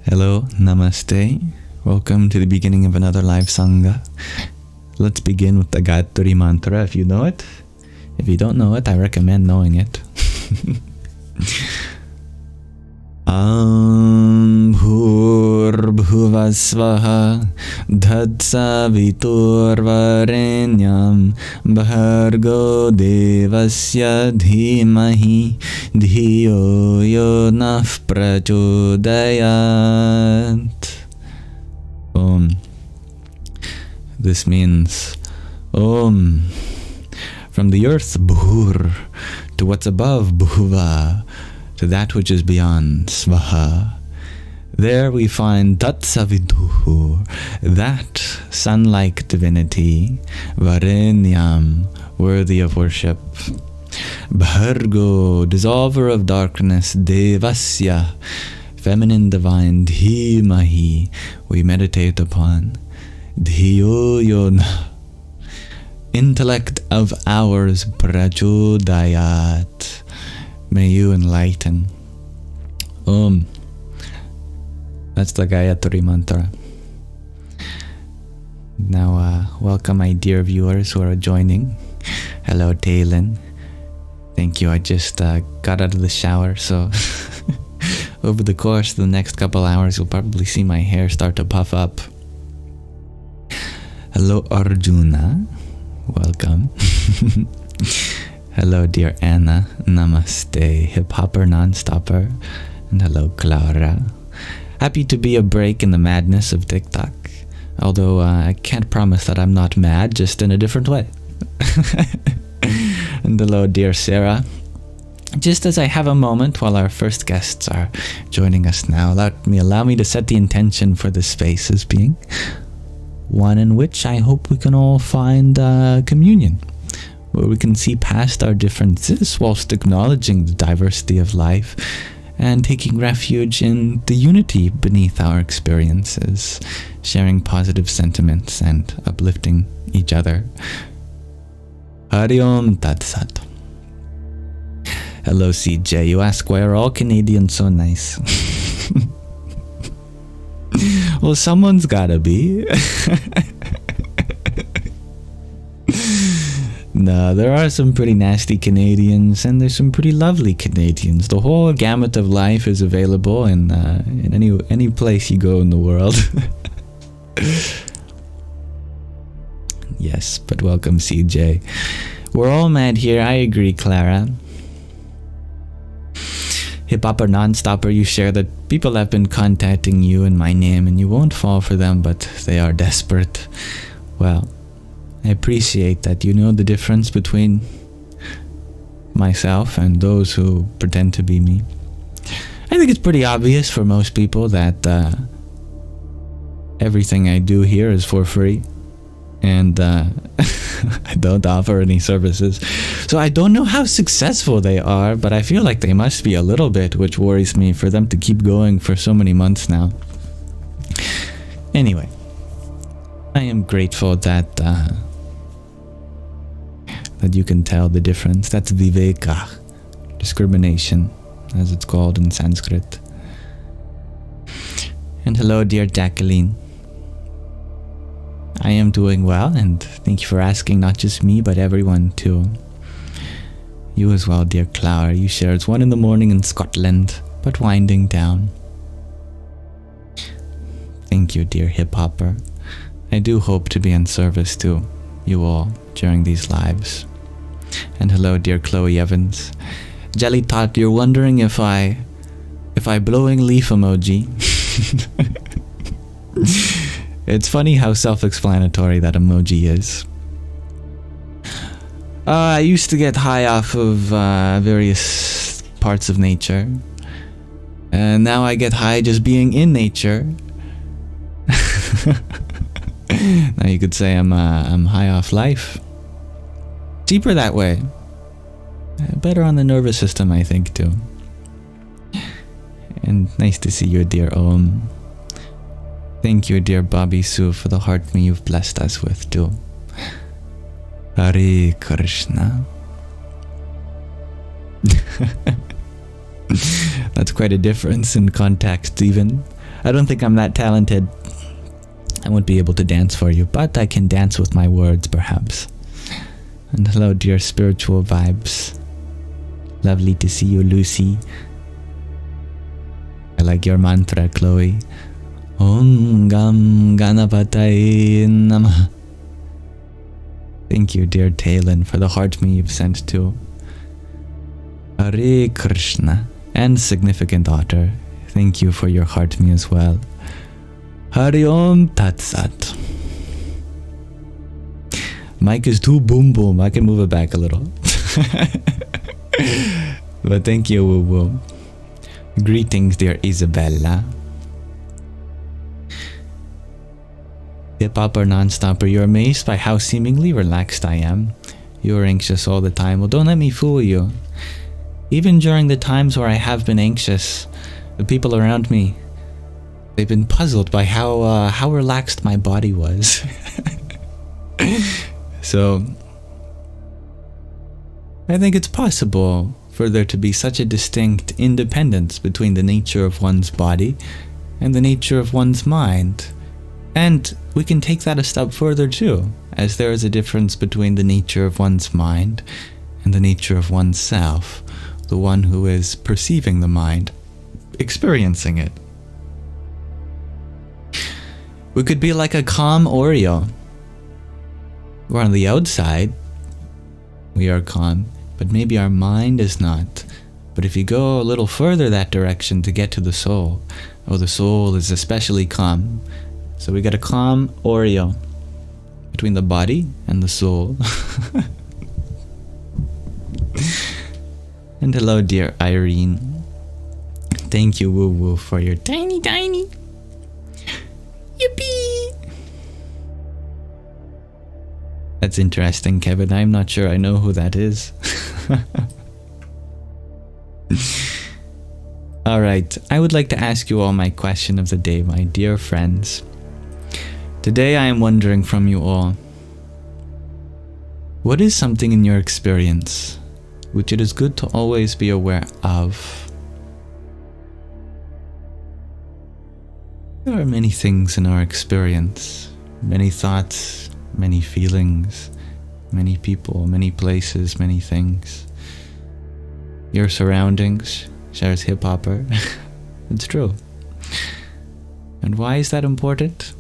Hello, namaste. Welcome to the beginning of another live Sangha. Let's begin with the Gayatri Mantra if you know it. If you don't know it, I recommend knowing it. Bhuvasvaha Dhasaviturvarenyam Bhargo Devasya Dhimahi Dhiyo Yonah Prachodayat. This means Om. From the earth, Bhur, to what's above, Bhuva, to that which is beyond, Svaha. There we find Tatsaviduhu, that sun-like divinity, Varenyam, worthy of worship. Bhargo, dissolver of darkness, Devasya, feminine divine, Dhimahi, we meditate upon. Dhiyo Yona, intellect of ours, Prachodayat, may you enlighten. Om. That's the Gayatri Mantra. Now, welcome my dear viewers who are joining. Hello, Taylin. Thank you. I just got out of the shower, so over the course of the next couple hours, you'll probably see my hair start to puff up. Hello, Arjuna. Welcome. Hello, dear Anna. Namaste. Hip-hopper, non-stopper. And hello, Clara. Happy to be a break in the madness of TikTok. Although I can't promise that I'm not mad, just in a different way. And hello, dear Sarah. Just as I have a moment while our first guests are joining us now, allow me to set the intention for this space as being one in which I hope we can all find communion, where we can see past our differences whilst acknowledging the diversity of life and taking refuge in the unity beneath our experiences, sharing positive sentiments and uplifting each other. Hari Om Tat Sat. Hello, CJ. You ask, why are all Canadians so nice? Well, someone's gotta be. No, there are some pretty nasty Canadians, and there's some pretty lovely Canadians. The whole gamut of life is available in any place you go in the world. Yes, but welcome, CJ. We're all mad here. I agree, Clara. Hip-hopper, non-stopper, you share that people have been contacting you in my name, and you won't fall for them, but they are desperate. Well, I appreciate that you know the difference between myself and those who pretend to be me. I think it's pretty obvious for most people that everything I do here is for free, and I don't offer any services. So I don't know how successful they are, but I feel like they must be a little bit, which worries me for them to keep going for so many months now. Anyway, I am grateful that that you can tell the difference. That's viveka, discrimination, as it's called in Sanskrit. And hello, dear Jacqueline. I am doing well, and thank you for asking, not just me, but everyone too. You as well, dear Clara. You share it's 1 in the morning in Scotland, but winding down. Thank you, dear hip-hopper. I do hope to be in service to you all during these lives. And hello, dear Chloe Evans. Jelly Tot, you're wondering if I blowing leaf emoji. It's funny how self-explanatory that emoji is. I used to get high off of various parts of nature, and now I get high just being in nature. Now you could say I'm high off life. Deeper that way. Better on the nervous system, I think, too. And nice to see you, dear Om. Thank you, dear Bobby Sue, for the heart me you've blessed us with, too. Hare Krishna. That's quite a difference in context, even. I don't think I'm that talented. I won't be able to dance for you, but I can dance with my words, perhaps. And hello, dear spiritual vibes. Lovely to see you, Lucy. I like your mantra, Chloe. Om Gam Ganapataye Namah. Thank you, dear Talon, for the heart me you've sent to. Hare Krishna. And significant otter. Thank you for your heart me as well. Hari Om Tat Sat. Mic is too boom boom. I can move it back a little. But thank you, woo woo. Greetings, dear Isabella. Hip-hop or non-stopper, you're amazed by how seemingly relaxed I am. You're anxious all the time. Well, don't let me fool you. Even during the times where I have been anxious, the people around me, they've been puzzled by how relaxed my body was. So, I think it's possible for there to be such a distinct independence between the nature of one's body and the nature of one's mind. And we can take that a step further too, as there is a difference between the nature of one's mind and the nature of oneself, the one who is perceiving the mind, experiencing it. We could be like a calm Oreo. We're on the outside, we are calm, but maybe our mind is not. But if you go a little further that direction to get to the soul, oh, the soul is especially calm. So we got a calm Oreo between the body and the soul. And hello, dear Irene. Thank you, woo woo, for your tiny. Yippee! That's interesting, Kevin. I'm not sure I know who that is. Alright, I would like to ask you all my question of the day, my dear friends. Today I am wondering from you all, what is something in your experience which it is good to always be aware of? There are many things in our experience, many thoughts, many feelings, many people, many places, many things. Your surroundings, shares hip-hopper. It's true. And why is that important?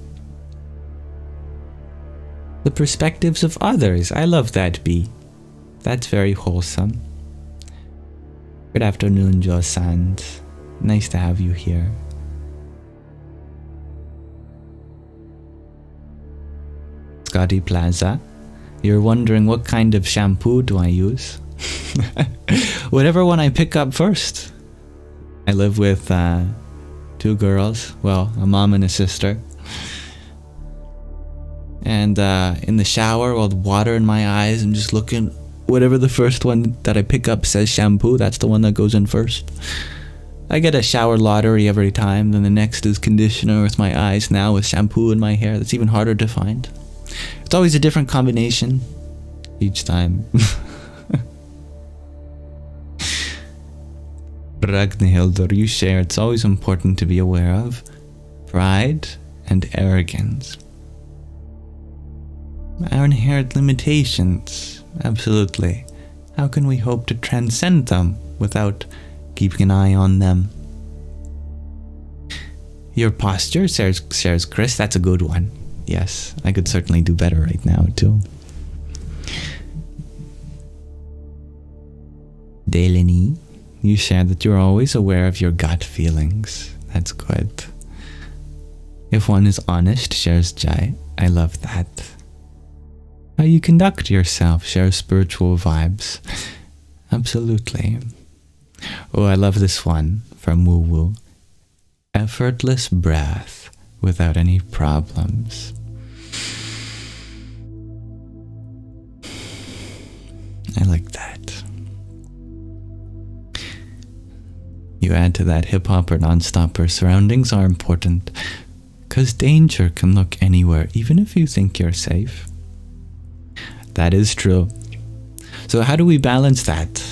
The perspectives of others. I love that, B. That's very wholesome. Good afternoon, Jo-san. Nice to have you here. Scotty Plaza. You're wondering what kind of shampoo do I use? Whatever one I pick up first. I live with two girls. Well, a mom and a sister. And in the shower, with water in my eyes, I'm just looking. Whatever the first one that I pick up says shampoo, that's the one that goes in first. I get a shower lottery every time. Then the next is conditioner with my eyes. Now with shampoo in my hair. That's even harder to find. It's always a different combination each time. Ragnhildur, you share it's always important to be aware of pride and arrogance. Our inherent limitations, absolutely. How can we hope to transcend them without keeping an eye on them? Your posture, shares Chris, that's a good one. Yes, I could certainly do better right now too. Delany, you share that you're always aware of your gut feelings. That's good. If one is honest, shares Jai. I love that. How you conduct yourself, shares Spiritual Vibes. Absolutely. Oh, I love this one from Woo Woo. Effortless breath without any problems. I like that. You add to that hip-hop or non-stopper. Surroundings are important because danger can look anywhere, even if you think you're safe. That is true. So how do we balance that?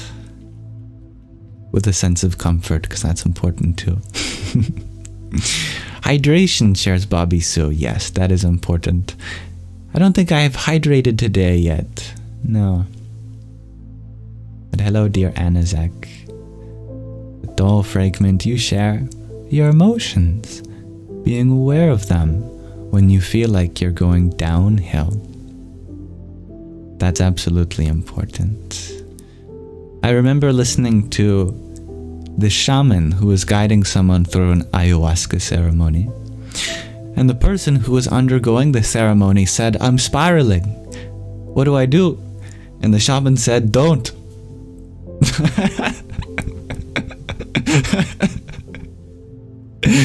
With a sense of comfort, because that's important too. Hydration, shares Bobby Sue. Yes, that is important. I don't think I have hydrated today yet. No. But hello, dear Anazak. The doll fragment, you share your emotions, being aware of them when you feel like you're going downhill. That's absolutely important. I remember listening to the shaman who was guiding someone through an ayahuasca ceremony. And the person who was undergoing the ceremony said, "I'm spiraling. What do I do?" And the shaman said, "Don't."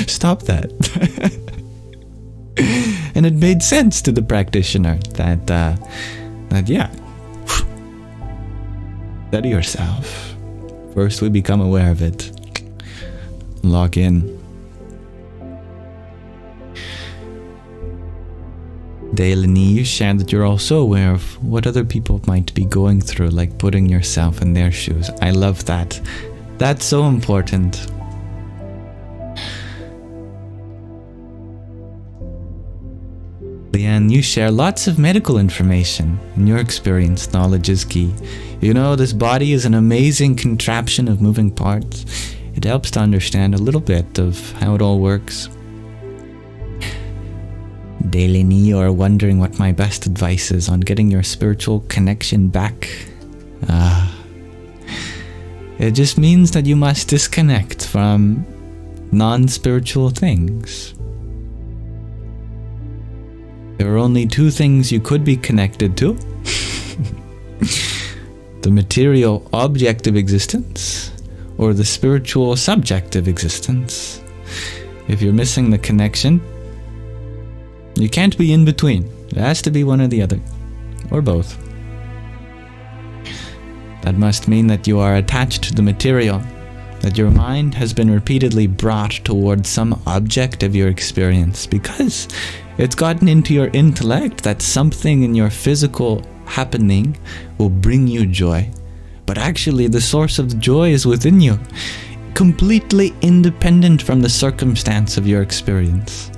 Stop that. And it made sense to the practitioner that yeah, steady yourself. First we become aware of it. Lock in. Dailini, you shared that you're also aware of what other people might be going through, like putting yourself in their shoes. I love that. That's so important. Leanne, you share lots of medical information. In your experience, knowledge is key. You know, this body is an amazing contraption of moving parts. It helps to understand a little bit of how it all works. Dailini, you're wondering what my best advice is on getting your spiritual connection back. It just means that you must disconnect from non-spiritual things. There are only two things you could be connected to. The material objective existence or the spiritual subjective existence. If you're missing the connection, you can't be in between. It has to be one or the other, or both. That must mean that you are attached to the material, that your mind has been repeatedly brought towards some object of your experience because it's gotten into your intellect that something in your physical happening will bring you joy. But actually the source of the joy is within you, completely independent from the circumstance of your experience.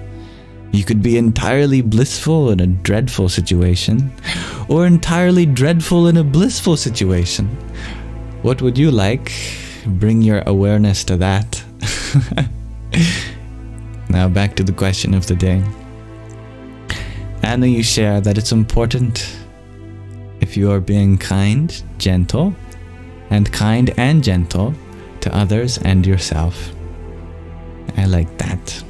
You could be entirely blissful in a dreadful situation, or entirely dreadful in a blissful situation. What would you like? Bring your awareness to that. Now back to the question of the day. Anna, you share that it's important if you are being kind, gentle, and gentle to others and yourself. I like that.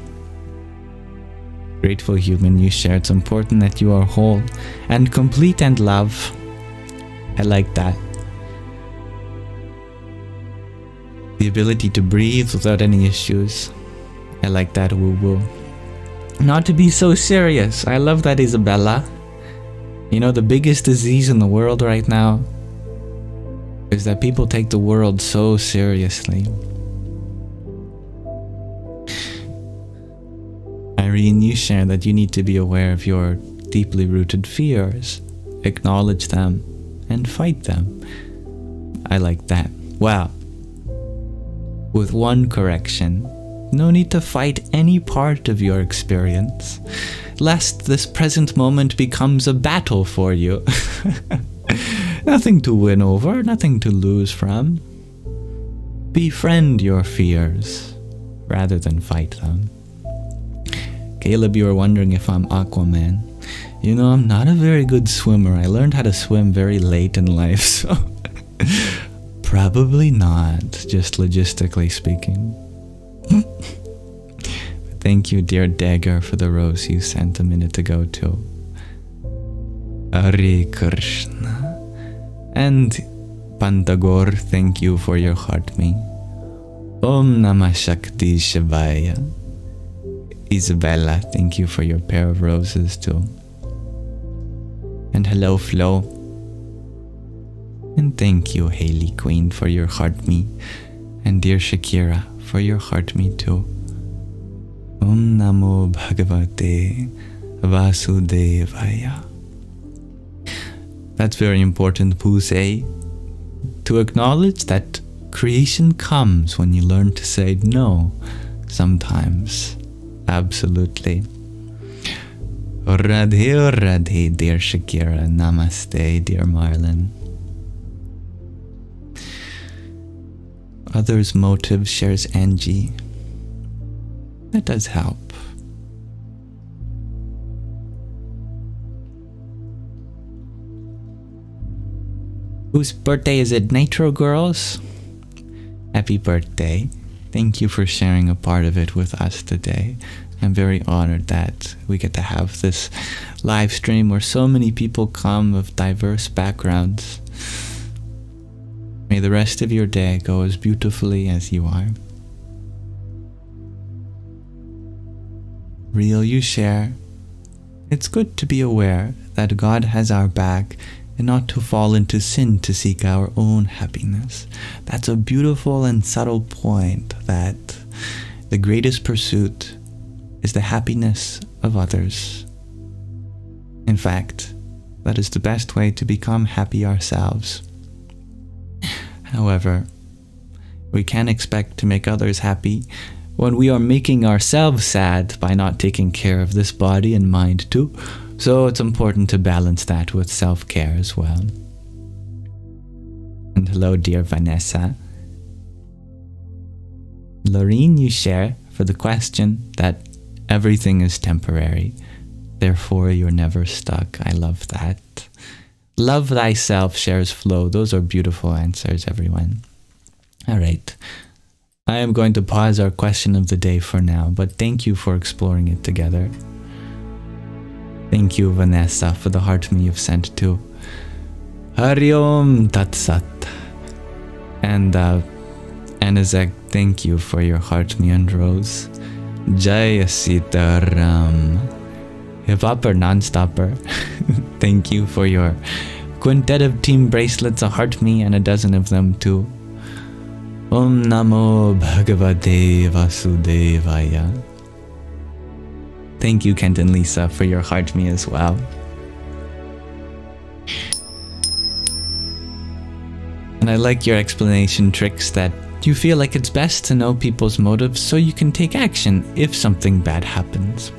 Grateful human, you share it's important that you are whole and complete and love. I like that. The ability to breathe without any issues. I like that, woo-woo. Not to be so serious. I love that, Isabella. You know, the biggest disease in the world right now is that people take the world so seriously. Irene, you share that you need to be aware of your deeply rooted fears, acknowledge them, and fight them. I like that. Wow. With one correction. No need to fight any part of your experience, lest this present moment becomes a battle for you. Nothing to win over, nothing to lose from. Befriend your fears, rather than fight them. Caleb, you are wondering if I'm Aquaman. You know, I'm not a very good swimmer. I learned how to swim very late in life, so probably not, just logistically speaking. Thank you, dear Dagger, for the rose you sent a minute ago too. Hare Krishna. And Pantagor, thank you for your heart me. Om Namah Shakti Shivaya. Isabella, thank you for your pair of roses too. And hello, Flo. And thank you, Haley Queen, for your heart me. And dear Shakira, for your heart me too. Om Namo Bhagavate Vasudevaya. That's very important, Pusei. To acknowledge that creation comes when you learn to say no sometimes. Absolutely. Radhe Radhe, dear Shakira. Namaste, dear Marlon. Others' motive, shares Angie. That does help. Whose birthday is it? Nitro Girls? Happy birthday. Thank you for sharing a part of it with us today. I'm very honored that we get to have this live stream where so many people come of diverse backgrounds. May the rest of your day go as beautifully as you are. Real you share. It's good to be aware that God has our back and not to fall into sin to seek our own happiness. That's a beautiful and subtle point, that the greatest pursuit is the happiness of others. In fact, that is the best way to become happy ourselves. However, we can't expect to make others happy when we are making ourselves sad by not taking care of this body and mind too. So it's important to balance that with self-care as well. And hello, dear Vanessa. Lorene, you share for the question that everything is temporary. Therefore, you're never stuck. I love that. Love thyself, shares Flow. Those are beautiful answers, everyone. All right. I am going to pause our question of the day for now, but thank you for exploring it together. Thank you, Vanessa, for the heart me you've sent to. Hari Om Tat Sat. And Anazek, thank you for your heart me and rose. Jai Sita Ram. Hip-hopper, non-stopper. Thank you for your quintet of team bracelets, a heart me and a dozen of them too. Om Namo Bhagavate Vasudevaya. Thank you, Kent and Lisa, for your heart me as well. And I like your explanation, Tricks, that you feel like it's best to know people's motives so you can take action if something bad happens.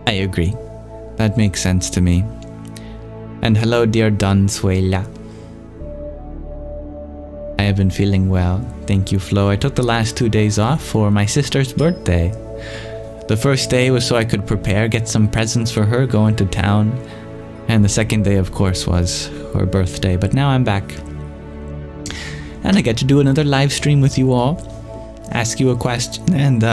I agree. That makes sense to me. And hello, dear Don Suela. I have been feeling well. Thank you, Flo. I took the last 2 days off for my sister's birthday. The first day was so I could prepare, get some presents for her, go into town. And the second day, of course, was her birthday. But now I'm back. And I get to do another live stream with you all. Ask you a question and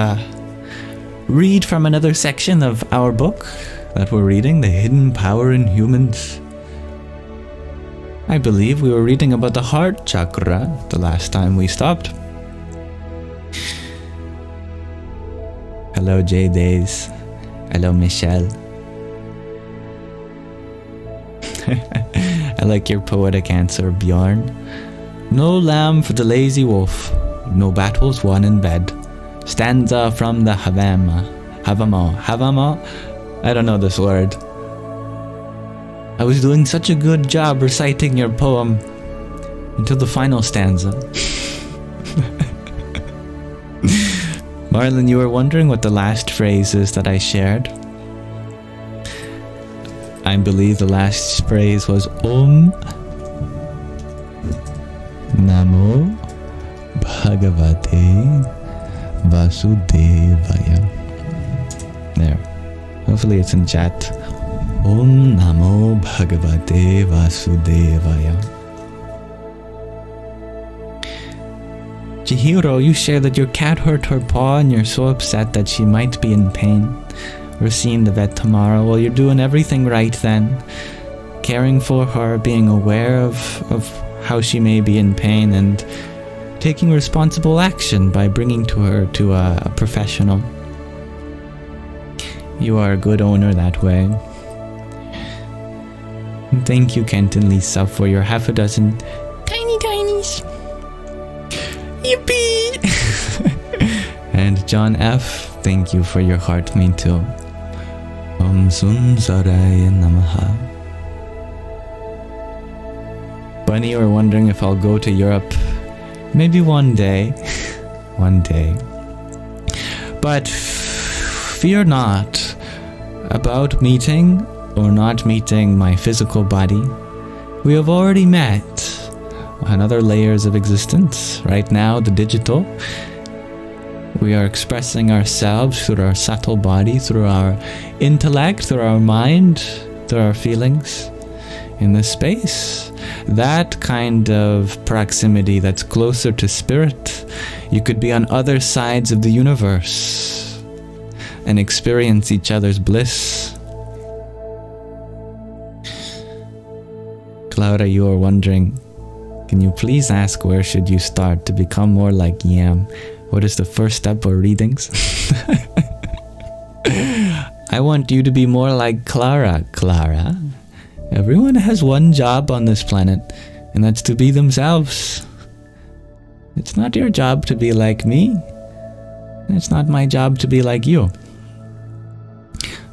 read from another section of our book that we're reading, The Hidden Power in Humans. I believe we were reading about the heart chakra the last time we stopped. Hello, J Days. Hello, Michelle. I like your poetic answer, Bjorn. No lamb for the lazy wolf, no battles won in bed. Stanza from the Havama. I don't know this word. I was doing such a good job reciting your poem until the final stanza. Marlon, you were wondering what the last phrase is that I shared. I believe the last phrase was Om Namo Bhagavate Vasudevaya. There. Hopefully it's in chat. Om Namo Bhagavate Vasudevaya. Chihiro, you share that your cat hurt her paw and you're so upset that she might be in pain. We're seeing the vet tomorrow. Well, you're doing everything right then. Caring for her, being aware of how she may be in pain, and taking responsible action by bringing her to a professional. You are a good owner that way. And thank you, Kent and Lisa, for your half a dozen tiny tinies. Yippee! And John F., thank you for your heart, me too. Om Sum Saraya Namaha. Bunny, you were wondering if I'll go to Europe. Maybe one day. One day. But fear not about meeting or not meeting my physical body. We have already met on other layers of existence. Right now, the digital. We are expressing ourselves through our subtle body, through our intellect, through our mind, through our feelings. In this space, that kind of proximity that's closer to spirit, you could be on other sides of the universe and experience each other's bliss. Clara, you are wondering, can you please ask where should you start to become more like Yam? What is the first step for readings? I want you to be more like Clara. Clara, everyone has one job on this planet, and that's to be themselves. It's not your job to be like me, and it's not my job to be like you.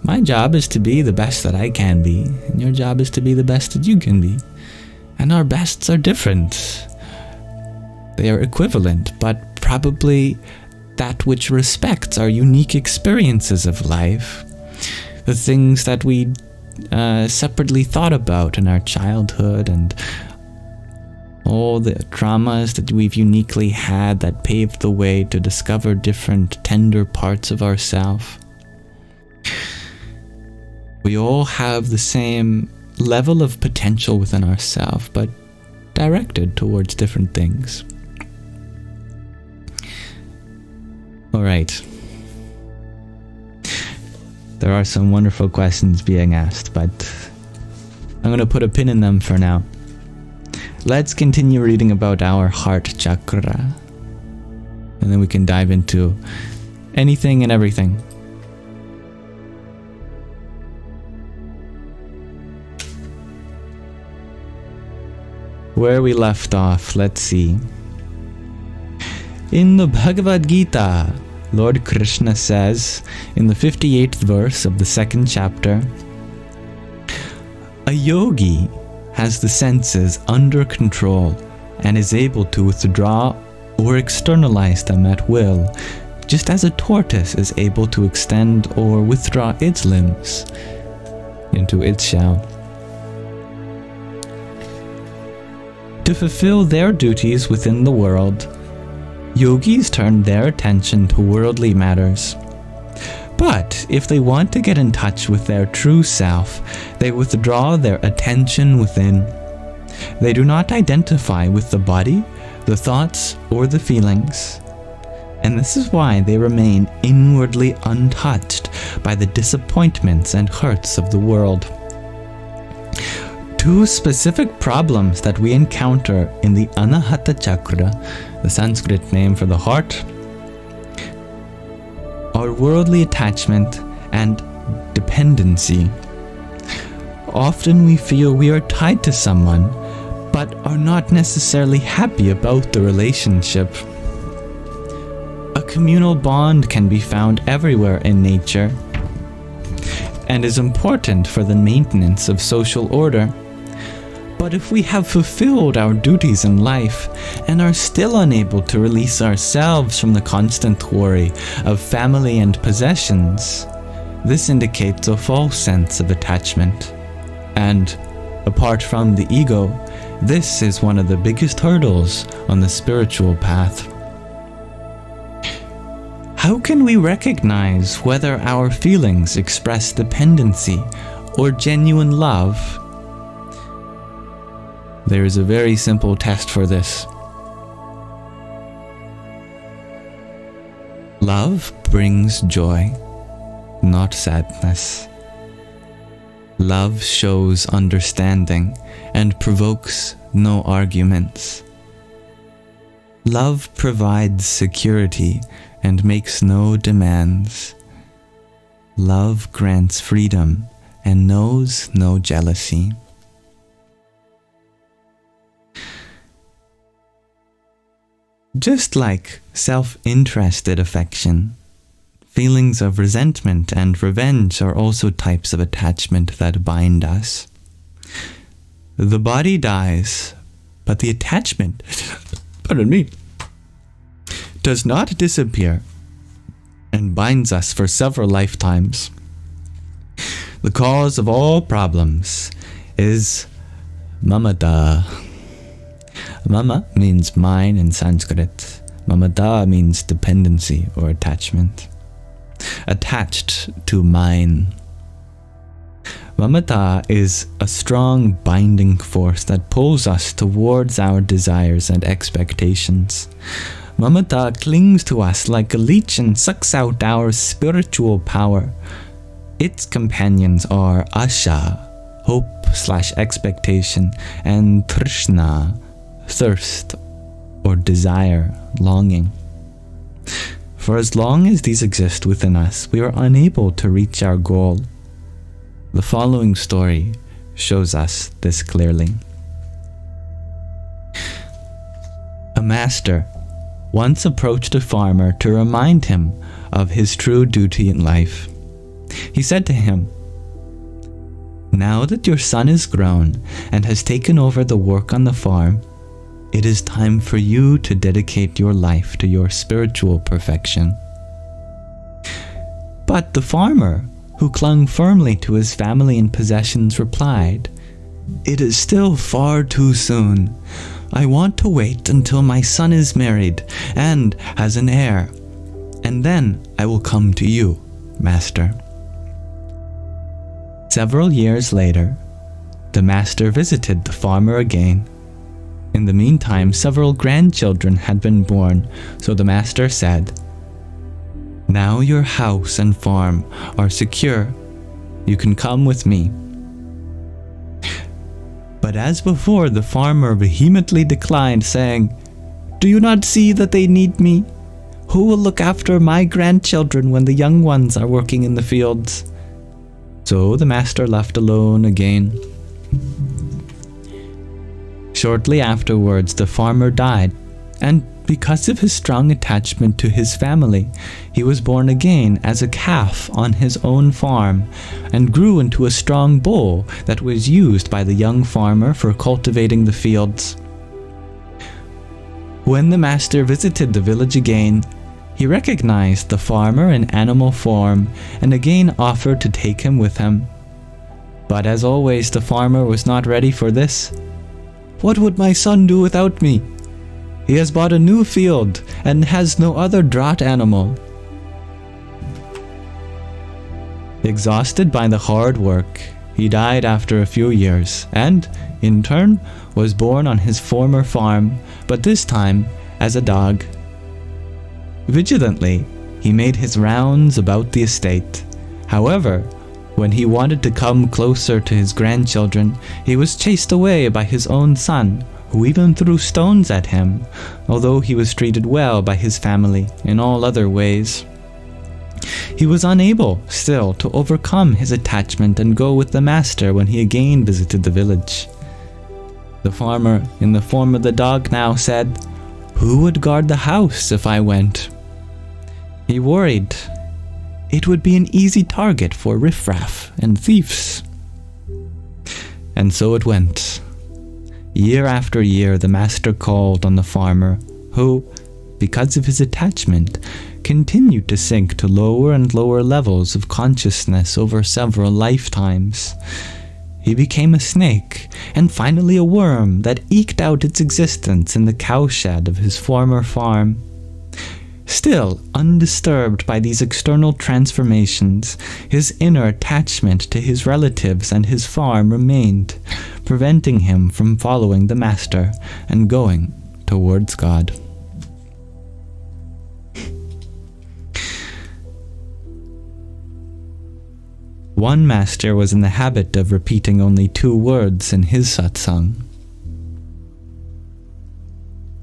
My job is to be the best that I can be, and your job is to be the best that you can be. And our bests are different. They are equivalent, but probably that which respects our unique experiences of life. The things that we separately thought about in our childhood, and all the traumas that we've uniquely had that paved the way to discover different tender parts of ourselves. We all have the same level of potential within ourselves, but directed towards different things. Alright. There are some wonderful questions being asked, but I'm going to put a pin in them for now. Let's continue reading about our heart chakra, and then we can dive into anything and everything. Where we left off, let's see. In the Bhagavad Gita, Lord Krishna says, in the 58th verse of the 2nd chapter, a yogi has the senses under control and is able to withdraw or externalize them at will, just as a tortoise is able to extend or withdraw its limbs into its shell. To fulfill their duties within the world, yogis turn their attention to worldly matters. But if they want to get in touch with their true self, they withdraw their attention within. They do not identify with the body, the thoughts, or the feelings. And this is why they remain inwardly untouched by the disappointments and hurts of the world. Two specific problems that we encounter in the Anahata chakra, the Sanskrit name for the heart, are worldly attachment and dependency. Often we feel we are tied to someone, but are not necessarily happy about the relationship. A communal bond can be found everywhere in nature, and is important for the maintenance of social order. But if we have fulfilled our duties in life and are still unable to release ourselves from the constant worry of family and possessions, this indicates a false sense of attachment. And, apart from the ego, this is one of the biggest hurdles on the spiritual path. How can we recognize whether our feelings express dependency or genuine love? There is a very simple test for this. Love brings joy, not sadness. Love shows understanding and provokes no arguments. Love provides security and makes no demands. Love grants freedom and knows no jealousy. Just like self-interested affection, feelings of resentment and revenge are also types of attachment that bind us. The body dies, but the attachment, pardon me, does not disappear. and binds us for several lifetimes. The cause of all problems is mamata. Mama means mine in Sanskrit. Mamata means dependency or attachment. Attached to mine. Mamata is a strong binding force that pulls us towards our desires and expectations. Mamata clings to us like a leech and sucks out our spiritual power. Its companions are asha, hope/expectation, and trishna, thirst or desire, longing. For as long as these exist within us, we are unable to reach our goal. The following story shows us this clearly. A master once approached a farmer to remind him of his true duty in life. He said to him, "Now that your son is grown and has taken over the work on the farm, it is time for you to dedicate your life to your spiritual perfection." But the farmer, who clung firmly to his family and possessions, replied, "It is still far too soon. I want to wait until my son is married and has an heir, and then I will come to you, master." Several years later, the master visited the farmer again. In the meantime, several grandchildren had been born, so the master said, "Now your house and farm are secure. You can come with me." But as before, the farmer vehemently declined, saying, "Do you not see that they need me? Who will look after my grandchildren when the young ones are working in the fields?" So the master left alone again. Shortly afterwards, the farmer died, and because of his strong attachment to his family, he was born again as a calf on his own farm, and grew into a strong bull that was used by the young farmer for cultivating the fields. When the master visited the village again, he recognized the farmer in animal form and again offered to take him with him. But as always, the farmer was not ready for this. "What would my son do without me? He has bought a new field and has no other draught animal." Exhausted by the hard work, he died after a few years and, in turn, was born on his former farm, but this time as a dog. Vigilantly, he made his rounds about the estate. However, when he wanted to come closer to his grandchildren, he was chased away by his own son, who even threw stones at him, although he was treated well by his family in all other ways. He was unable still to overcome his attachment and go with the master when he again visited the village. The farmer, in the form of the dog now, said, "Who would guard the house if I went?" He worried. It would be an easy target for riffraff and thieves. And so it went. Year after year, the master called on the farmer, who, because of his attachment, continued to sink to lower and lower levels of consciousness over several lifetimes. He became a snake, and finally a worm that eked out its existence in the cowshed of his former farm. Still undisturbed by these external transformations, his inner attachment to his relatives and his farm remained, preventing him from following the master and going towards God. One master was in the habit of repeating only 2 words in his satsang.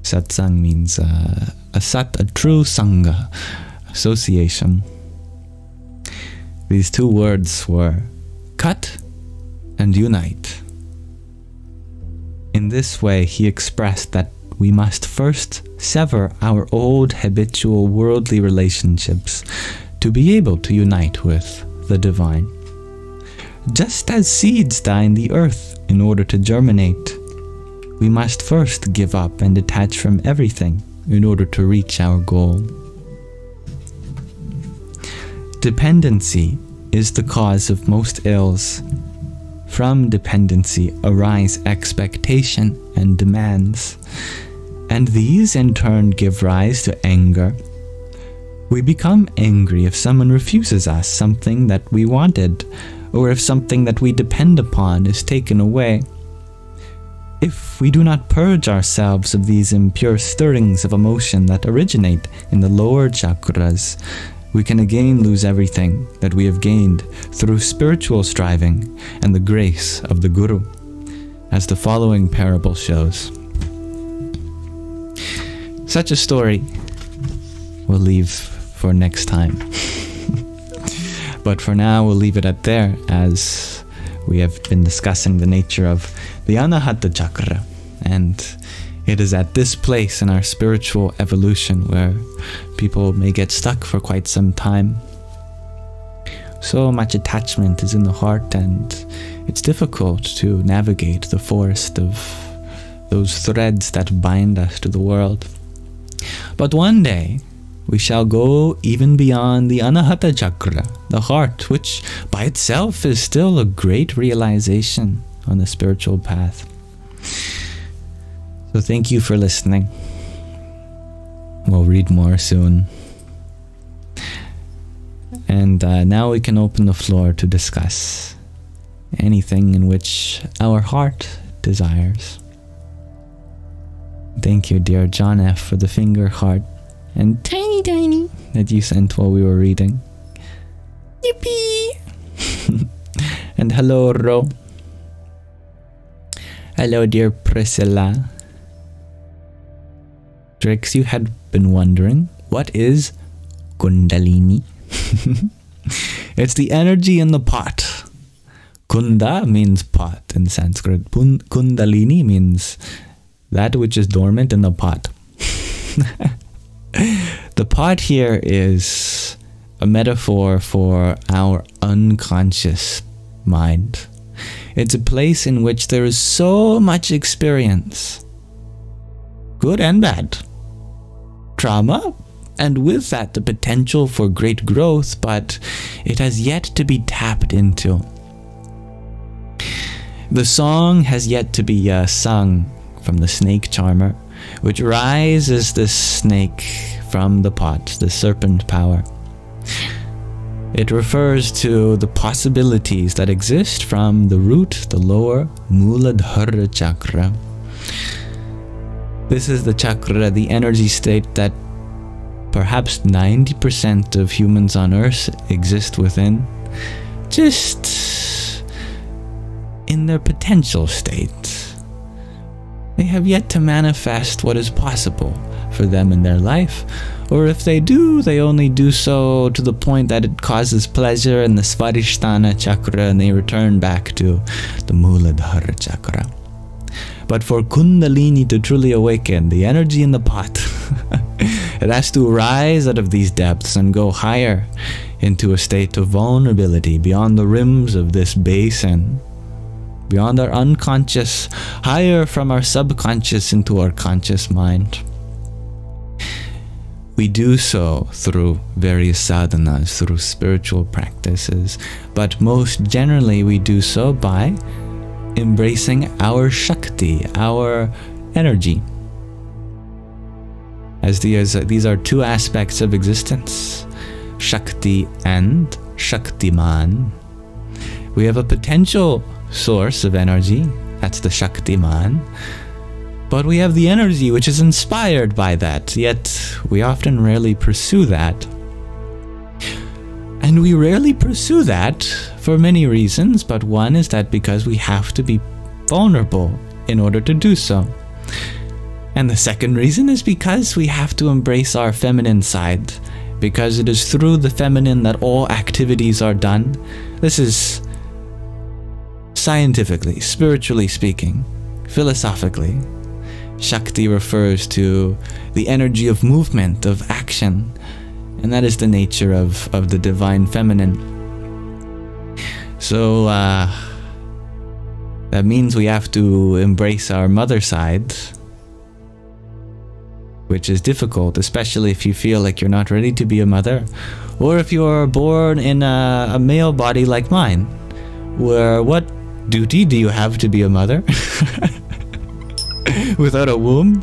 Satsang means a true sangha, association. These 2 words were cut and unite. In this way, he expressed that we must first sever our old habitual worldly relationships to be able to unite with the divine. Just as seeds die in the earth in order to germinate, we must first give up and detach from everything in order to reach our goal. Dependency is the cause of most ills. From dependency arise expectation and demands, and these in turn give rise to anger. We become angry if someone refuses us something that we wanted, or if something that we depend upon is taken away. If we do not purge ourselves of these impure stirrings of emotion that originate in the lower chakras, we can again lose everything that we have gained through spiritual striving and the grace of the Guru, as the following parable shows. Such a story we'll leave for next time. But for now, we'll leave it at there, as we have been discussing the nature of the Anahata chakra, and it is at this place in our spiritual evolution where people may get stuck for quite some time. So much attachment is in the heart, and it's difficult to navigate the forest of those threads that bind us to the world. But one day, we shall go even beyond the Anahata chakra, the heart, which by itself is still a great realization on the spiritual path. So thank you for listening. We'll read more soon. And now we can open the floor to discuss anything in which our heart desires. Thank you, dear John F., for the finger heart and tiny that you sent while we were reading. Yippee! And hello, Ro. Hello, dear Priscilla. Drix, you had been wondering, what is Kundalini? It's the energy in the pot. Kunda means pot in Sanskrit. Kundalini means that which is dormant in the pot. The pot here is a metaphor for our unconscious mind. It's a place in which there is so much experience, good and bad, trauma, and with that the potential for great growth, but it has yet to be tapped into. The song has yet to be sung from the snake charmer, which rises the snake from the pot, the serpent power. It refers to the possibilities that exist from the root, the lower Muladhara chakra. This is the chakra, the energy state that perhaps 90% of humans on Earth exist within, just in their potential state. They have yet to manifest what is possible for them in their life, or if they do, they only do so to the point that it causes pleasure in the Svadhisthana chakra and they return back to the Muladhara chakra. But for Kundalini to truly awaken, the energy in the pot, it has to rise out of these depths and go higher into a state of vulnerability beyond the rims of this basin, beyond our unconscious, higher from our subconscious into our conscious mind. We do so through various sadhanas, through spiritual practices, but most generally we do so by embracing our Shakti, our energy. As these are two aspects of existence, Shakti and Shaktiman. We have a potential source of energy, that's the Shaktiman, but we have the energy which is inspired by that, yet we often rarely pursue that. And we rarely pursue that for many reasons, but one is that because we have to be vulnerable in order to do so. And the second reason is because we have to embrace our feminine side, because it is through the feminine that all activities are done. This is scientifically, spiritually speaking, philosophically. Shakti refers to the energy of movement, of action, and that is the nature of the divine feminine. So that means we have to embrace our mother side which is difficult, especially if you feel like you're not ready to be a mother, or if you're born in a male body like mine, where what duty do you have to be a mother without a womb?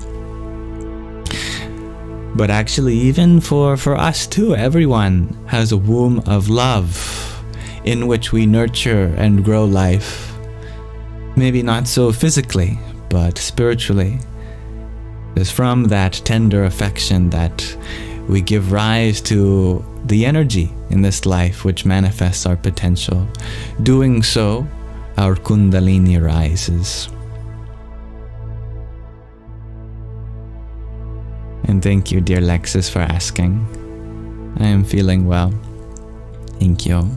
But actually, even for us too, everyone has a womb of love in which we nurture and grow life. Maybe not so physically, but spiritually. It's from that tender affection that we give rise to the energy in this life which manifests our potential. Doing so, our Kundalini rises. And thank you, dear Lexus, for asking. I am feeling well. Thank you.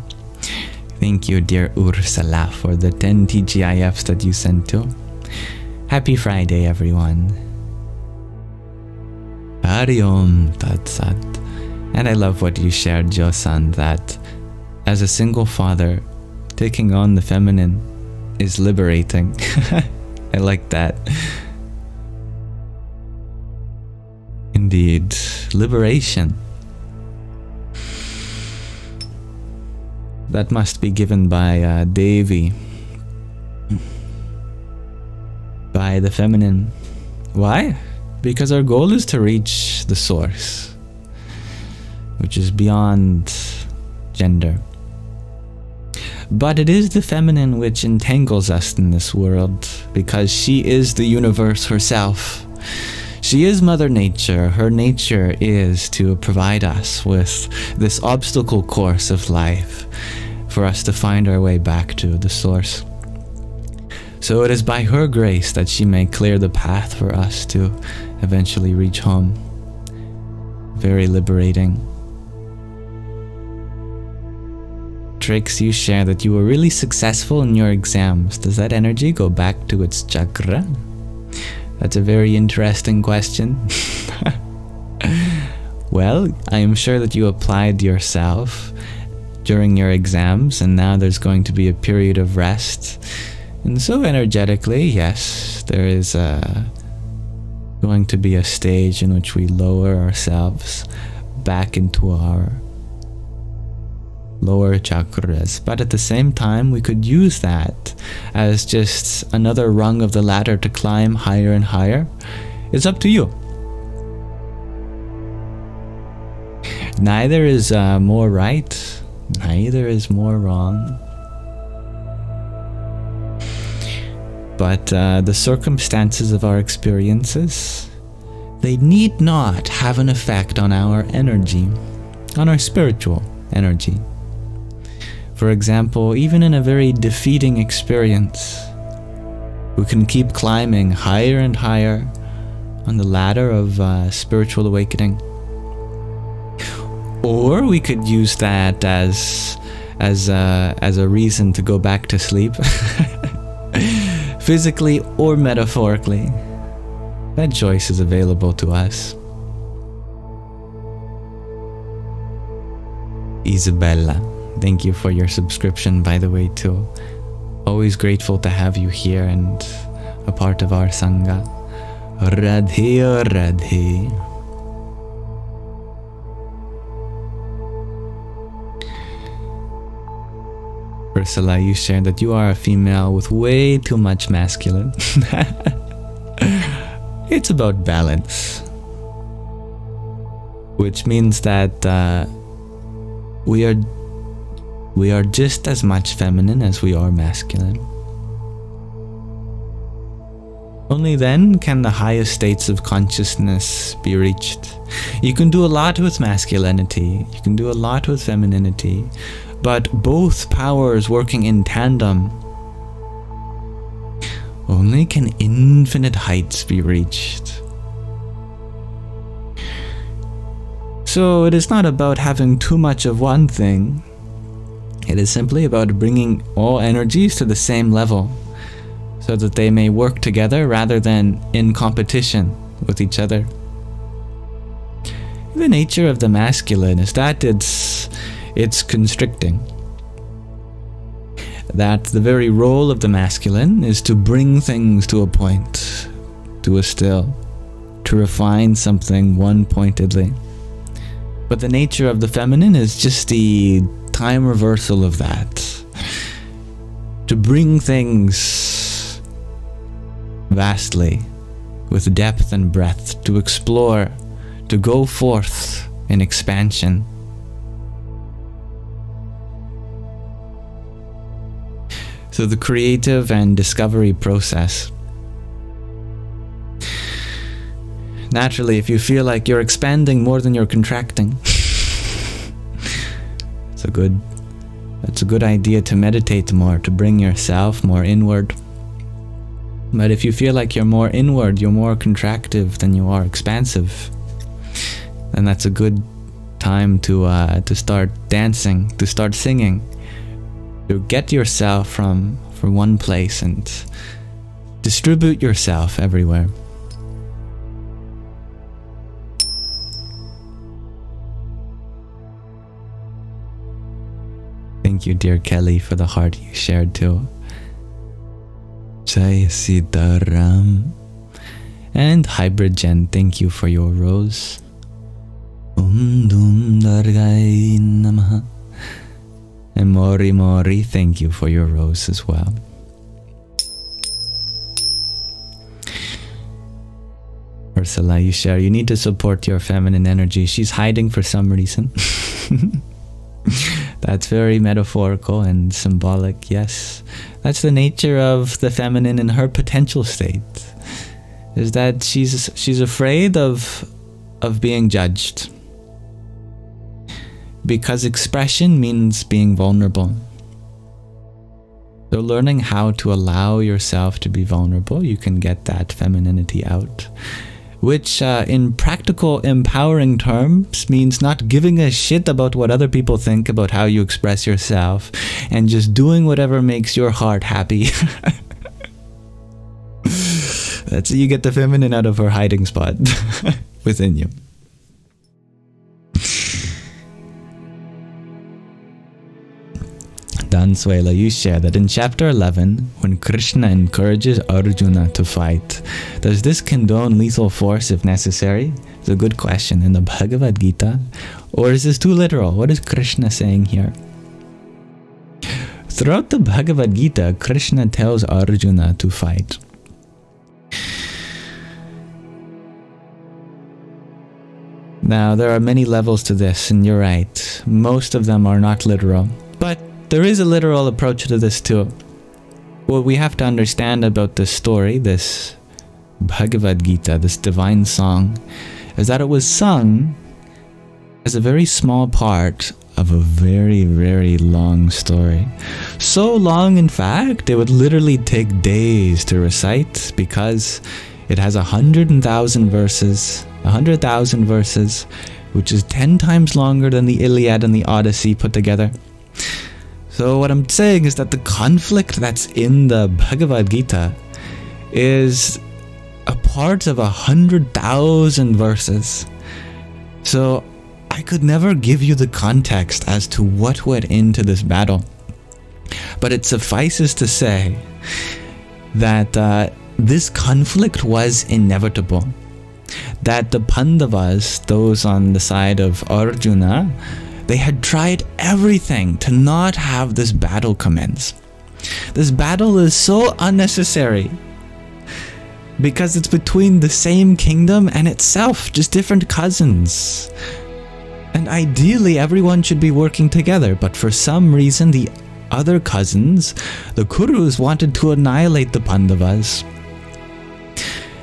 Thank you, dear Ursula, for the 10 TGIFs that you sent to. Happy Friday, everyone. Hari Om Tat Sat. And I love what you shared, Jo-san, that as a single father, taking on the feminine is liberating. I like that. Indeed, liberation. That must be given by Devi, by the feminine. Why? Because our goal is to reach the source, which is beyond gender. But it is the feminine which entangles us in this world, because she is the universe herself. She is Mother Nature. Her nature is to provide us with this obstacle course of life for us to find our way back to the source. So it is by her grace that she may clear the path for us to eventually reach home. Very liberating. Trix, you share that you were really successful in your exams. Does that energy go back to its chakra? That's a very interesting question. Well, I am sure that you applied yourself during your exams, and now there's going to be a period of rest. And so energetically, yes, there is going to be a stage in which we lower ourselves back into our lower chakras, but at the same time we could use that as just another rung of the ladder to climb higher and higher. It's up to you. Neither is more right, neither is more wrong, but the circumstances of our experiences, they need not have an effect on our energy, on our spiritual energy. For example, even in a very defeating experience, we can keep climbing higher and higher on the ladder of spiritual awakening. Or we could use that as a reason to go back to sleep, physically or metaphorically. That choice is available to us. Isabella, thank you for your subscription, by the way, too. Always grateful to have you here and a part of our Sangha. Radhe Radhe. Ursula, you shared that you are a female with way too much masculine. It's about balance. Which means that we are just as much feminine as we are masculine. Only then can the highest states of consciousness be reached. You can do a lot with masculinity, you can do a lot with femininity, but both powers working in tandem, only can infinite heights be reached. So it is not about having too much of one thing. It is simply about bringing all energies to the same level so that they may work together rather than in competition with each other. The nature of the masculine is that it's constricting. That the very role of the masculine is to bring things to a point, to a still, to refine something one-pointedly. But the nature of the feminine is just the time reversal of that. To bring things vastly, with depth and breadth, to explore, to go forth in expansion. So the creative and discovery process. Naturally, if you feel like you're expanding more than you're contracting, it's a good idea to meditate more, to bring yourself more inward. But if you feel like you're more inward, you're more contractive than you are expansive, then that's a good time to start dancing, to start singing, to get yourself from one place and distribute yourself everywhere. Thank you, dear Kelly, for the heart you shared too. Jai Sitaram. And Hybrid Jen, thank you for your rose. Dum Dargai Namaha. And Mori Mori, thank you for your rose as well. Ursula, you share, you need to support your feminine energy. She's hiding for some reason. That's very metaphorical and symbolic, yes. That's the nature of the feminine in her potential state. Is that she's afraid of being judged. Because expression means being vulnerable. So learning how to allow yourself to be vulnerable, you can get that femininity out. Which in practical empowering terms means not giving a shit about what other people think about how you express yourself and just doing whatever makes your heart happy. That's you get the feminine out of her hiding spot within you. Danswela, you share that in chapter 11, when Krishna encourages Arjuna to fight, does this condone lethal force if necessary? It's a good question in the Bhagavad Gita. Or is this too literal? What is Krishna saying here? Throughout the Bhagavad Gita, Krishna tells Arjuna to fight. Now, there are many levels to this, and you're right. Most of them are not literal. But there is a literal approach to this too. What we have to understand about this story, this Bhagavad Gita, this divine song, is that it was sung as a very small part of a very, very long story. So long, in fact, it would literally take days to recite because it has 100,000 verses, 100,000 verses, which is 10 times longer than the Iliad and the Odyssey put together. So what I'm saying is that the conflict that's in the Bhagavad Gita is a part of 100,000 verses. So I could never give you the context as to what went into this battle. But it suffices to say that this conflict was inevitable. That the Pandavas, those on the side of Arjuna, they had tried everything to not have this battle commence. This battle is so unnecessary because it's between the same kingdom and itself, just different cousins. And ideally everyone should be working together, but for some reason the other cousins, the Kurus, wanted to annihilate the Pandavas.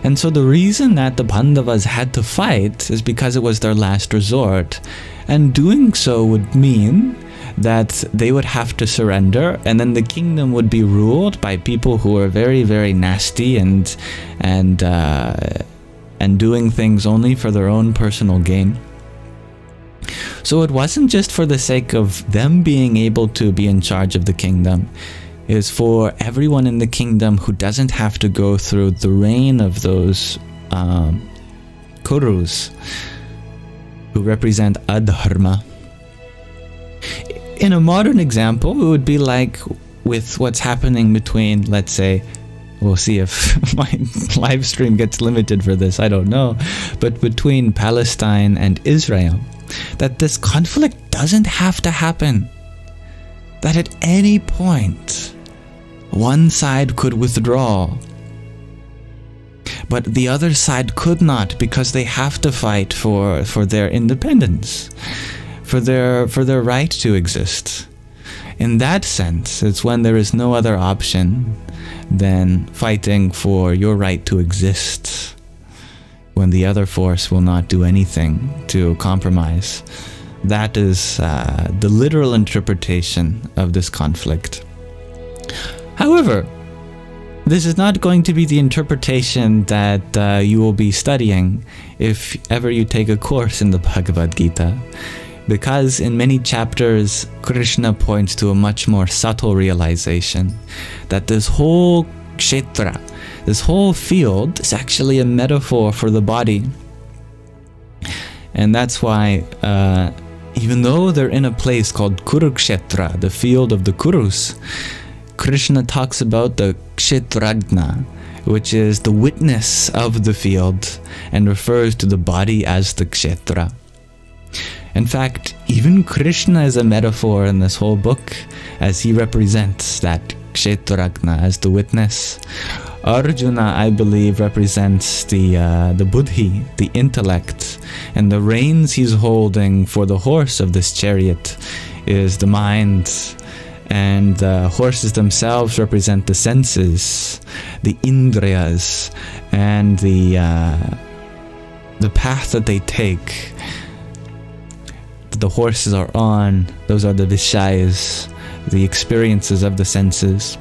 And so the reason that the Pandavas had to fight is because it was their last resort. And doing so would mean that they would have to surrender, and then the kingdom would be ruled by people who were very, very nasty and doing things only for their own personal gain. So it wasn't just for the sake of them being able to be in charge of the kingdom. It was for everyone in the kingdom who doesn't have to go through the reign of those Kurus, who represent adharma. In a modern example, it would be like with what's happening between, let's say, We'll see if my live stream gets limited for this, I don't know. But between Palestine and Israel, that this conflict doesn't have to happen. That at any point, one side could withdraw, but the other side could not, because they have to fight for their independence, for their right to exist. In that sense, it's when there is no other option than fighting for your right to exist, when the other force will not do anything to compromise. That is the literal interpretation of this conflict. However, this is not going to be the interpretation that you will be studying if ever you take a course in the Bhagavad Gita, because in many chapters, Krishna points to a much more subtle realization that this whole kshetra, this whole field, is actually a metaphor for the body. And that's why, even though they're in a place called Kurukshetra, the field of the Kurus, Krishna talks about the kshetragna, which is the witness of the field, and refers to the body as the kshetra. In fact, even Krishna is a metaphor in this whole book, as he represents that kshetragna as the witness. Arjuna, I believe, represents the buddhi, the intellect, and the reins he's holding for the horse of this chariot is the mind, and the horses themselves represent the senses, the indriyas, and the path that they take. The horses are on, those are the vishayas, the experiences of the senses.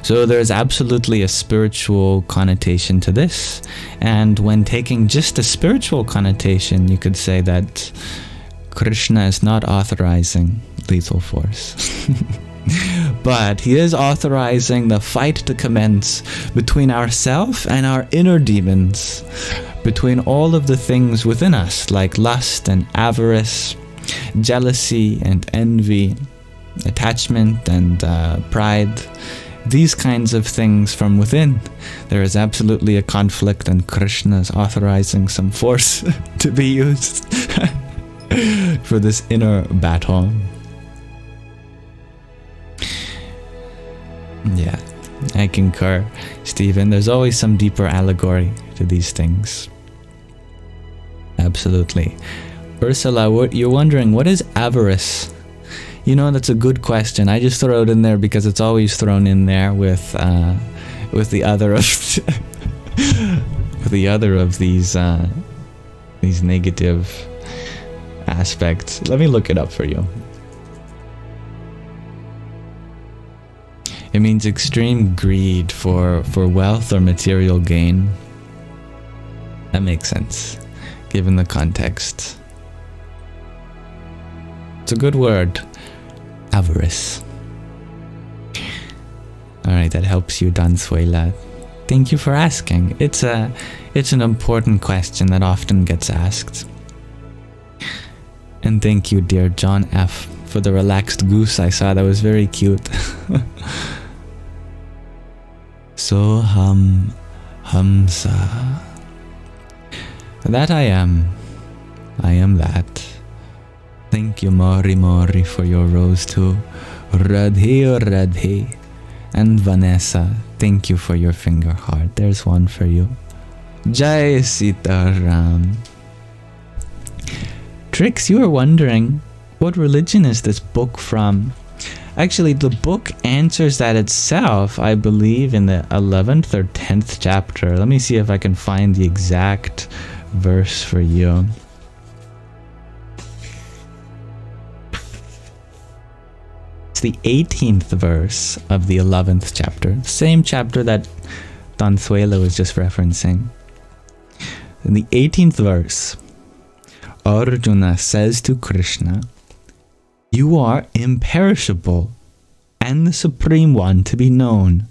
So there's absolutely a spiritual connotation to this, and when taking just a spiritual connotation, you could say that Krishna is not authorizing lethal force. But he is authorizing the fight to commence between ourself and our inner demons, between all of the things within us, like lust and avarice, jealousy and envy, attachment and pride, these kinds of things from within. There is absolutely a conflict, and Krishna is authorizing some force to be used for this inner battle. Yeah, I concur, Stephen. There's always some deeper allegory to these things. Absolutely. Ursula, you're wondering, what is avarice? You know, that's a good question. I just throw it in there because it's always thrown in there with the other of with the other of these negative aspects. Let me look it up for you. It means extreme greed for wealth or material gain. That makes sense, given the context. It's a good word. Avarice. Alright, that helps you, Dansuela. Thank you for asking. It's an important question that often gets asked. And thank you, dear John F., for the relaxed goose I saw. That was very cute. So Ahimsa. That I am that. Thank you, Mori Mori, for your rose too. Radhe. And Vanessa, thank you for your finger heart. There's one for you. Jai Sitaram. Trix, you were wondering, what religion is this book from? Actually, the book answers that itself, I believe, in the 11th or 10th chapter. Let me see if I can find the exact verse for you. It's the 18th verse of the 11th chapter. Same chapter that Dansuela was just referencing. In the 18th verse, Arjuna says to Krishna, "You are imperishable and the Supreme One to be known.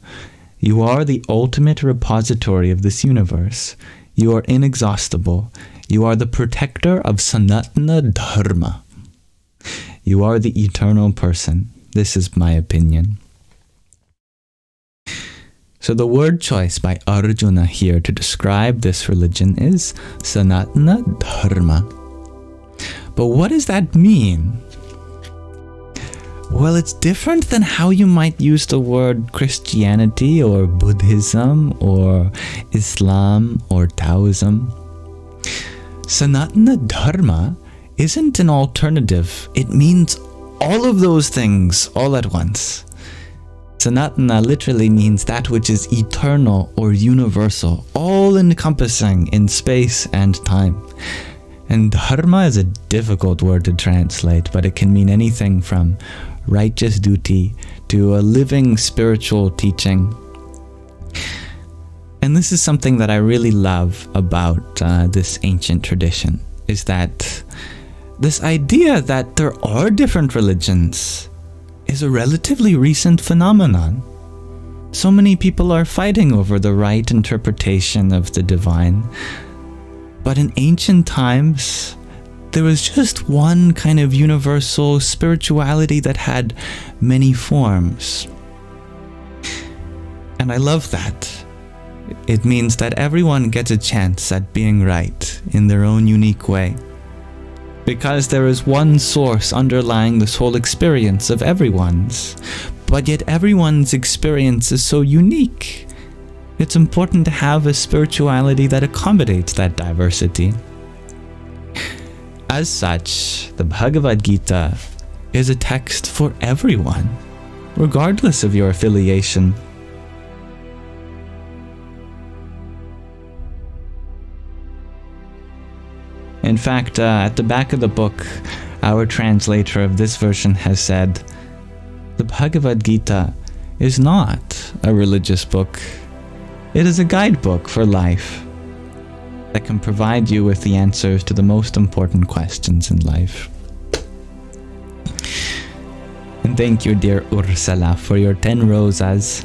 You are the ultimate repository of this universe. You are inexhaustible. You are the protector of Sanatana Dharma. You are the eternal person." This is my opinion. So the word choice by Arjuna here to describe this religion is Sanatana Dharma. But what does that mean? Well, it's different than how you might use the word Christianity or Buddhism or Islam or Taoism. Sanatana Dharma isn't an alternative. It means all of those things all at once. Sanatana literally means that which is eternal or universal, all-encompassing in space and time. And dharma is a difficult word to translate, but it can mean anything from righteous duty to a living spiritual teaching. And this is something that I really love about this ancient tradition, is that this idea that there are different religions is a relatively recent phenomenon. So many people are fighting over the right interpretation of the divine. But in ancient times, there was just one kind of universal spirituality that had many forms. And I love that. It means that everyone gets a chance at being right in their own unique way. Because there is one source underlying this whole experience of everyone's. But yet everyone's experience is so unique. It's important to have a spirituality that accommodates that diversity. As such, the Bhagavad Gita is a text for everyone, regardless of your affiliation. In fact, at the back of the book, our translator of this version has said, the Bhagavad Gita is not a religious book. It is a guidebook for life that can provide you with the answers to the most important questions in life. And thank you, dear Ursula, for your 10 rosas.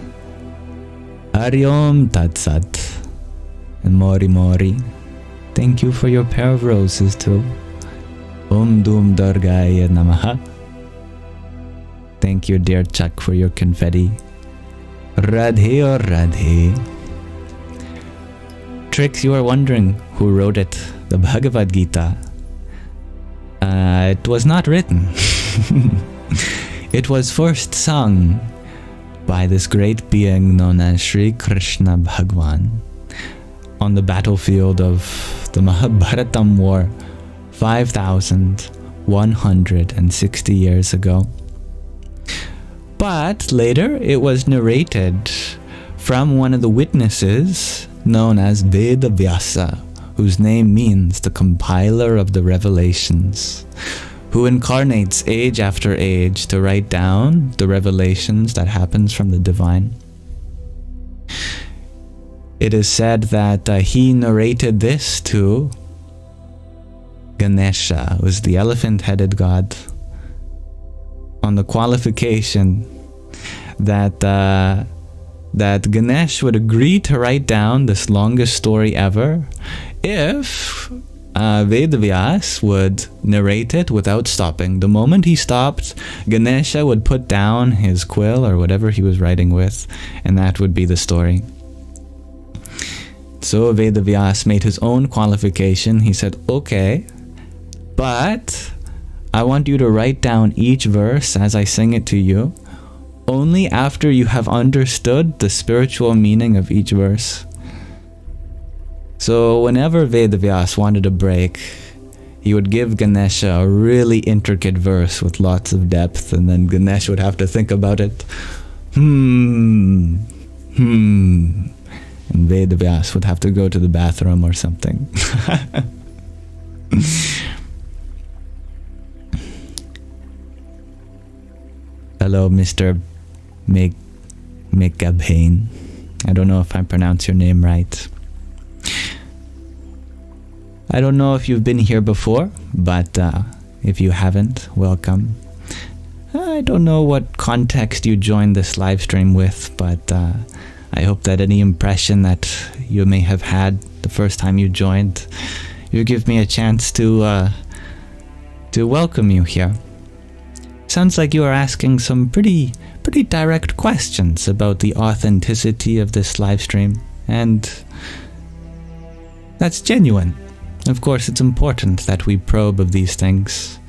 Hari Om Tat Sat. And Mori Mori, thank you for your pair of roses too. Om Dum Durgaya Namaha. Thank you, dear Chuck, for your confetti. Radhe or Radhe. Trix, you are wondering who wrote it, the Bhagavad Gita. It was not written. It was first sung by this great being known as Sri Krishna Bhagwan on the battlefield of the Mahabharatam War 5,160 years ago. But later it was narrated from one of the witnesses known as Vedavyasa, whose name means the compiler of the revelations, who incarnates age after age to write down the revelations that happens from the divine. It is said that he narrated this to Ganesha, who is the elephant-headed god, on the qualification that Ganesh would agree to write down this longest story ever if Vedavyas would narrate it without stopping. The moment he stopped, Ganesha would put down his quill or whatever he was writing with, and that would be the story. So Vedavyas made his own qualification. He said, okay, but I want you to write down each verse as I sing it to you, only after you have understood the spiritual meaning of each verse. So whenever Vedavyas wanted a break, he would give Ganesha a really intricate verse with lots of depth, and then Ganesha would have to think about it. And Vedavyas would have to go to the bathroom or something. Hello, Mr. Mikabhain. I don't know if I pronounce your name right. I don't know if you've been here before, but if you haven't, welcome. I don't know what context you joined this live stream with, but I hope that any impression that you may have had the first time you joined, you give me a chance to welcome you here. Sounds like you are asking some pretty pretty direct questions about the authenticity of this live stream, and that's genuine. Of course, it's important that we probe of these things.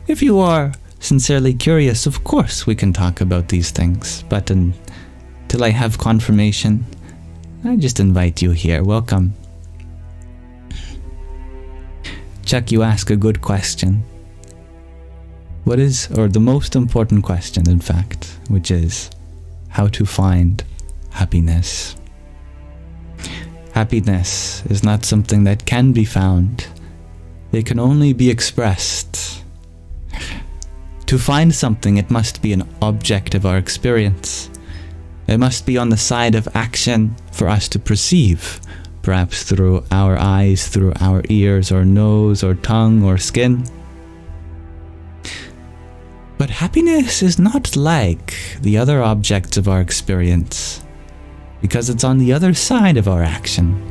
If you are sincerely curious, of course we can talk about these things, but until I have confirmation, I just invite you here. Welcome. Chuck, you ask a good question. What is, or the most important question, in fact, which is how to find happiness. Happiness is not something that can be found. It can only be expressed. To find something, it must be an object of our experience. It must be on the side of action for us to perceive, perhaps through our eyes, through our ears, or nose, or tongue, or skin. But happiness is not like the other objects of our experience, because it's on the other side of our action.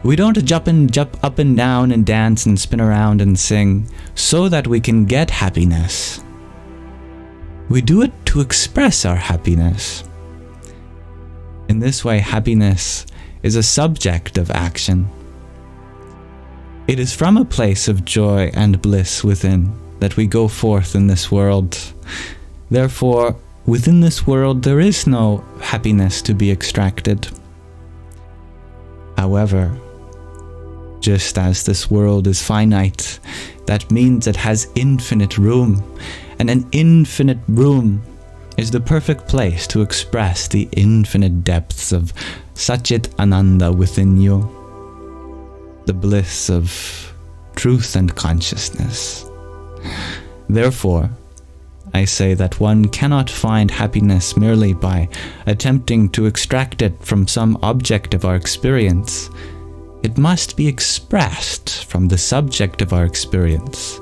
We don't jump up and down and dance and spin around and sing so that we can get happiness. We do it to express our happiness. In this way, happiness is a subject of action. It is from a place of joy and bliss within that we go forth in this world. Therefore, within this world there is no happiness to be extracted. However, just as this world is finite, that means it has infinite room, and an infinite room is the perfect place to express the infinite depths of Satchit Ananda within you, the bliss of truth and consciousness. Therefore, I say that one cannot find happiness merely by attempting to extract it from some object of our experience. It must be expressed from the subject of our experience,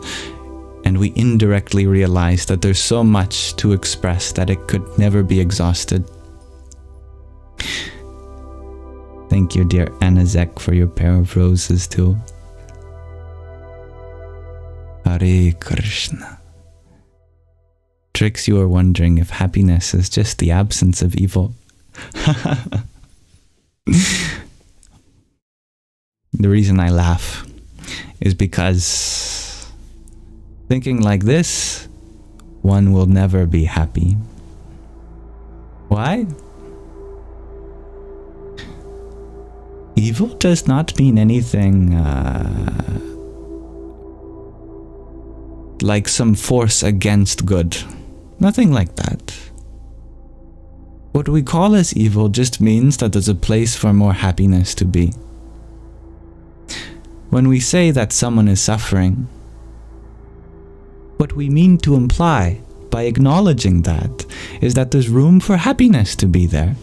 and we indirectly realize that there's so much to express that it could never be exhausted. Thank you, dear Anazek, for your pair of roses too. Hare Krishna. Trix, you are wondering if happiness is just the absence of evil. The reason I laugh is because thinking like this, one will never be happy. Why? Evil does not mean anything like some force against good. Nothing like that. What we call as evil just means that there's a place for more happiness to be. When we say that someone is suffering, what we mean to imply by acknowledging that is that there's room for happiness to be there.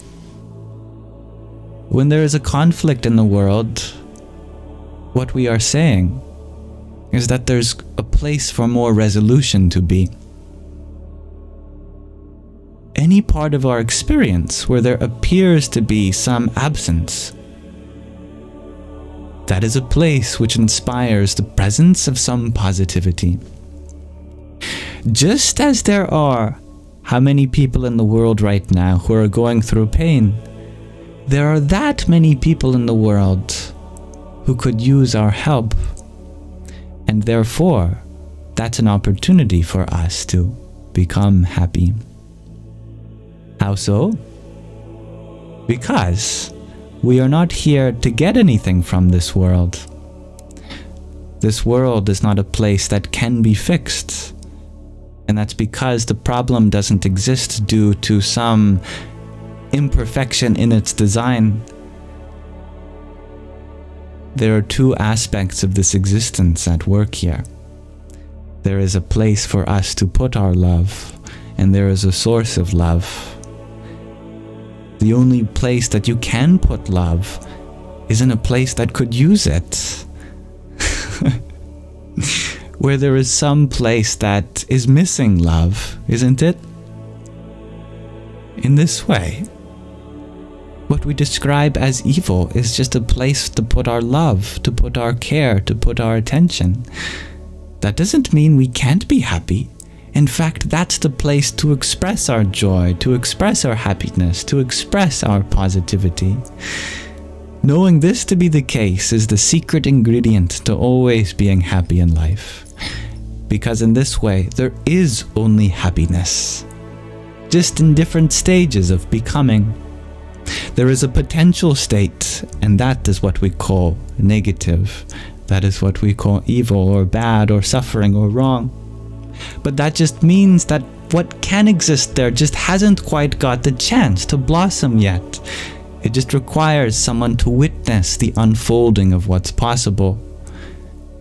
When there is a conflict in the world, what we are saying is that there's a place for more resolution to be. Any part of our experience where there appears to be some absence, that is a place which inspires the presence of some positivity. Just as there are how many people in the world right now who are going through pain, there are that many people in the world who could use our help. And therefore, that's an opportunity for us to become happy. How so? Because we are not here to get anything from this world. This world is not a place that can be fixed. And that's because the problem doesn't exist due to some imperfection in its design. There are two aspects of this existence at work here. There is a place for us to put our love, and there is a source of love. The only place that you can put love is in a place that could use it. Where there is some place that is missing love, isn't it? In this way, what we describe as evil is just a place to put our love, to put our care, to put our attention. That doesn't mean we can't be happy. In fact, that's the place to express our joy, to express our happiness, to express our positivity. Knowing this to be the case is the secret ingredient to always being happy in life. Because in this way, there is only happiness, just in different stages of becoming. There is a potential state, and that is what we call negative. That is what we call evil or bad or suffering or wrong. But that just means that what can exist there just hasn't quite got the chance to blossom yet. It just requires someone to witness the unfolding of what's possible.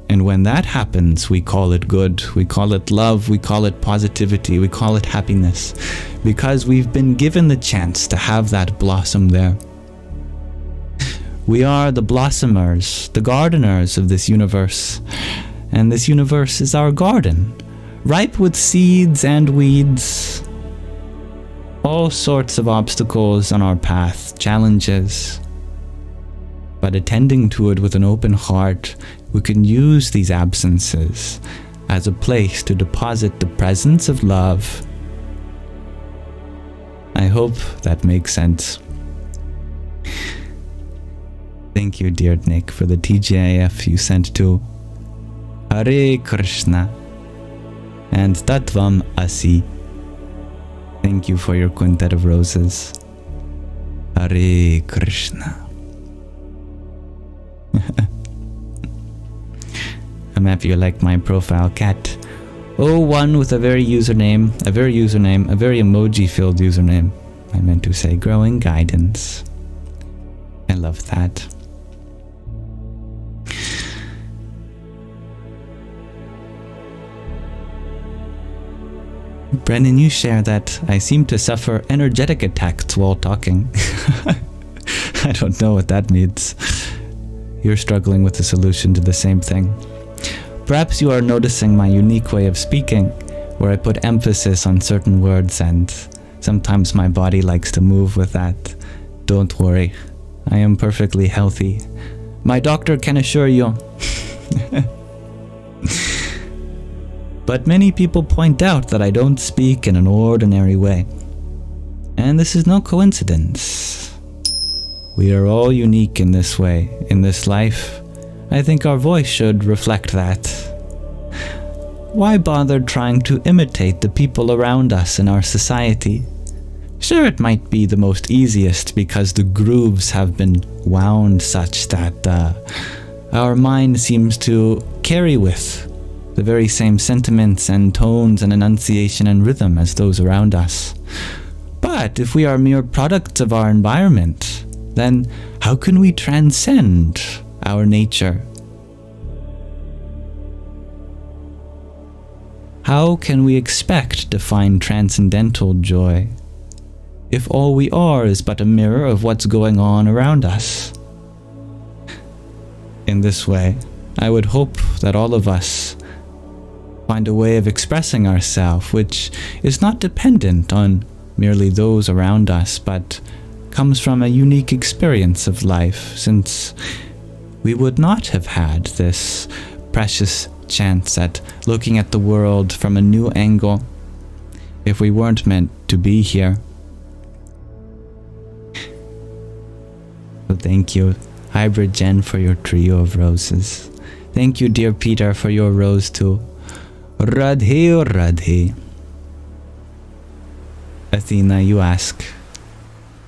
And when that happens, we call it good, we call it love, we call it positivity, we call it happiness, because we've been given the chance to have that blossom there. We are the blossomers, the gardeners of this universe, and this universe is our garden, ripe with seeds and weeds, all sorts of obstacles on our path, challenges. But attending to it with an open heart, we can use these absences as a place to deposit the presence of love. I hope that makes sense. Thank you, dear Nick, for the TGIF you sent to Hare Krishna and Tattvam Asi. Thank you for your quintet of roses. Hare Krishna. I'm happy you like my profile, cat. Oh, one with a very emoji-filled username. I meant to say growing guidance. I love that. Brennan, you share that I seem to suffer energetic attacks while talking. I don't know what that means. You're struggling with the solution to the same thing. Perhaps you are noticing my unique way of speaking, where I put emphasis on certain words and sometimes my body likes to move with that. Don't worry, I am perfectly healthy. My doctor can assure you. But many people point out that I don't speak in an ordinary way. And this is no coincidence. We are all unique in this way, in this life. I think our voice should reflect that. Why bother trying to imitate the people around us in our society? Sure, it might be the most easiest because the grooves have been wound such that our mind seems to carry with the very same sentiments and tones and enunciation and rhythm as those around us. But if we are mere products of our environment, then how can we transcend our nature? How can we expect to find transcendental joy if all we are is but a mirror of what's going on around us? In this way, I would hope that all of us find a way of expressing ourselves which is not dependent on merely those around us, but comes from a unique experience of life, since we would not have had this precious chance at looking at the world from a new angle if we weren't meant to be here. So thank you, Hybrid Jen, for your trio of roses. Thank you, dear Peter, for your rose too. Radhe Radhe. Athena, you ask,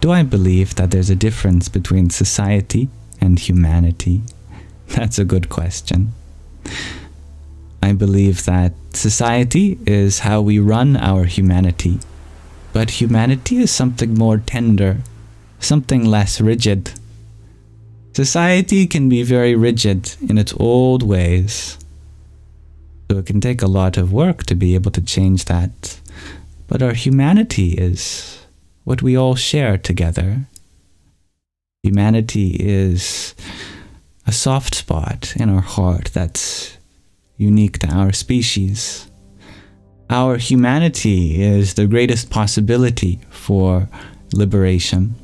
do I believe that there's a difference between society and humanity? That's a good question. I believe that society is how we run our humanity, but humanity is something more tender, something less rigid. Society can be very rigid in its old ways, so it can take a lot of work to be able to change that. But our humanity is what we all share together. Humanity is a soft spot in our heart that's unique to our species. Our humanity is the greatest possibility for liberation.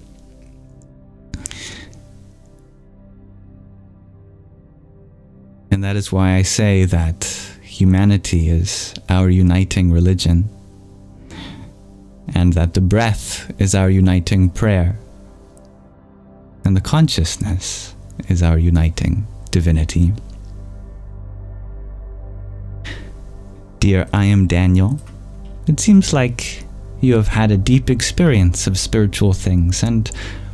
And that is why I say that humanity is our uniting religion, and that the breath is our uniting prayer, and the consciousness is our uniting divinity. Dear I am Daniel, it seems like you have had a deep experience of spiritual things, and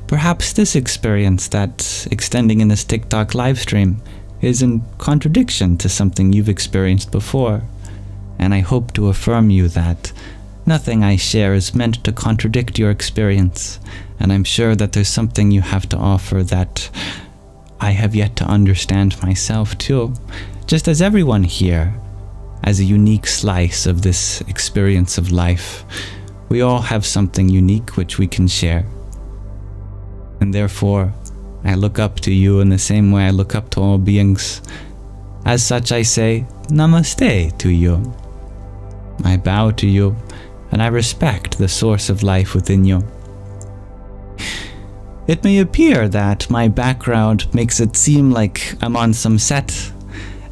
perhaps this experience that's extending in this TikTok livestream is in contradiction to something you've experienced before, and I hope to affirm you that nothing I share is meant to contradict your experience, and I'm sure that there's something you have to offer that I have yet to understand myself too, just as everyone here has a unique slice of this experience of life. We all have something unique which we can share, and therefore I look up to you in the same way I look up to all beings. As such, I say Namaste to you. I bow to you, and I respect the source of life within you. It may appear that my background makes it seem like I'm on some set,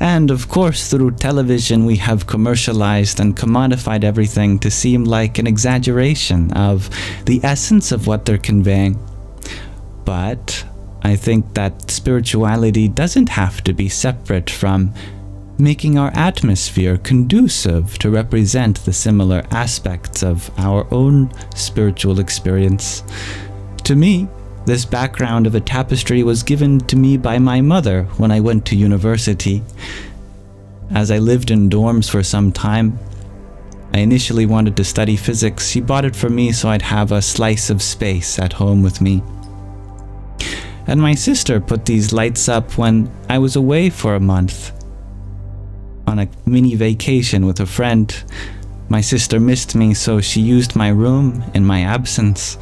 and of course through television we have commercialized and commodified everything to seem like an exaggeration of the essence of what they're conveying. But I think that spirituality doesn't have to be separate from making our atmosphere conducive to represent the similar aspects of our own spiritual experience. To me, this background of a tapestry was given to me by my mother when I went to university. As I lived in dorms for some time, I initially wanted to study physics. She bought it for me so I'd have a slice of space at home with me. And my sister put these lights up when I was away for a month on a mini vacation with a friend. My sister missed me, so she used my room in my absence,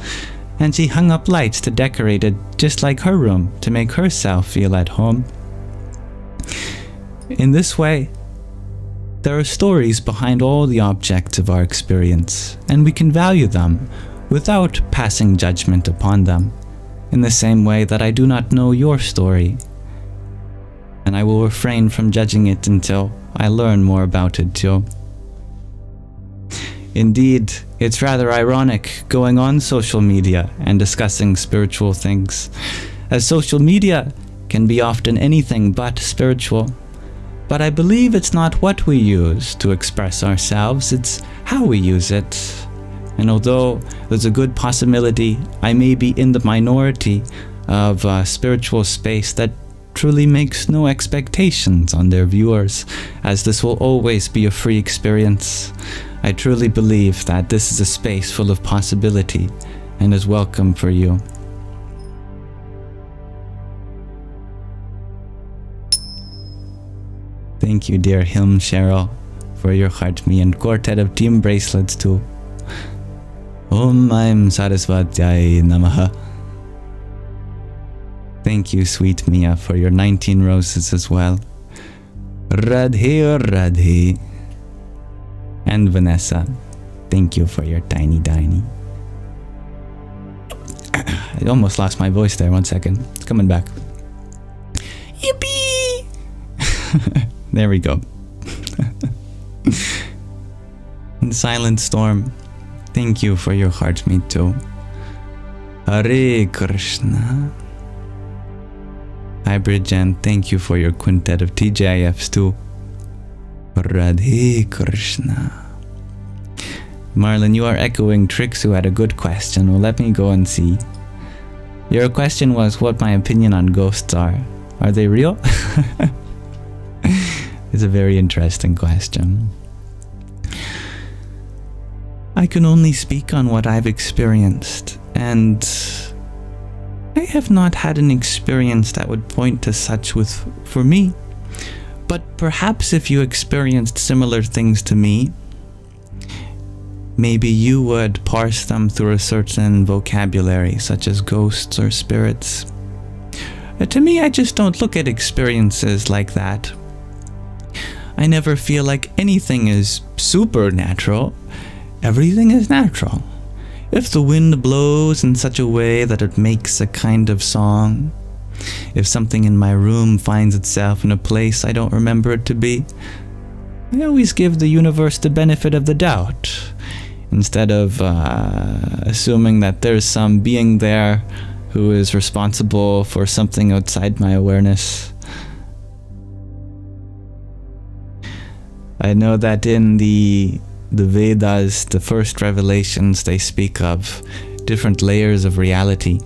and she hung up lights to decorate it just like her room to make herself feel at home. In this way, there are stories behind all the objects of our experience, and we can value them without passing judgment upon them, in the same way that I do not know your story, and I will refrain from judging it until I learn more about it too. Indeed, it's rather ironic going on social media and discussing spiritual things, as social media can be often anything but spiritual. But I believe it's not what we use to express ourselves, it's how we use it. And although there's a good possibility I may be in the minority of a spiritual space that truly makes no expectations on their viewers, as this will always be a free experience, I truly believe that this is a space full of possibility and is welcome for you. Thank you, dear Hilm Cheryl, for your heart me and quartet of team bracelets too. Om Aim Saraswatyai Namaha. Thank you, sweet Mia, for your 19 roses as well. Radhe Radhe. And Vanessa, thank you for your tiny. I almost lost my voice there, 1 second. It's coming back. Yippee! There we go. And Silent Storm, thank you for your heart meat too. Hare Krishna. Hybrid Jen, thank you for your quintet of TJIFs too. Radhe Krishna. Marlon, you are echoing Trix, who had a good question. Well, let me go and see. Your question was what my opinion on ghosts are. Are they real? It's a very interesting question. I can only speak on what I've experienced, and I have not had an experience that would point to such for me. But perhaps if you experienced similar things to me, maybe you would parse them through a certain vocabulary, such as ghosts or spirits. To me, I just don't look at experiences like that. I never feel like anything is supernatural. Everything is natural. If the wind blows in such a way that it makes a kind of song, if something in my room finds itself in a place I don't remember it to be, We always give the universe the benefit of the doubt, instead of assuming that there's some being there who is responsible for something outside my awareness. I know that in the Vedas, the first revelations, they speak of different layers of reality,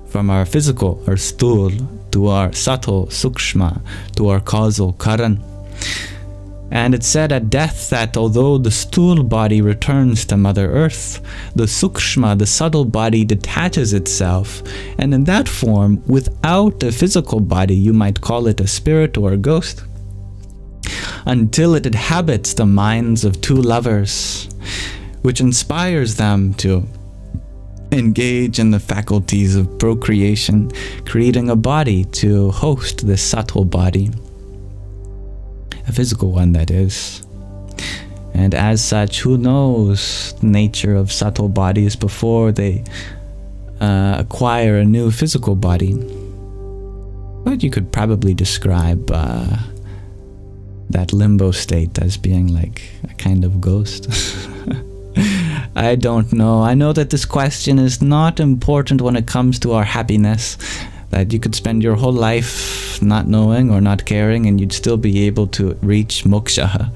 from our physical, our sthul, to our subtle, sukshma, to our causal, karan. And it's said at death that although the sthul body returns to Mother Earth, the sukshma, the subtle body, detaches itself, and in that form, without a physical body, you might call it a spirit or a ghost, until it inhabits the minds of two lovers, which inspires them to engage in the faculties of procreation, creating a body to host this subtle body. A physical one, that is. And as such, who knows the nature of subtle bodies before they acquire a new physical body? But you could probably describe that limbo state as being like a kind of ghost. I don't know. I know that this question is not important when it comes to our happiness, that you could spend your whole life not knowing or not caring and you'd still be able to reach moksha,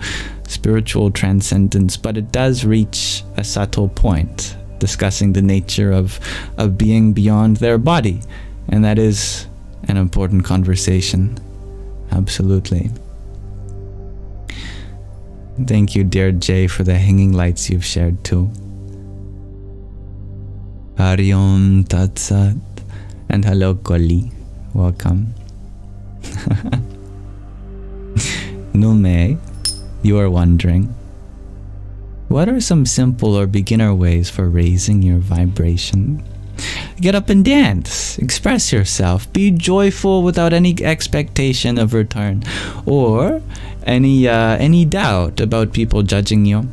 spiritual transcendence, but it does reach a subtle point, discussing the nature of being beyond their body, and that is an important conversation. Absolutely. Thank you, dear Jay, for the hanging lights you've shared too. Hari Om Tat Sat. And hello, Koli. Welcome. Nume, you are wondering, what are some simple or beginner ways for raising your vibration? Get up and dance. Express yourself. Be joyful without any expectation of return or any doubt about people judging you.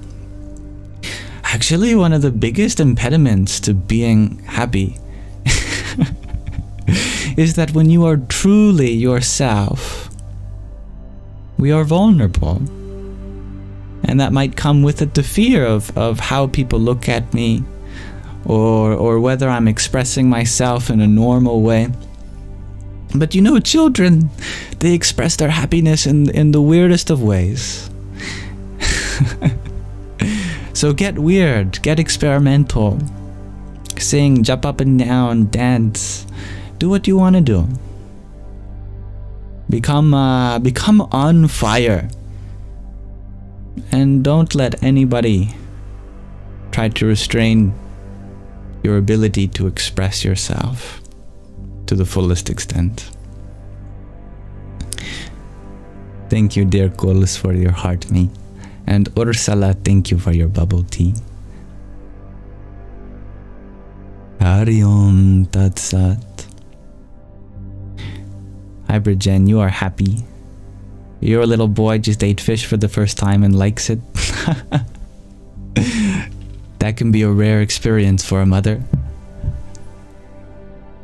Actually, one of the biggest impediments to being happy is that when you are truly yourself, we are vulnerable. And that might come with it the fear of how people look at me, or whether I'm expressing myself in a normal way. But you know, children, they express their happiness in the weirdest of ways. So get weird, get experimental. Sing, jump up and down, dance. Do what you want to do. Become on fire. And don't let anybody try to restrain your ability to express yourself to the fullest extent. Thank you, dear Kolis, for your heart me. And Ursula, thank you for your bubble tea. Hari Om Tat Sat. Hybrid Jen, you are happy. Your little boy just ate fish for the first time and likes it. That can be a rare experience for a mother.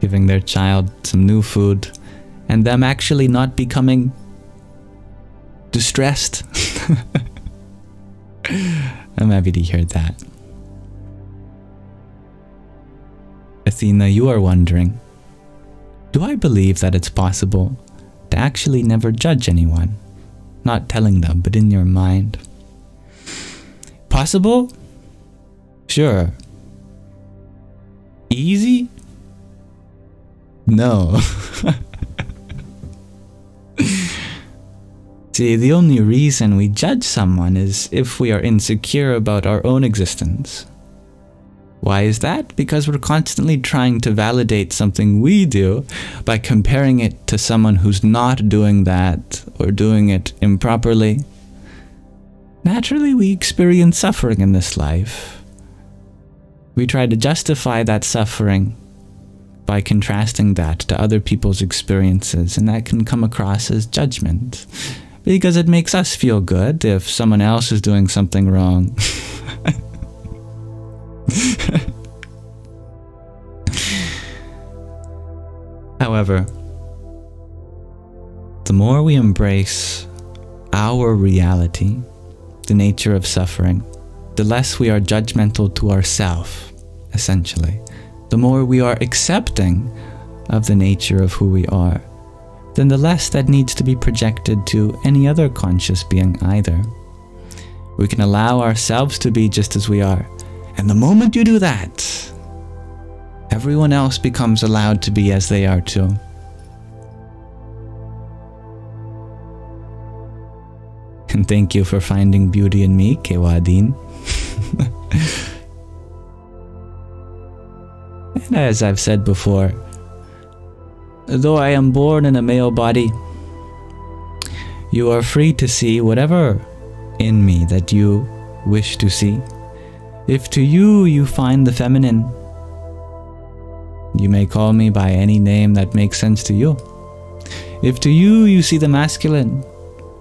Giving their child some new food and them actually not becoming distressed. I'm happy to hear that. Athena, you are wondering, do I believe that it's possible to actually never judge anyone? Not telling them, but in your mind. Possible? Sure. Easy? No. See, the only reason we judge someone is if we are insecure about our own existence. Why is that? Because we're constantly trying to validate something we do by comparing it to someone who's not doing that or doing it improperly. Naturally, we experience suffering in this life. We try to justify that suffering by contrasting that to other people's experiences, and that can come across as judgment, because it makes us feel good if someone else is doing something wrong. However, the more we embrace our reality, the nature of suffering, the less we are judgmental to ourselves, essentially. The more we are accepting of the nature of who we are, then the less that needs to be projected to any other conscious being either. We can allow ourselves to be just as we are. And the moment you do that, everyone else becomes allowed to be as they are too. And thank you for finding beauty in me, Kewadin. And as I've said before, though I am born in a male body, you are free to see whatever in me that you wish to see. If to you you find the feminine, you may call me by any name that makes sense to you. If to you you see the masculine,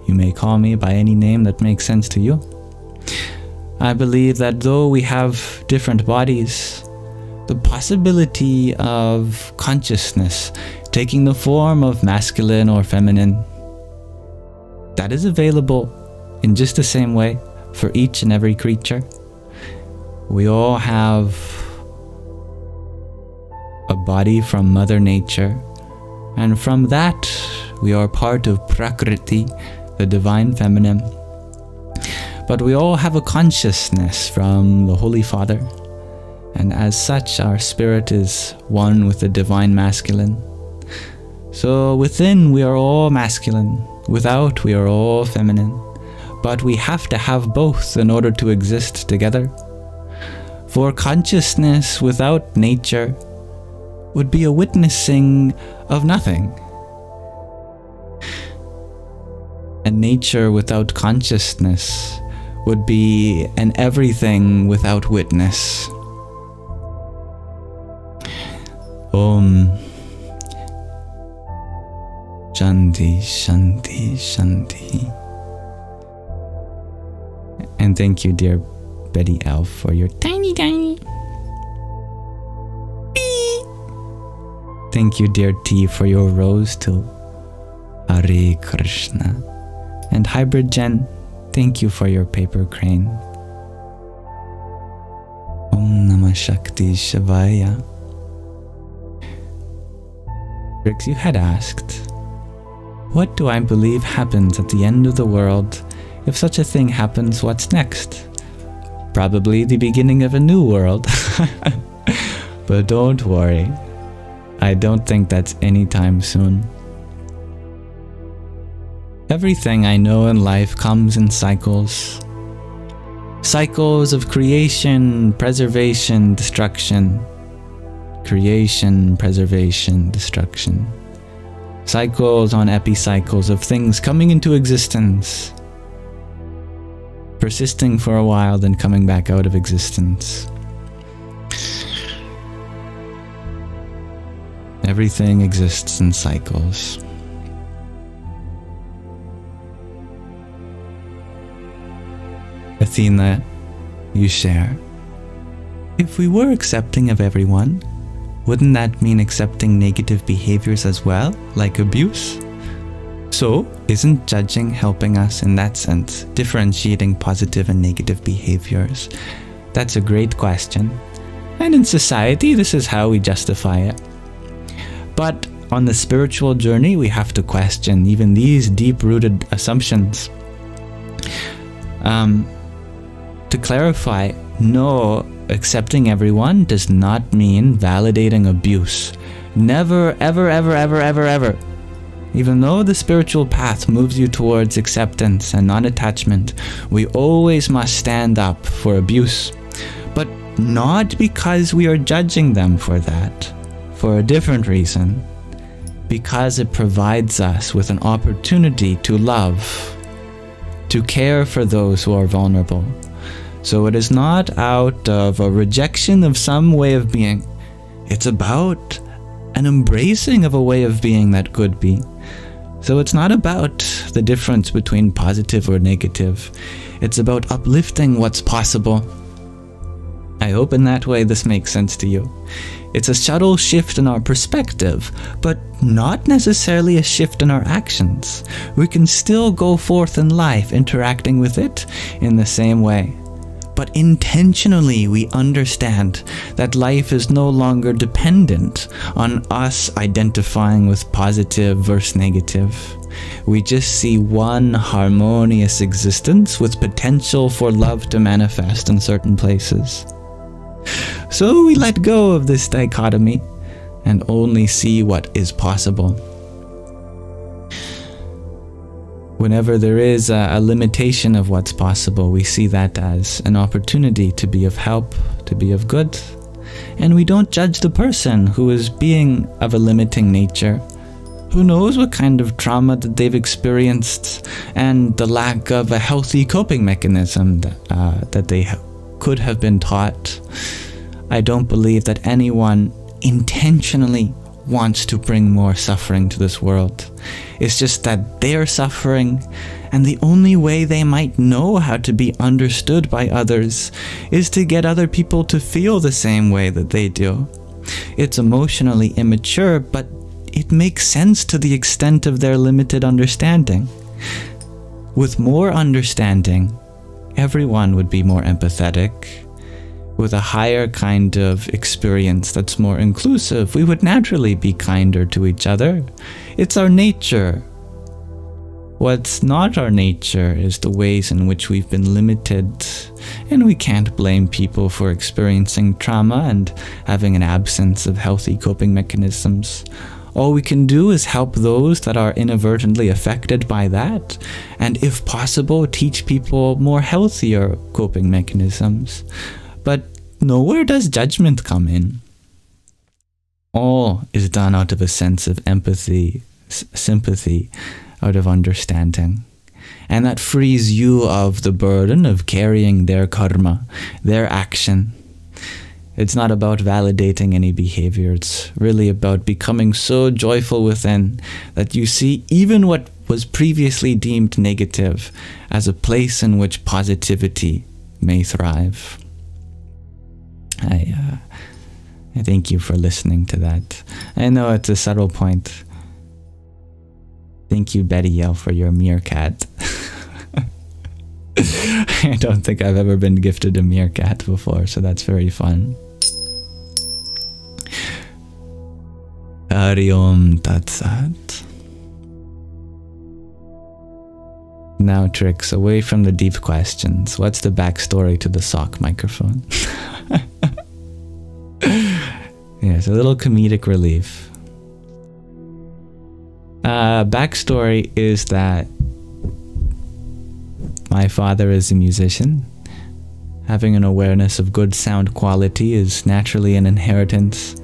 you may call me by any name that makes sense to you. I believe that though we have different bodies, the possibility of consciousness taking the form of masculine or feminine, that is available in just the same way for each and every creature. We all have a body from Mother Nature, and from that we are part of Prakriti, the Divine Feminine. But we all have a consciousness from the Holy Father, and as such our spirit is one with the Divine Masculine. So within we are all masculine, without we are all feminine, but we have to have both in order to exist together. For consciousness without nature would be a witnessing of nothing. And nature without consciousness would be an everything without witness. Om Shanti, Shanti, Shanti. And thank you, dear Betty Elf, for your tiny. Thank you, dear T, for your rose too. Hare Krishna. And Hybrid Jen, thank you for your paper crane. Om Namah Shakti Shavaya. Rix, you had asked, what do I believe happens at the end of the world? If such a thing happens, what's next? Probably the beginning of a new world. But don't worry, I don't think that's anytime soon. Everything I know in life comes in cycles. Cycles of creation, preservation, destruction. Creation, preservation, destruction. Cycles on epicycles of things coming into existence, persisting for a while, then coming back out of existence. Everything exists in cycles. Athena, you share. If we were accepting of everyone, wouldn't that mean accepting negative behaviors as well, like abuse? So, isn't judging helping us in that sense, differentiating positive and negative behaviors? That's a great question. And in society, this is how we justify it. But on the spiritual journey, we have to question even these deep-rooted assumptions. To clarify, no, accepting everyone does not mean validating abuse. Never, ever, ever, ever, ever, ever. Even though the spiritual path moves you towards acceptance and non-attachment, we always must stand up for abuse. But not because we are judging them for that, for a different reason. Because it provides us with an opportunity to love, to care for those who are vulnerable. So it is not out of a rejection of some way of being. It's about an embracing of a way of being that could be. So it's not about the difference between positive or negative. It's about uplifting what's possible. I hope in that way this makes sense to you. It's a subtle shift in our perspective, but not necessarily a shift in our actions. We can still go forth in life interacting with it in the same way. But intentionally we understand that life is no longer dependent on us identifying with positive versus negative. We just see one harmonious existence with potential for love to manifest in certain places. So we let go of this dichotomy and only see what is possible. Whenever there is a limitation of what's possible, we see that as an opportunity to be of help, to be of good. And we don't judge the person who is being of a limiting nature. Who knows what kind of trauma that they've experienced and the lack of a healthy coping mechanism that they could have been taught. I don't believe that anyone intentionally wants to bring more suffering to this world. It's just that they're suffering, and the only way they might know how to be understood by others is to get other people to feel the same way that they do. It's emotionally immature, but it makes sense to the extent of their limited understanding. With more understanding, everyone would be more empathetic. With a higher kind of experience that's more inclusive, we would naturally be kinder to each other. It's our nature. What's not our nature is the ways in which we've been limited, and we can't blame people for experiencing trauma and having an absence of healthy coping mechanisms. All we can do is help those that are inadvertently affected by that, and if possible, teach people more healthier coping mechanisms. But nowhere does judgment come in. All is done out of a sense of empathy, sympathy, out of understanding. And that frees you of the burden of carrying their karma, their action. It's not about validating any behavior. It's really about becoming so joyful within that you see even what was previously deemed negative as a place in which positivity may thrive. I thank you for listening to that. I know it's a subtle point. Thank you, Betty Yell, for your meerkat. I don't think I've ever been gifted a meerkat before, so that's very fun. Hari Om Tat Sat. Now, Tricks, away from the deep questions. What's the backstory to the sock microphone? Yes, a little comedic relief. Backstory is that my father is a musician. Having an awareness of good sound quality is naturally an inheritance.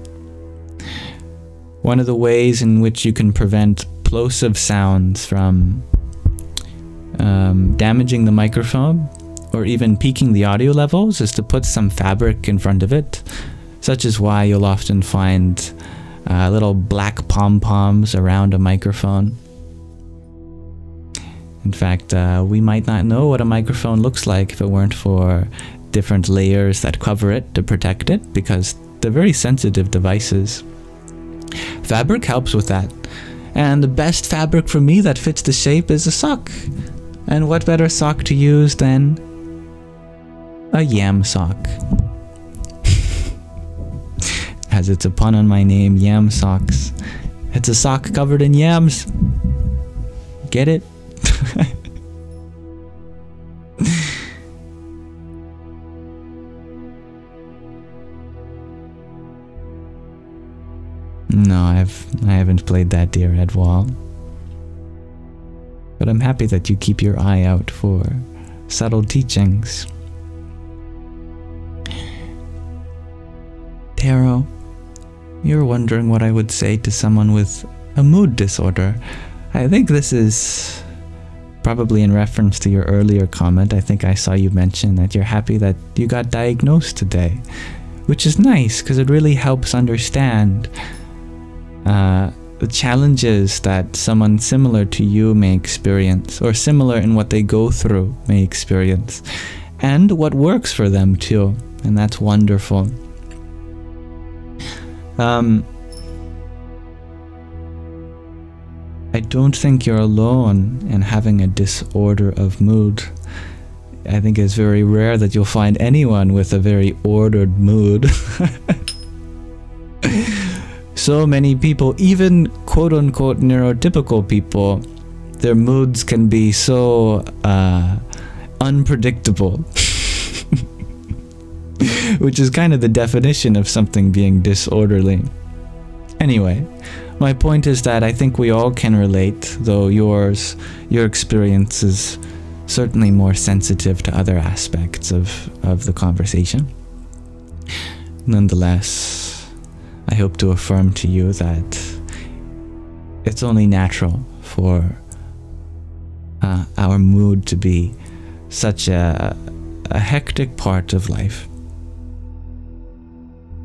One of the ways in which you can prevent plosive sounds from damaging the microphone or even peaking the audio levels is to put some fabric in front of it, such is why you'll often find little black pom-poms around a microphone. In fact, we might not know what a microphone looks like if it weren't for different layers that cover it to protect it, because they're very sensitive devices. Fabric helps with that. And the best fabric for me that fits the shape is a sock. And what better sock to use than a Yamsox? As it's a pun on my name, Yamsox. It's a sock covered in yams. Get it? No, I haven't played that Dear Edwall. But I'm happy that you keep your eye out for subtle teachings. Tarot, you're wondering what I would say to someone with a mood disorder. I think this is probably in reference to your earlier comment. I think I saw you mention that you're happy that you got diagnosed today, which is nice because it really helps understand the challenges that someone similar to you may experience, or similar in what they go through may experience, and what works for them too. And that's wonderful. I don't think you're alone in having a disorder of mood. I think it's very rare that you'll find anyone with a very ordered mood. So many people, even quote-unquote neurotypical people, their moods can be so unpredictable. Which is kind of the definition of something being disorderly. Anyway, my point is that I think we all can relate, though your experience is certainly more sensitive to other aspects of the conversation. Nonetheless, I hope to affirm to you that it's only natural for our mood to be such a hectic part of life.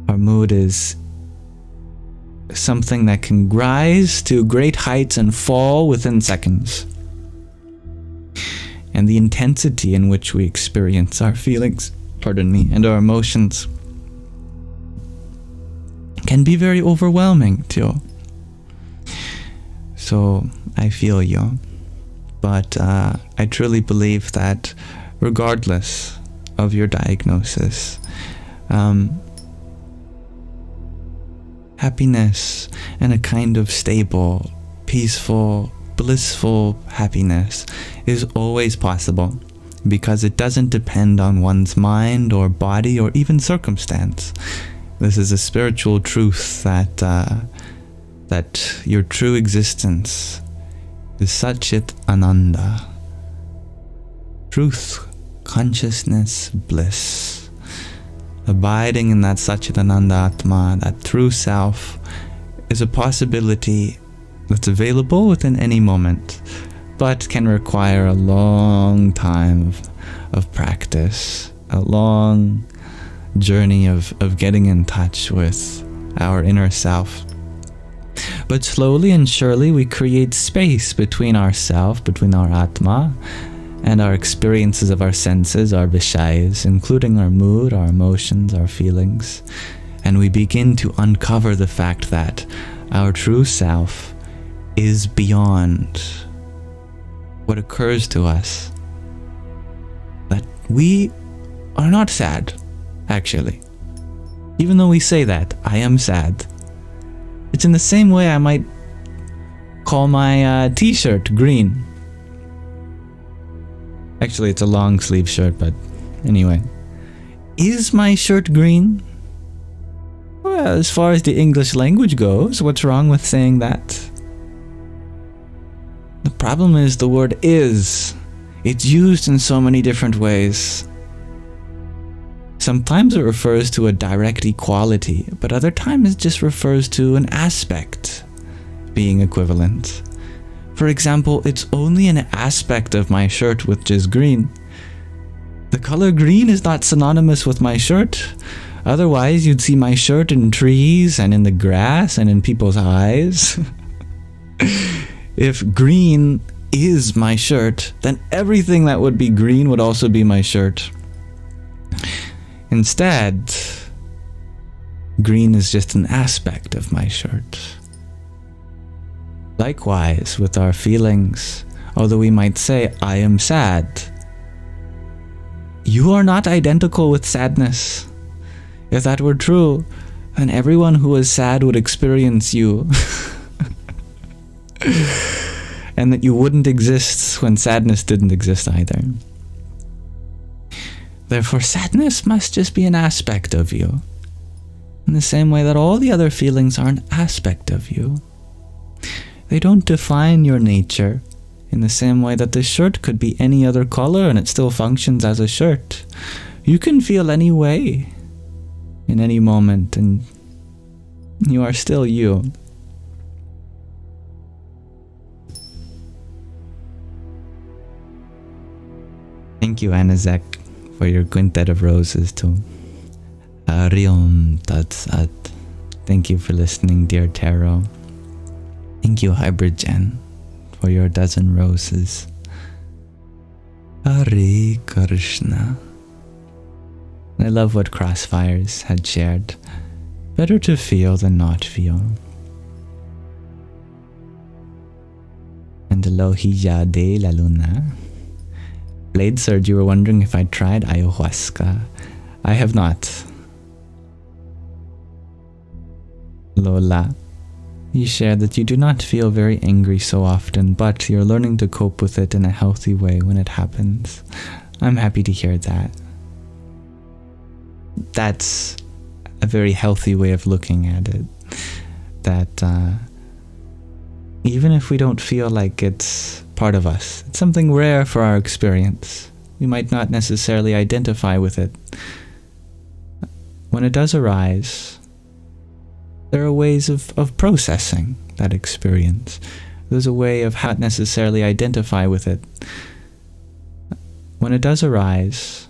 Our mood is something that can rise to great heights and fall within seconds. And the intensity in which we experience our feelings, and our emotions can be very overwhelming too. So I feel you. But I truly believe that regardless of your diagnosis, happiness and a kind of stable, peaceful, blissful happiness is always possible because it doesn't depend on one's mind or body or even circumstance. This is a spiritual truth that your true existence is Satchit Ananda. Truth, consciousness, bliss. Abiding in that Satchitananda Atma, that true self, is a possibility that's available within any moment, but can require a long time of practice, a long journey of getting in touch with our inner self. But slowly and surely we create space between ourself, between our Atma, and our experiences of our senses, our vishayas, including our mood, our emotions, our feelings. And we begin to uncover the fact that our true self is beyond what occurs to us. That we are not sad, actually. Even though we say that, I am sad. It's in the same way I might call my t-shirt green. Actually, it's a long sleeve shirt, but anyway. Is my shirt green? Well, as far as the English language goes, what's wrong with saying that? The problem is the word is. It's used in so many different ways. Sometimes it refers to a direct equality, but other times it just refers to an aspect being equivalent. For example, it's only an aspect of my shirt which is green. The color green is not synonymous with my shirt. Otherwise, you'd see my shirt in trees and in the grass and in people's eyes. If green is my shirt, then everything that would be green would also be my shirt. Instead, green is just an aspect of my shirt. Likewise, with our feelings, although we might say, I am sad, you are not identical with sadness. If that were true, then everyone who is sad would experience you. And that you wouldn't exist when sadness didn't exist either. Therefore, sadness must just be an aspect of you, in the same way that all the other feelings are an aspect of you. They don't define your nature, in the same way that the shirt could be any other color and it still functions as a shirt. You can feel any way, in any moment, and you are still you. Thank you, Anazek, for your quintet of roses too. Ariom Tat Sat. Thank you for listening, dear Tarot. Thank you, Hybrid Jen, for your dozen roses. Hare Krishna. I love what Crossfires had shared. Better to feel than not feel. And Lohija de la Luna. Blade Surge, you were wondering if I tried ayahuasca. I have not. Lola, you shared that you do not feel very angry so often, but you're learning to cope with it in a healthy way when it happens. I'm happy to hear that. That's a very healthy way of looking at it. That even if we don't feel like it's part of us, it's something rare for our experience. We might not necessarily identify with it. When it does arise, there are ways of processing that experience. There's a way of how to necessarily identify with it. When it does arise,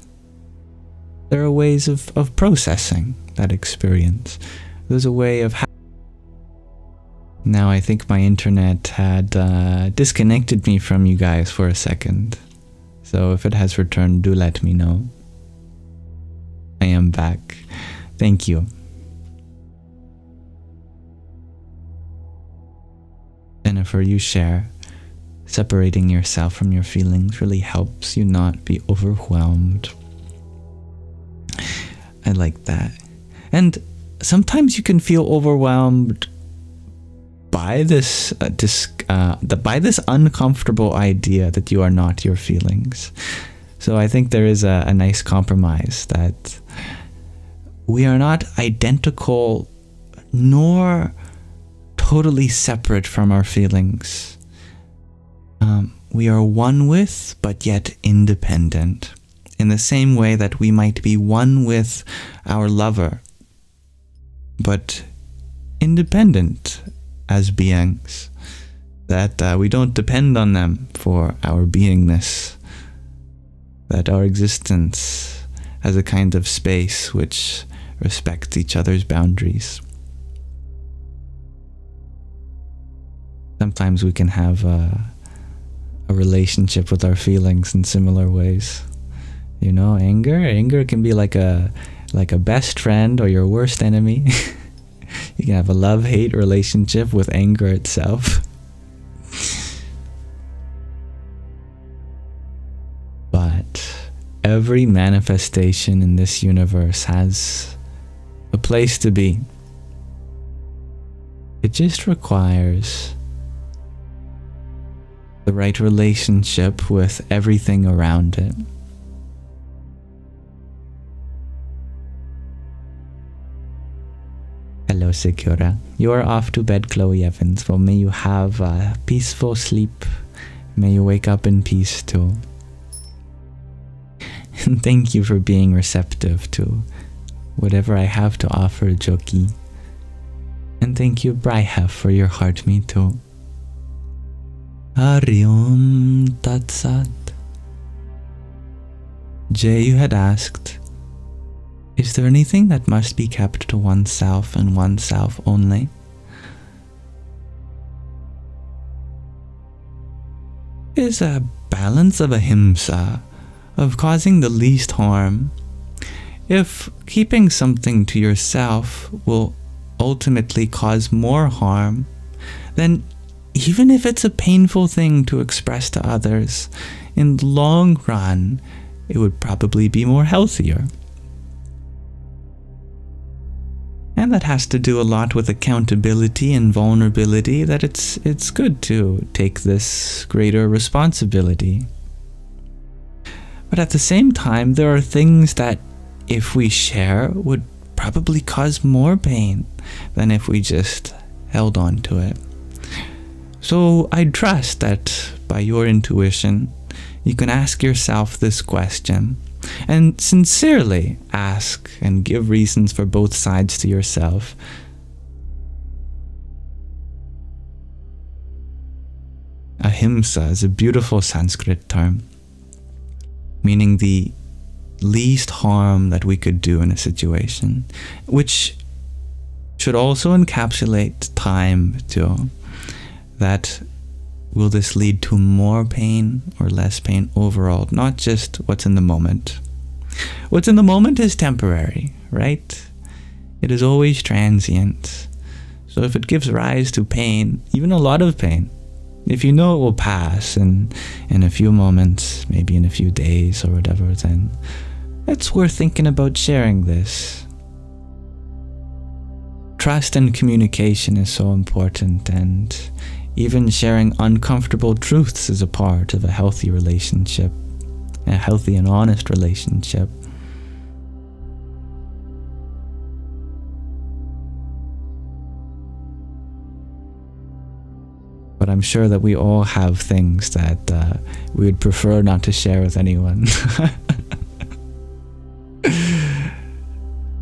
there are ways of processing that experience. There's a way of how... Now I think my internet had disconnected me from you guys for a second. So if it has returned, do let me know. I am back. Thank you. Jennifer, you share. Separating yourself from your feelings really helps you not be overwhelmed. I like that. And sometimes you can feel overwhelmed by this uncomfortable idea that you are not your feelings. So I think there is a nice compromise that we are not identical nor totally separate from our feelings. We are one with, but yet independent. In the same way that we might be one with our lover, but independent as beings. That we don't depend on them for our beingness. That our existence has a kind of space which respects each other's boundaries. Sometimes we can have a relationship with our feelings in similar ways. You know, anger can be like a best friend or your worst enemy. You can have a love-hate relationship with anger itself. But every manifestation in this universe has a place to be. It just requires the right relationship with everything around it. Hello, Secura. You are off to bed, Chloe Evans. Well, may you have a peaceful sleep. May you wake up in peace too. And thank you for being receptive to whatever I have to offer, Joki. And thank you, Braiha, for your heart me too. Hari Om Tat Sat. Jay, you had asked, is there anything that must be kept to oneself and oneself only? Is a balance of Ahimsa, of causing the least harm. If keeping something to yourself will ultimately cause more harm, then even if it's a painful thing to express to others, in the long run, it would probably be more healthier. And that has to do a lot with accountability and vulnerability, that it's good to take this greater responsibility. But at the same time, there are things that, if we share, would probably cause more pain than if we just held on to it. So I trust that by your intuition, you can ask yourself this question and sincerely ask and give reasons for both sides to yourself. Ahimsa is a beautiful Sanskrit term, meaning the least harm that we could do in a situation, which should also encapsulate time too. That will this lead to more pain or less pain overall, not just what's in the moment. What's in the moment is temporary, right? It is always transient. So if it gives rise to pain, even a lot of pain, if you know it will pass in a few moments, maybe in a few days or whatever, then it's worth thinking about sharing this. Trust and communication is so important, and even sharing uncomfortable truths is a part of a healthy relationship, a healthy and honest relationship. But I'm sure that we all have things that we would prefer not to share with anyone.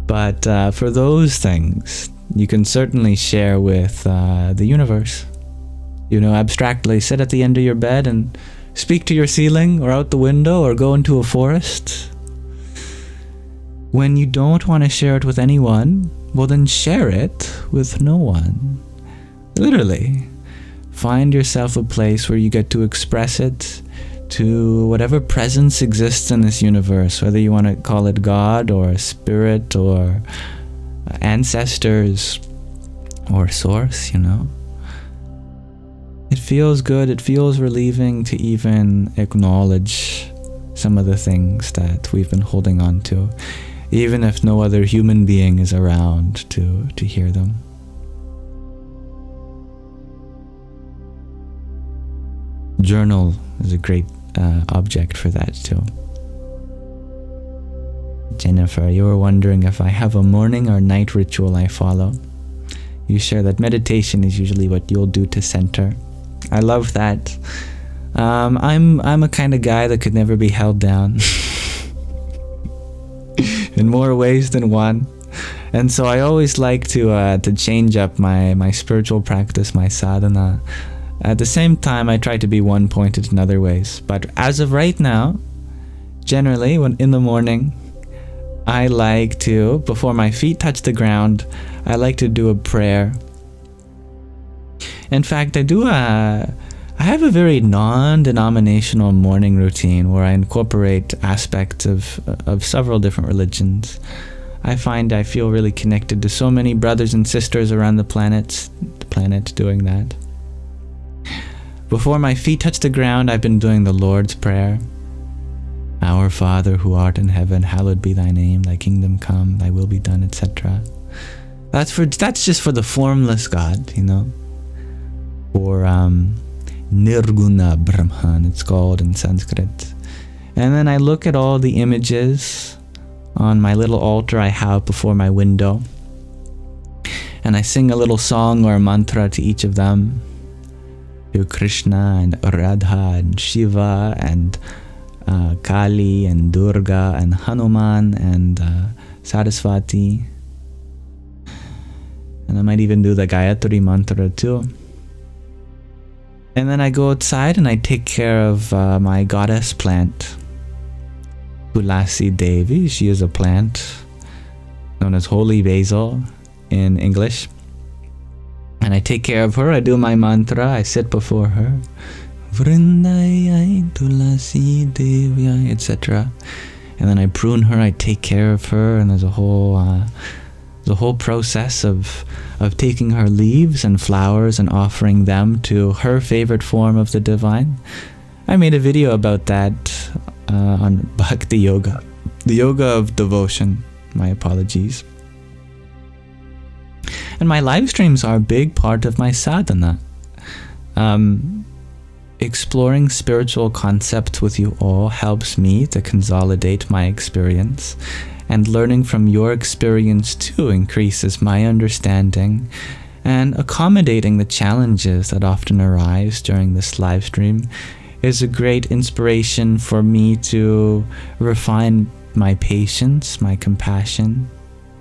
But for those things, you can certainly share with the universe. You know, abstractly sit at the end of your bed and speak to your ceiling or out the window or go into a forest. When you don't want to share it with anyone, well then share it with no one. Literally. Find yourself a place where you get to express it to whatever presence exists in this universe, whether you want to call it God or a spirit or ancestors or source, you know. It feels good, it feels relieving to even acknowledge some of the things that we've been holding on to, even if no other human being is around to hear them. Journal is a great object for that too. Jennifer, you were wondering if I have a morning or night ritual I follow. You share that meditation is usually what you'll do to center. I love that. I'm a kind of guy that could never be held down in more ways than one. And so I always like to change up my spiritual practice, my sadhana. At the same time, I try to be one-pointed in other ways. But as of right now, generally, when in the morning, I like to, before my feet touch the ground, I like to do a prayer. In fact, I have a very non-denominational morning routine where I incorporate aspects of several different religions. I find I feel really connected to so many brothers and sisters around the planet doing that. Before my feet touch the ground, I've been doing the Lord's Prayer. Our Father who art in heaven, hallowed be thy name, thy kingdom come, thy will be done, etc. That's just for the formless God, you know. Or Nirguna Brahman, it's called in Sanskrit. And then I look at all the images on my little altar I have before my window. And I sing a little song or a mantra to each of them. To Krishna and Radha and Shiva and Kali and Durga and Hanuman and Saraswati. And I might even do the Gayatri Mantra too. And then I go outside and I take care of my goddess plant. Tulasi Devi, she is a plant known as holy basil in English. And I take care of her, I do my mantra, I sit before her. Vrindayai Tulasi Devi, etc. And then I prune her, I take care of her, and there's a whole process of taking her leaves and flowers and offering them to her favorite form of the divine. I made a video about that on Bhakti Yoga, the yoga of devotion. My apologies. And my live streams are a big part of my sadhana. Exploring spiritual concepts with you all helps me to consolidate my experience, and learning from your experience too increases my understanding, and accommodating the challenges that often arise during this live stream is a great inspiration for me to refine my patience, my compassion,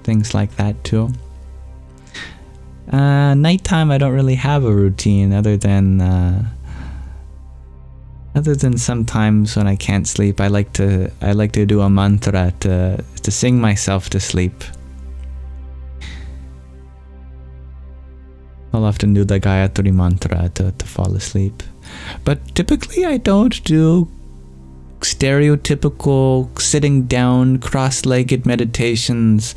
things like that too. Nighttime, I don't really have a routine other than sometimes when I can't sleep, I like to do a mantra to sing myself to sleep. I'll often do the Gayatri Mantra to fall asleep. But typically I don't do stereotypical sitting down, cross-legged meditations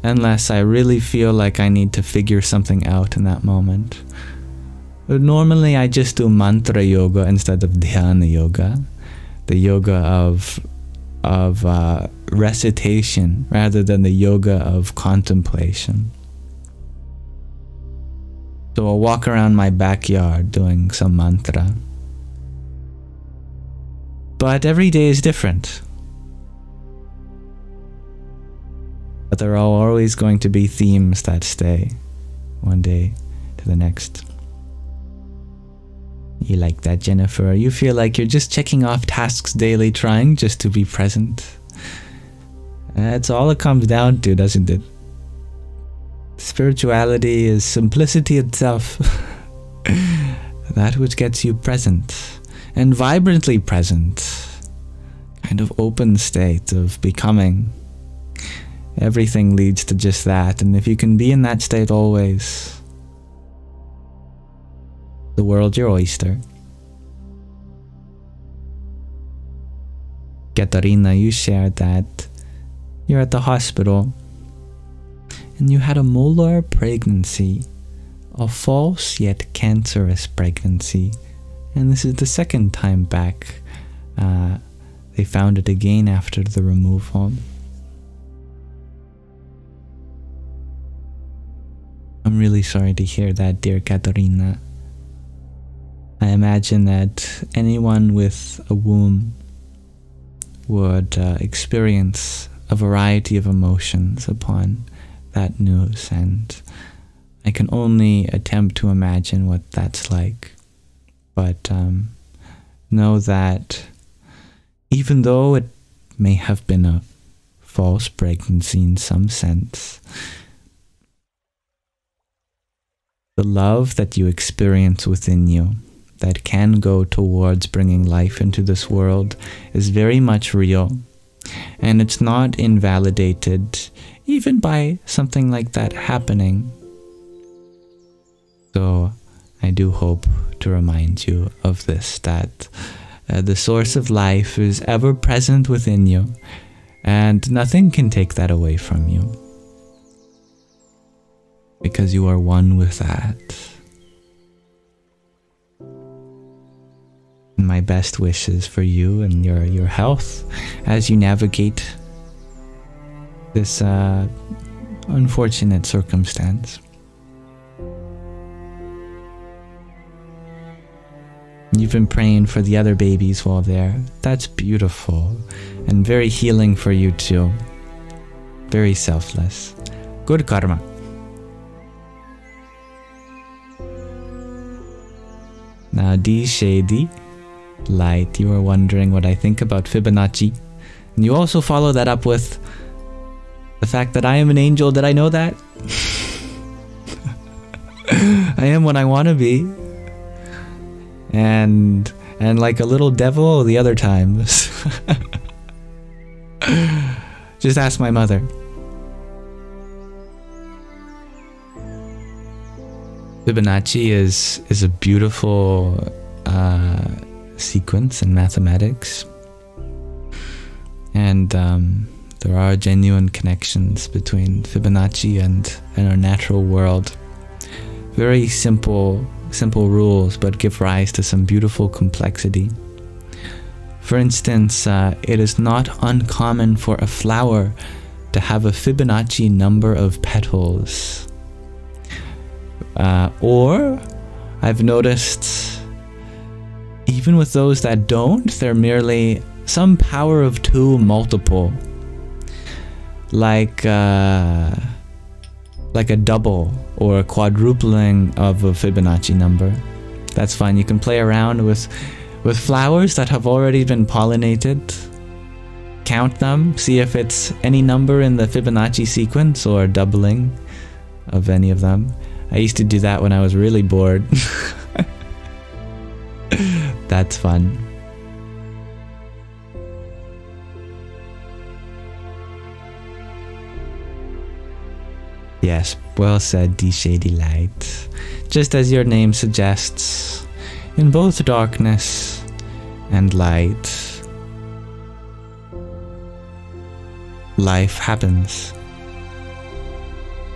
unless I really feel like I need to figure something out in that moment. But normally I just do mantra yoga instead of dhyana yoga, the yoga of recitation rather than the yoga of contemplation. So I'll walk around my backyard doing some mantra. But every day is different. But there are always going to be themes that stay one day to the next. You like that, Jennifer? You feel like you're just checking off tasks daily, trying just to be present. That's all it comes down to, doesn't it? Spirituality is simplicity itself. That which gets you present, and vibrantly present. Kind of open state of becoming. Everything leads to just that, and if you can be in that state always, the world's your oyster. Katharina, you shared that you're at the hospital and you had a molar pregnancy, a false yet cancerous pregnancy, and this is the second time back. They found it again after the removal. I'm really sorry to hear that, dear Katharina. I imagine that anyone with a womb would experience a variety of emotions upon that news, and I can only attempt to imagine what that's like. But know that even though it may have been a false pregnancy in some sense, the love that you experience within you that can go towards bringing life into this world is very much real, and it's not invalidated even by something like that happening. So I do hope to remind you of this, that the source of life is ever present within you, and nothing can take that away from you, because you are one with that. And my best wishes for you and your health as you navigate this unfortunate circumstance. You've been praying for the other babies while there. That's beautiful and very healing for you too. Very selfless. Good karma. Now, D Shady Light, you are wondering what I think about Fibonacci. And you also follow that up with the fact that I am an angel. Did I know that? I am what I want to be. And like a little devil the other times. Just ask my mother. Fibonacci is a beautiful sequence in mathematics, and there are genuine connections between Fibonacci and our natural world. Very simple rules, but give rise to some beautiful complexity. For instance, it is not uncommon for a flower to have a Fibonacci number of petals. Or I've noticed even with those that don't, they're merely some power of 2 multiple. Like a double or a quadrupling of a Fibonacci number. That's fun. You can play around with flowers that have already been pollinated. Count them, see if it's any number in the Fibonacci sequence or doubling of any of them. I used to do that when I was really bored. That's fun. Yes, well said, D Shady Light. Just as your name suggests, in both darkness and light, life happens.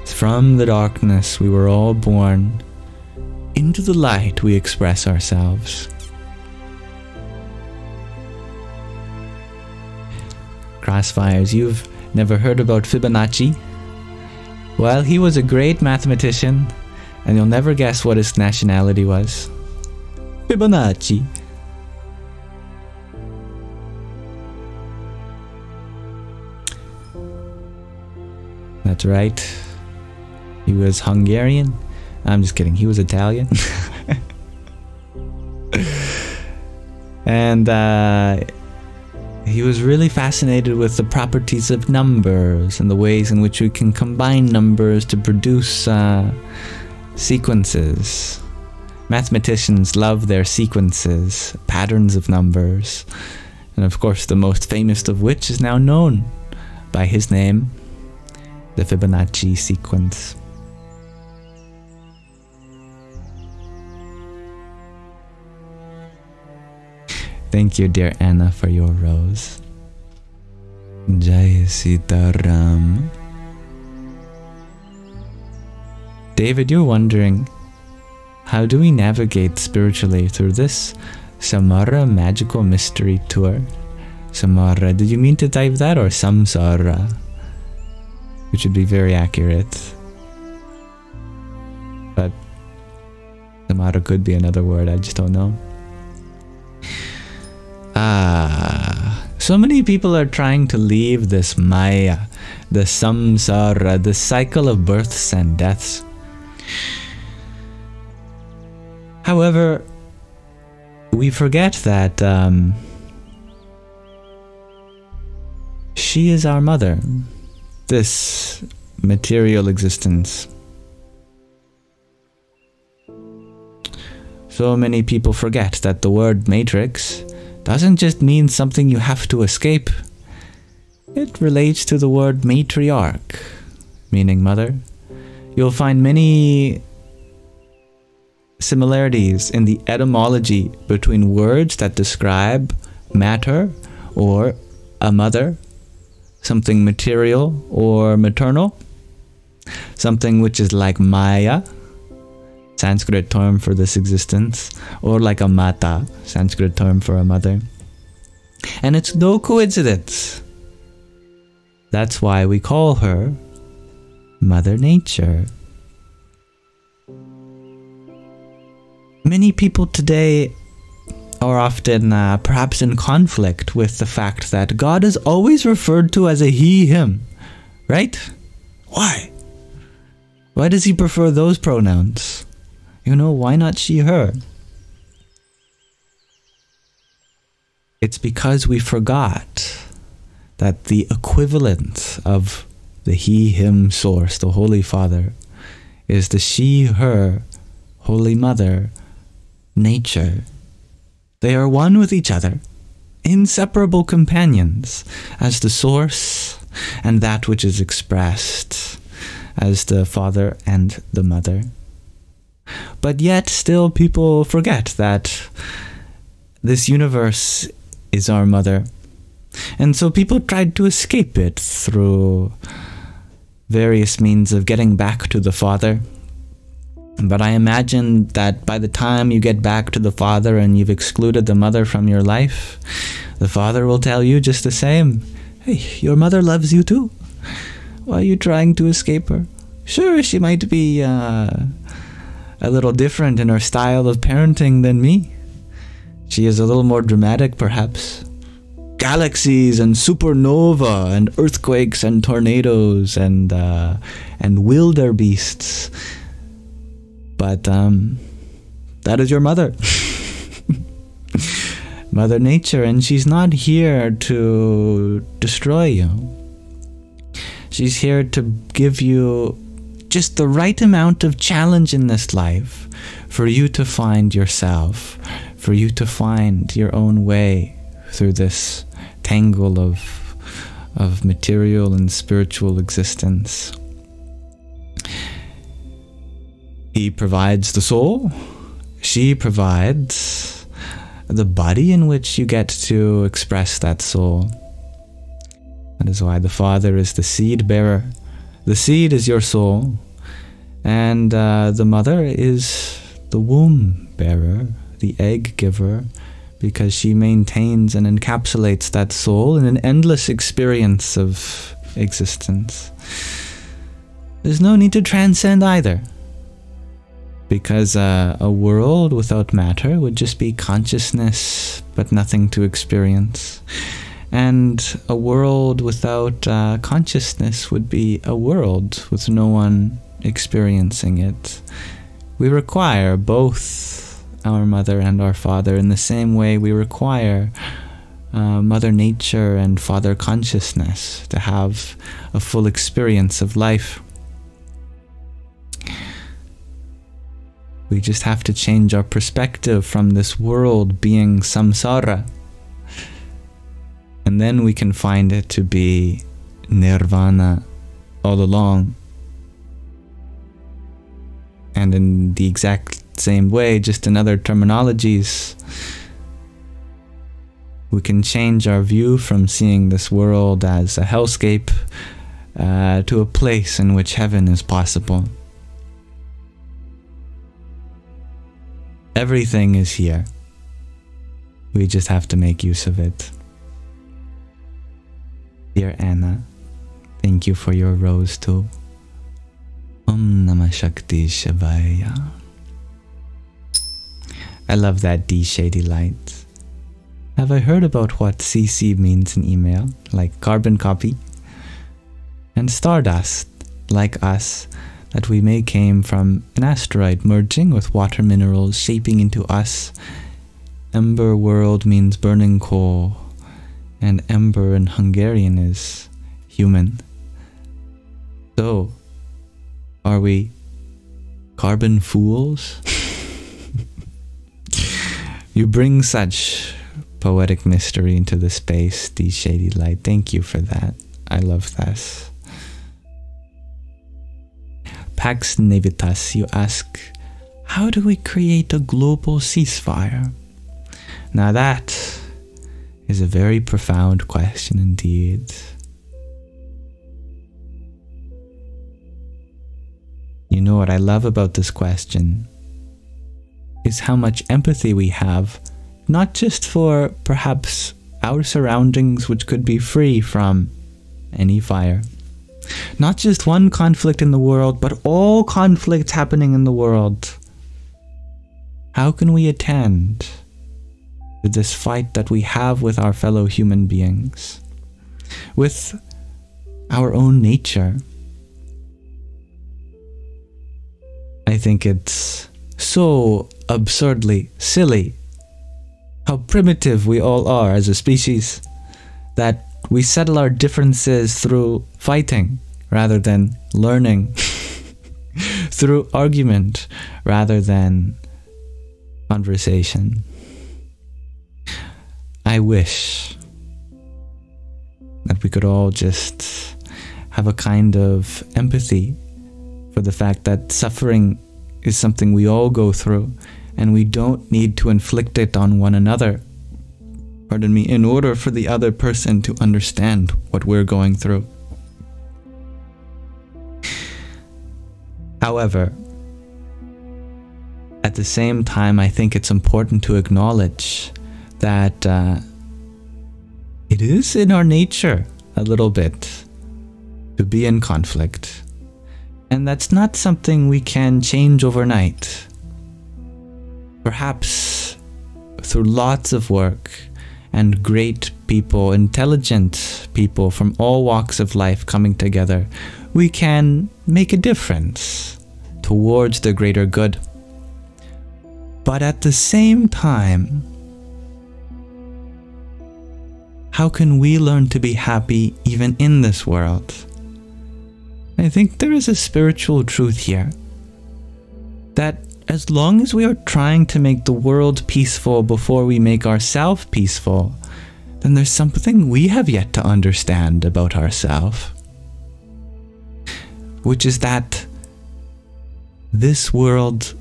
From the darkness we were all born. Into the light we express ourselves. Crossfires, you've never heard about Fibonacci? Well, he was a great mathematician, and you'll never guess what his nationality was. Fibonacci. That's right. He was Hungarian. I'm just kidding. He was Italian. And he was really fascinated with the properties of numbers and the ways in which we can combine numbers to produce sequences. Mathematicians love their sequences, patterns of numbers. And of course, the most famous of which is now known by his name, the Fibonacci sequence. Thank you, dear Anna, for your rose. Jai Sitaram. David, you're wondering, how do we navigate spiritually through this Samara Magical Mystery Tour? Samara, did you mean to type that, or Samsara? Which would be very accurate. But Samara could be another word, I just don't know. So many people are trying to leave this Maya, the samsara, the cycle of births and deaths. However, we forget that she is our mother, this material existence. So many people forget that the word matrix doesn't just mean something you have to escape. It relates to the word matriarch, meaning mother. You'll find many similarities in the etymology between words that describe matter or a mother, something material or maternal, something which is like Maya, Sanskrit term for this existence, or like a mata, Sanskrit term for a mother. And it's no coincidence. That's why we call her Mother Nature. Many people today are often perhaps in conflict with the fact that God is always referred to as a he, him, right? Why? Why does he prefer those pronouns? You know, why not she, her? It's because we forgot that the equivalent of the he, him source, the Holy Father, is the she, her, Holy Mother, nature. They are one with each other, inseparable companions, as the source and that which is expressed as the Father and the Mother. But yet, still people forget that this universe is our mother. And so people tried to escape it through various means of getting back to the Father. But I imagine that by the time you get back to the Father and you've excluded the Mother from your life, the Father will tell you just the same. Hey, your mother loves you too. Why are you trying to escape her? Sure, she might be a little different in her style of parenting than me. She is a little more dramatic, perhaps. Galaxies and supernova and earthquakes and tornadoes and wildebeests. But that is your mother. Mother Nature, and she's not here to destroy you. She's here to give you just the right amount of challenge in this life for you to find yourself, for you to find your own way through this tangle of material and spiritual existence. He provides the soul. She provides the body in which you get to express that soul. That is why the Father is the seed bearer. The seed is your soul, and the mother is the womb bearer, the egg giver, because she maintains and encapsulates that soul in an endless experience of existence. There's no need to transcend either, because a world without matter would just be consciousness but nothing to experience. And a world without consciousness would be a world with no one experiencing it. We require both our mother and our father in the same way we require Mother Nature and Father Consciousness to have a full experience of life. We just have to change our perspective from this world being samsara. And then we can find it to be nirvana all along. And in the exact same way, just in other terminologies, we can change our view from seeing this world as a hellscape to a place in which heaven is possible. Everything is here. We just have to make use of it. Dear Anna, thank you for your rose too. Om Namah Shakti Shivaya. I love that D shady light. Have I heard about what CC means in email, like carbon copy? And stardust, like us, that we may came from an asteroid merging with water minerals shaping into us. Ember world means burning coal, and ember in Hungarian is human. So, are we carbon fools? You bring such poetic mystery into the space, the shady light. Thank you for that. I love this. Pax Nevitas, you ask, how do we create a global ceasefire? Now that is a very profound question indeed. You know what I love about this question is how much empathy we have, not just for perhaps our surroundings, which could be free from any fire. Not just one conflict in the world, but all conflicts happening in the world. How can we attend to this fight that we have with our fellow human beings, with our own nature? I think it's so absurdly silly how primitive we all are as a species, that we settle our differences through fighting rather than learning, through argument rather than conversation. I wish that we could all just have a kind of empathy for the fact that suffering is something we all go through, and we don't need to inflict it on one another, pardon me, in order for the other person to understand what we're going through. However, at the same time, I think it's important to acknowledge that it is in our nature a little bit to be in conflict. And that's not something we can change overnight. Perhaps through lots of work and great people, intelligent people from all walks of life coming together, we can make a difference towards the greater good. But at the same time, how can we learn to be happy even in this world? I think there is a spiritual truth here, that as long as we are trying to make the world peaceful before we make ourselves peaceful, then there's something we have yet to understand about ourselves, which is that this world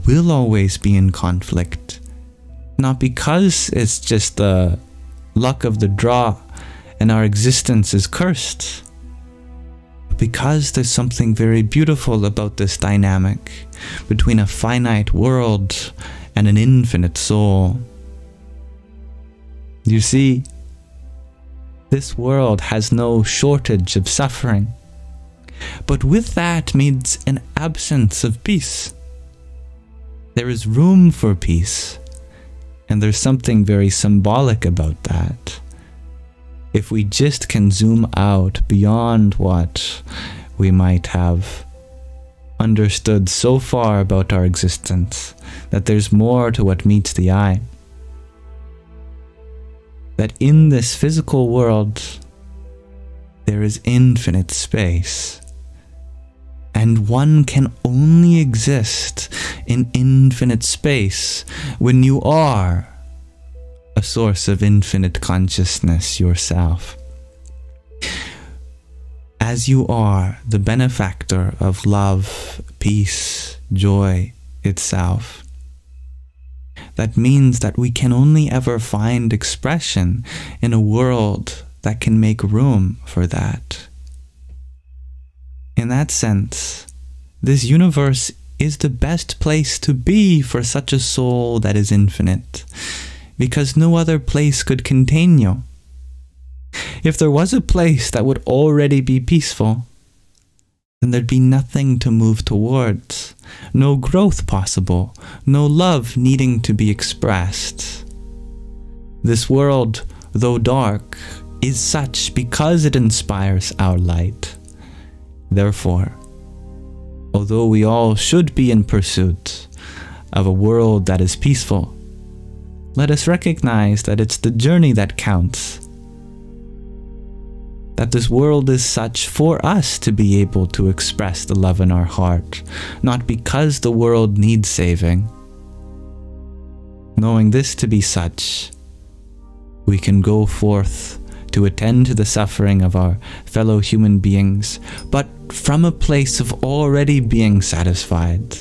will always be in conflict, not because it's just the luck of the draw and our existence is cursed. Because there's something very beautiful about this dynamic between a finite world and an infinite soul. You see, this world has no shortage of suffering, but with that means an absence of peace. There is room for peace, and there's something very symbolic about that. If we just can zoom out beyond what we might have understood so far about our existence, that there's more to what meets the eye. That in this physical world, there is infinite space. And one can only exist in infinite space when you are a source of infinite consciousness yourself. As you are the benefactor of love, peace, joy itself. That means that we can only ever find expression in a world that can make room for that. In that sense, this universe is the best place to be for such a soul that is infinite, because no other place could contain you. If there was a place that would already be peaceful, then there'd be nothing to move towards, no growth possible, no love needing to be expressed. This world, though dark, is such because it inspires our light. Therefore, although we all should be in pursuit of a world that is peaceful, let us recognize that it's the journey that counts. That this world is such for us to be able to express the love in our heart, not because the world needs saving. Knowing this to be such, we can go forth to attend to the suffering of our fellow human beings, but from a place of already being satisfied,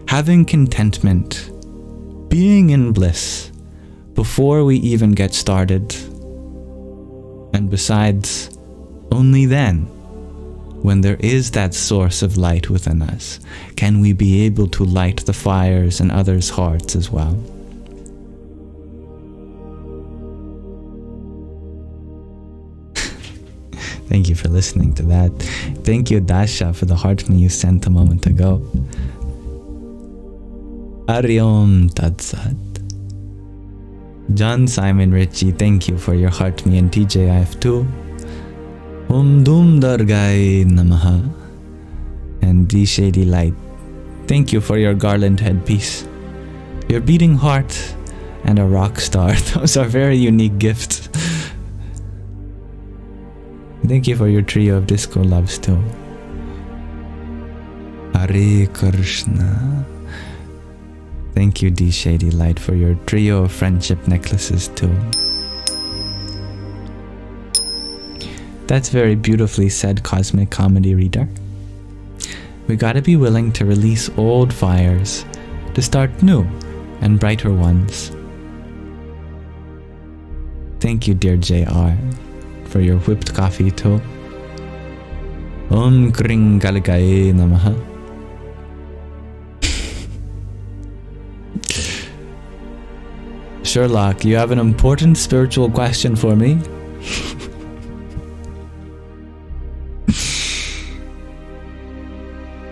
having contentment, being in bliss, before we even get started. And besides, only then, when there is that source of light within us, can we be able to light the fires in others' hearts as well. Thank you for listening to that. Thank you, Dasha, for the heart me you sent a moment ago. Ariom Tatsat. John Simon Ritchie, thank you for your heart me and TJIF too. Dum Dargai Namaha. And D Shady Light, thank you for your garland headpiece, your beating heart, and a rock star. Those are very unique gifts. Thank you for your trio of disco loves too. Hare Krishna. Thank you, D Shady Light, for your trio of friendship necklaces too. That's very beautifully said, Cosmic Comedy Reader. We gotta be willing to release old fires, to start new and brighter ones. Thank you, dear JR, for your whipped coffee too. Om Kring Galagaye Namaha. Sherlock, you have an important spiritual question for me?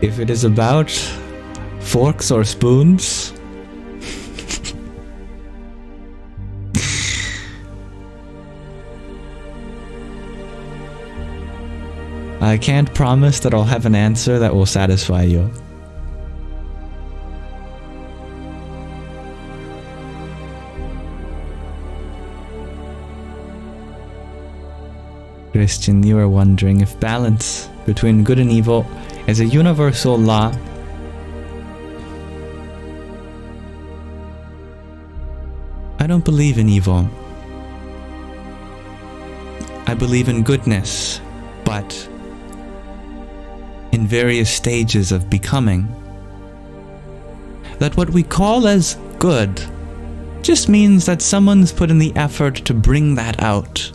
If it is about forks or spoons, I can't promise that I'll have an answer that will satisfy you. Christian, you are wondering if balance between good and evil is a universal law. I don't believe in evil. I believe in goodness, but in various stages of becoming. That what we call as good just means that someone's put in the effort to bring that out.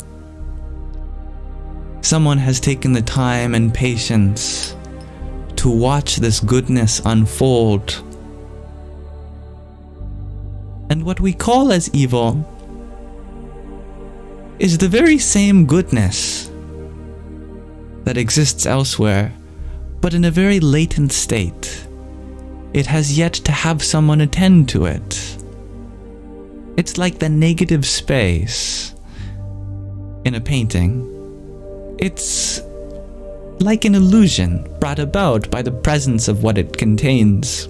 Someone has taken the time and patience to watch this goodness unfold. And what we call as evil is the very same goodness that exists elsewhere, but in a very latent state. It has yet to have someone attend to it. It's like the negative space in a painting. It's like an illusion brought about by the presence of what it contains.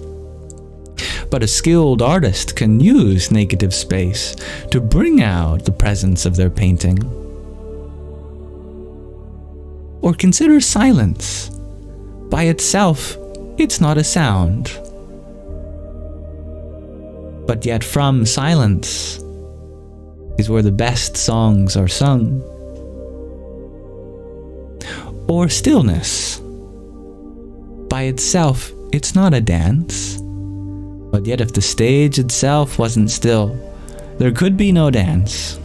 But a skilled artist can use negative space to bring out the presence of their painting. Or consider silence. By itself, it's not a sound. But yet from silence is where the best songs are sung. Or stillness. By itself, it's not a dance. But yet if the stage itself wasn't still, there could be no dance.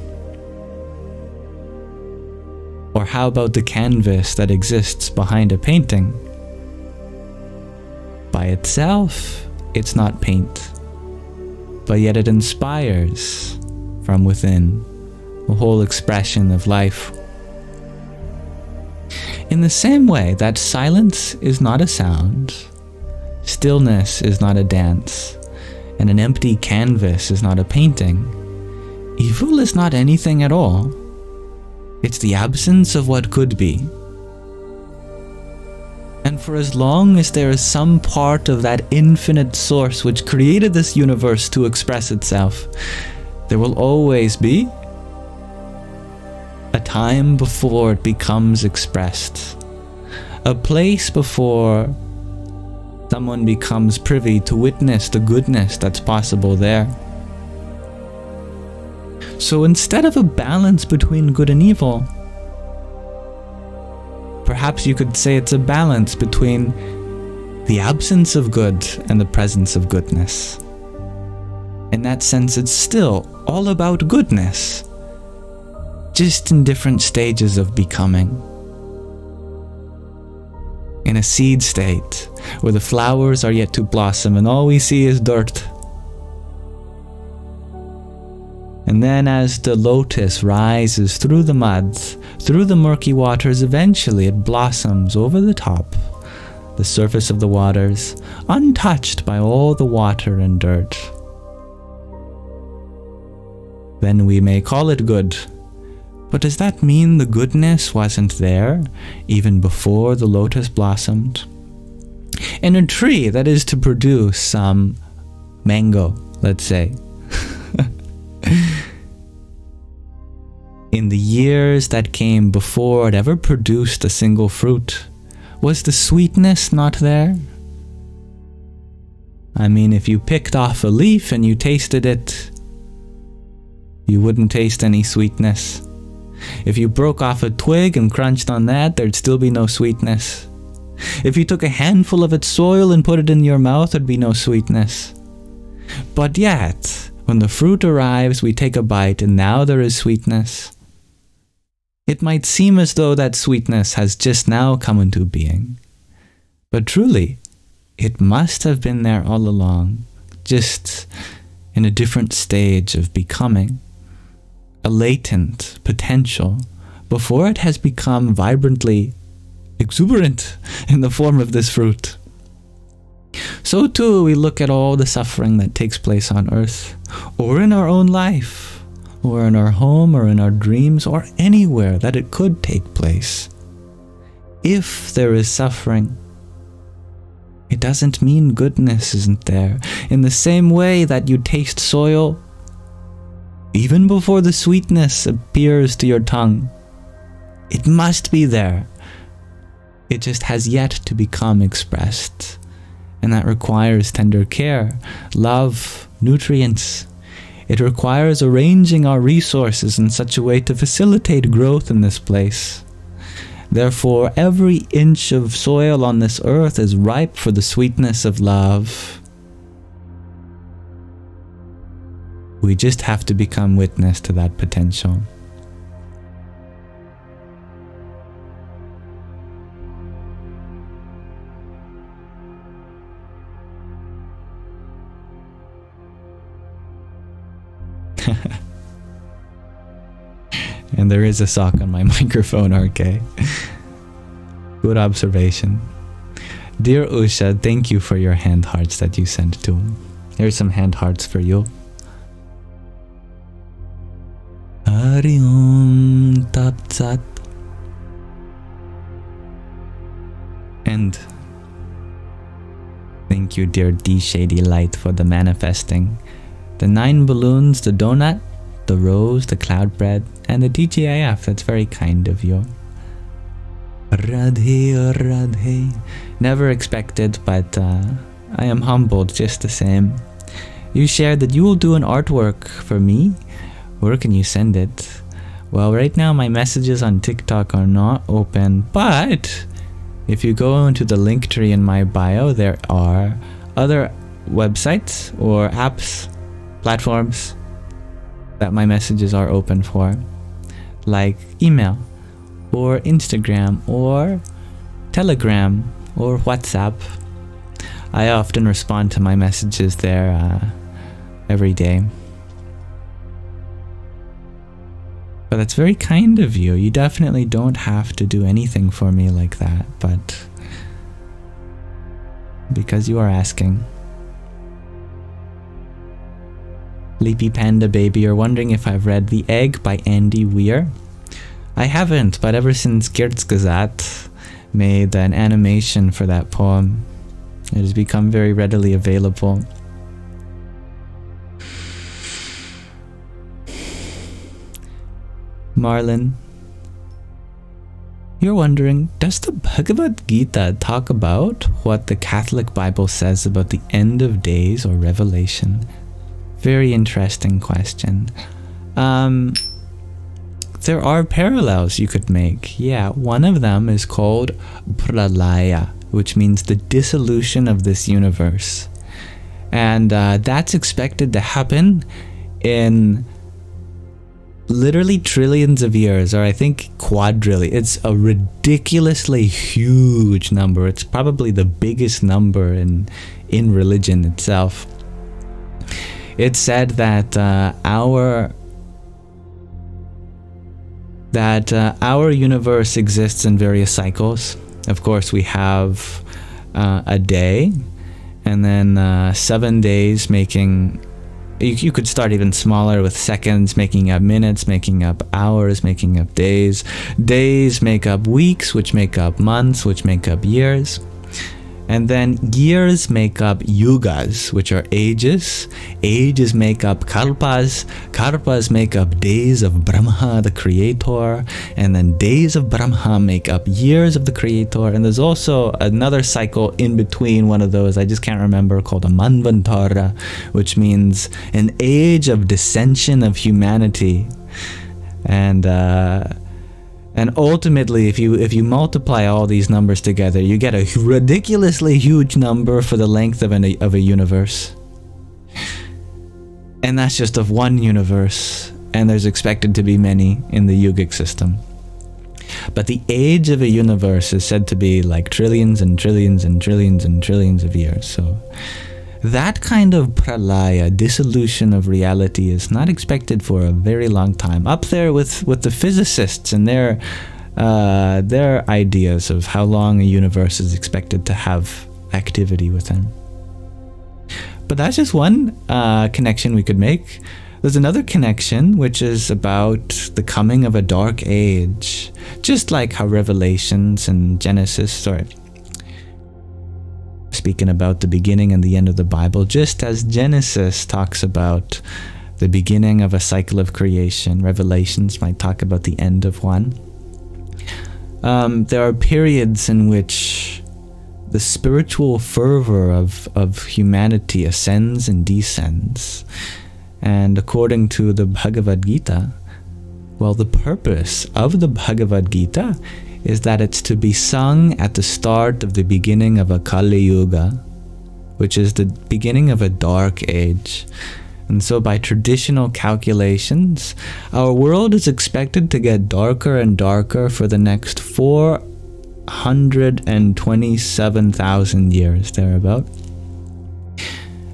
Or how about the canvas that exists behind a painting? By itself, it's not paint. But yet it inspires from within a whole expression of life. In the same way that silence is not a sound, stillness is not a dance, and an empty canvas is not a painting, evil is not anything at all. It's the absence of what could be. And for as long as there is some part of that infinite source which created this universe to express itself, there will always be a time before it becomes expressed. A place before someone becomes privy to witness the goodness that's possible there. So instead of a balance between good and evil, perhaps you could say it's a balance between the absence of good and the presence of goodness. In that sense, it's still all about goodness, just in different stages of becoming. In a seed state, where the flowers are yet to blossom and all we see is dirt. And then as the lotus rises through the mud, through the murky waters, eventually it blossoms over the top, the surface of the waters, untouched by all the water and dirt. Then we may call it good. But does that mean the goodness wasn't there even before the lotus blossomed? In a tree that is to produce some mango, let's say, in the years that came before it ever produced a single fruit, was the sweetness not there? I mean, if you picked off a leaf and you tasted it, you wouldn't taste any sweetness. If you broke off a twig and crunched on that, there'd still be no sweetness. If you took a handful of its soil and put it in your mouth, there'd be no sweetness. But yet, when the fruit arrives, we take a bite and now there is sweetness. It might seem as though that sweetness has just now come into being. But truly, it must have been there all along, just in a different stage of becoming. A latent potential before it has become vibrantly exuberant in the form of this fruit. So too we look at all the suffering that takes place on earth, or in our own life, or in our home, or in our dreams, or anywhere that it could take place. If there is suffering, it doesn't mean goodness isn't there. In the same way that you taste soil, even before the sweetness appears to your tongue, it must be there. It just has yet to become expressed. And that requires tender care, love, nutrients. It requires arranging our resources in such a way to facilitate growth in this place. Therefore, every inch of soil on this earth is ripe for the sweetness of love. We just have to become witness to that potential. And there is a sock on my microphone, RK. Good observation. Dear Usha, thank you for your hand hearts that you sent to him. Here's some hand hearts for you. Hari Om Tat Sat. And thank you, dear D Shady Light, for the manifesting. The 9 balloons, the donut, the rose, the cloud bread, and the DGIF. That's very kind of you. Radhe, Radhe. Never expected, but I am humbled just the same. You shared that you will do an artwork for me. Where can you send it? Well, right now my messages on TikTok are not open, but if you go into the link tree in my bio, there are other websites or apps, platforms that my messages are open for, like email or Instagram or Telegram or WhatsApp. I often respond to my messages there every day. But that's very kind of you. You definitely don't have to do anything for me like that, but because you are asking. Leapy Panda Baby, you're wondering if I've read The Egg by Andy Weir. I haven't, but ever since Geertzgesagt made an animation for that poem, it has become very readily available. Marlon, you're wondering, does the Bhagavad Gita talk about what the Catholic Bible says about the end of days or revelation? Very interesting question. There are parallels you could make. Yeah, one of them is called pralaya, which means the dissolution of this universe. And that's expected to happen in literally trillions of years, or I think quadrillion. It's a ridiculously huge number. It's probably the biggest number in religion itself. It's said that our universe exists in various cycles. Of course, we have a day, and then 7 days making. You could start even smaller with seconds, making up minutes, making up hours, making up days. Days make up weeks, which make up months, which make up years. And then years make up yugas, which are ages. Ages make up kalpas. Kalpas make up days of Brahma, the creator. And then days of Brahma make up years of the creator. And there's also another cycle in between one of those, I just can't remember, called a manvantara, which means an age of dissension of humanity. And ultimately, if you multiply all these numbers together, you get a ridiculously huge number for the length of a universe. And that's just of one universe, and there's expected to be many in the yogic system. But the age of a universe is said to be like trillions and trillions and trillions and trillions of years. So that kind of pralaya, dissolution of reality, is not expected for a very long time. Up there with the physicists and their ideas of how long a universe is expected to have activity within. But that's just one connection we could make. There's another connection, which is about the coming of a dark age. Just like how Revelations and Genesis, speaking about the beginning and the end of the Bible, just as Genesis talks about the beginning of a cycle of creation, Revelations might talk about the end of one. There are periods in which the spiritual fervor of humanity ascends and descends. And according to the Bhagavad Gita, well, the purpose of the Bhagavad Gita is that it's to be sung at the start of the beginning of a Kali Yuga, which is the beginning of a dark age. And so by traditional calculations, our world is expected to get darker and darker for the next 427,000 years, thereabout.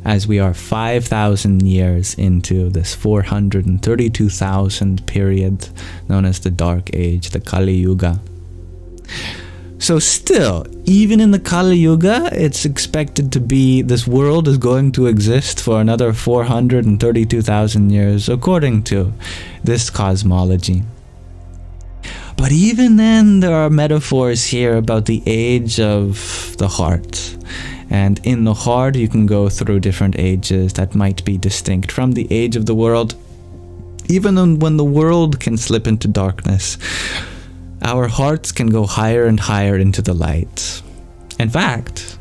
as we are 5,000 years into this 432,000 period known as the Dark Age, the Kali Yuga. So still, even in the Kali Yuga, it's expected to be, this world is going to exist for another 432,000 years, according to this cosmology. But even then, there are metaphors here about the age of the heart. And in the heart, you can go through different ages that might be distinct from the age of the world. Even when the world can slip into darkness, our hearts can go higher and higher into the light. In fact,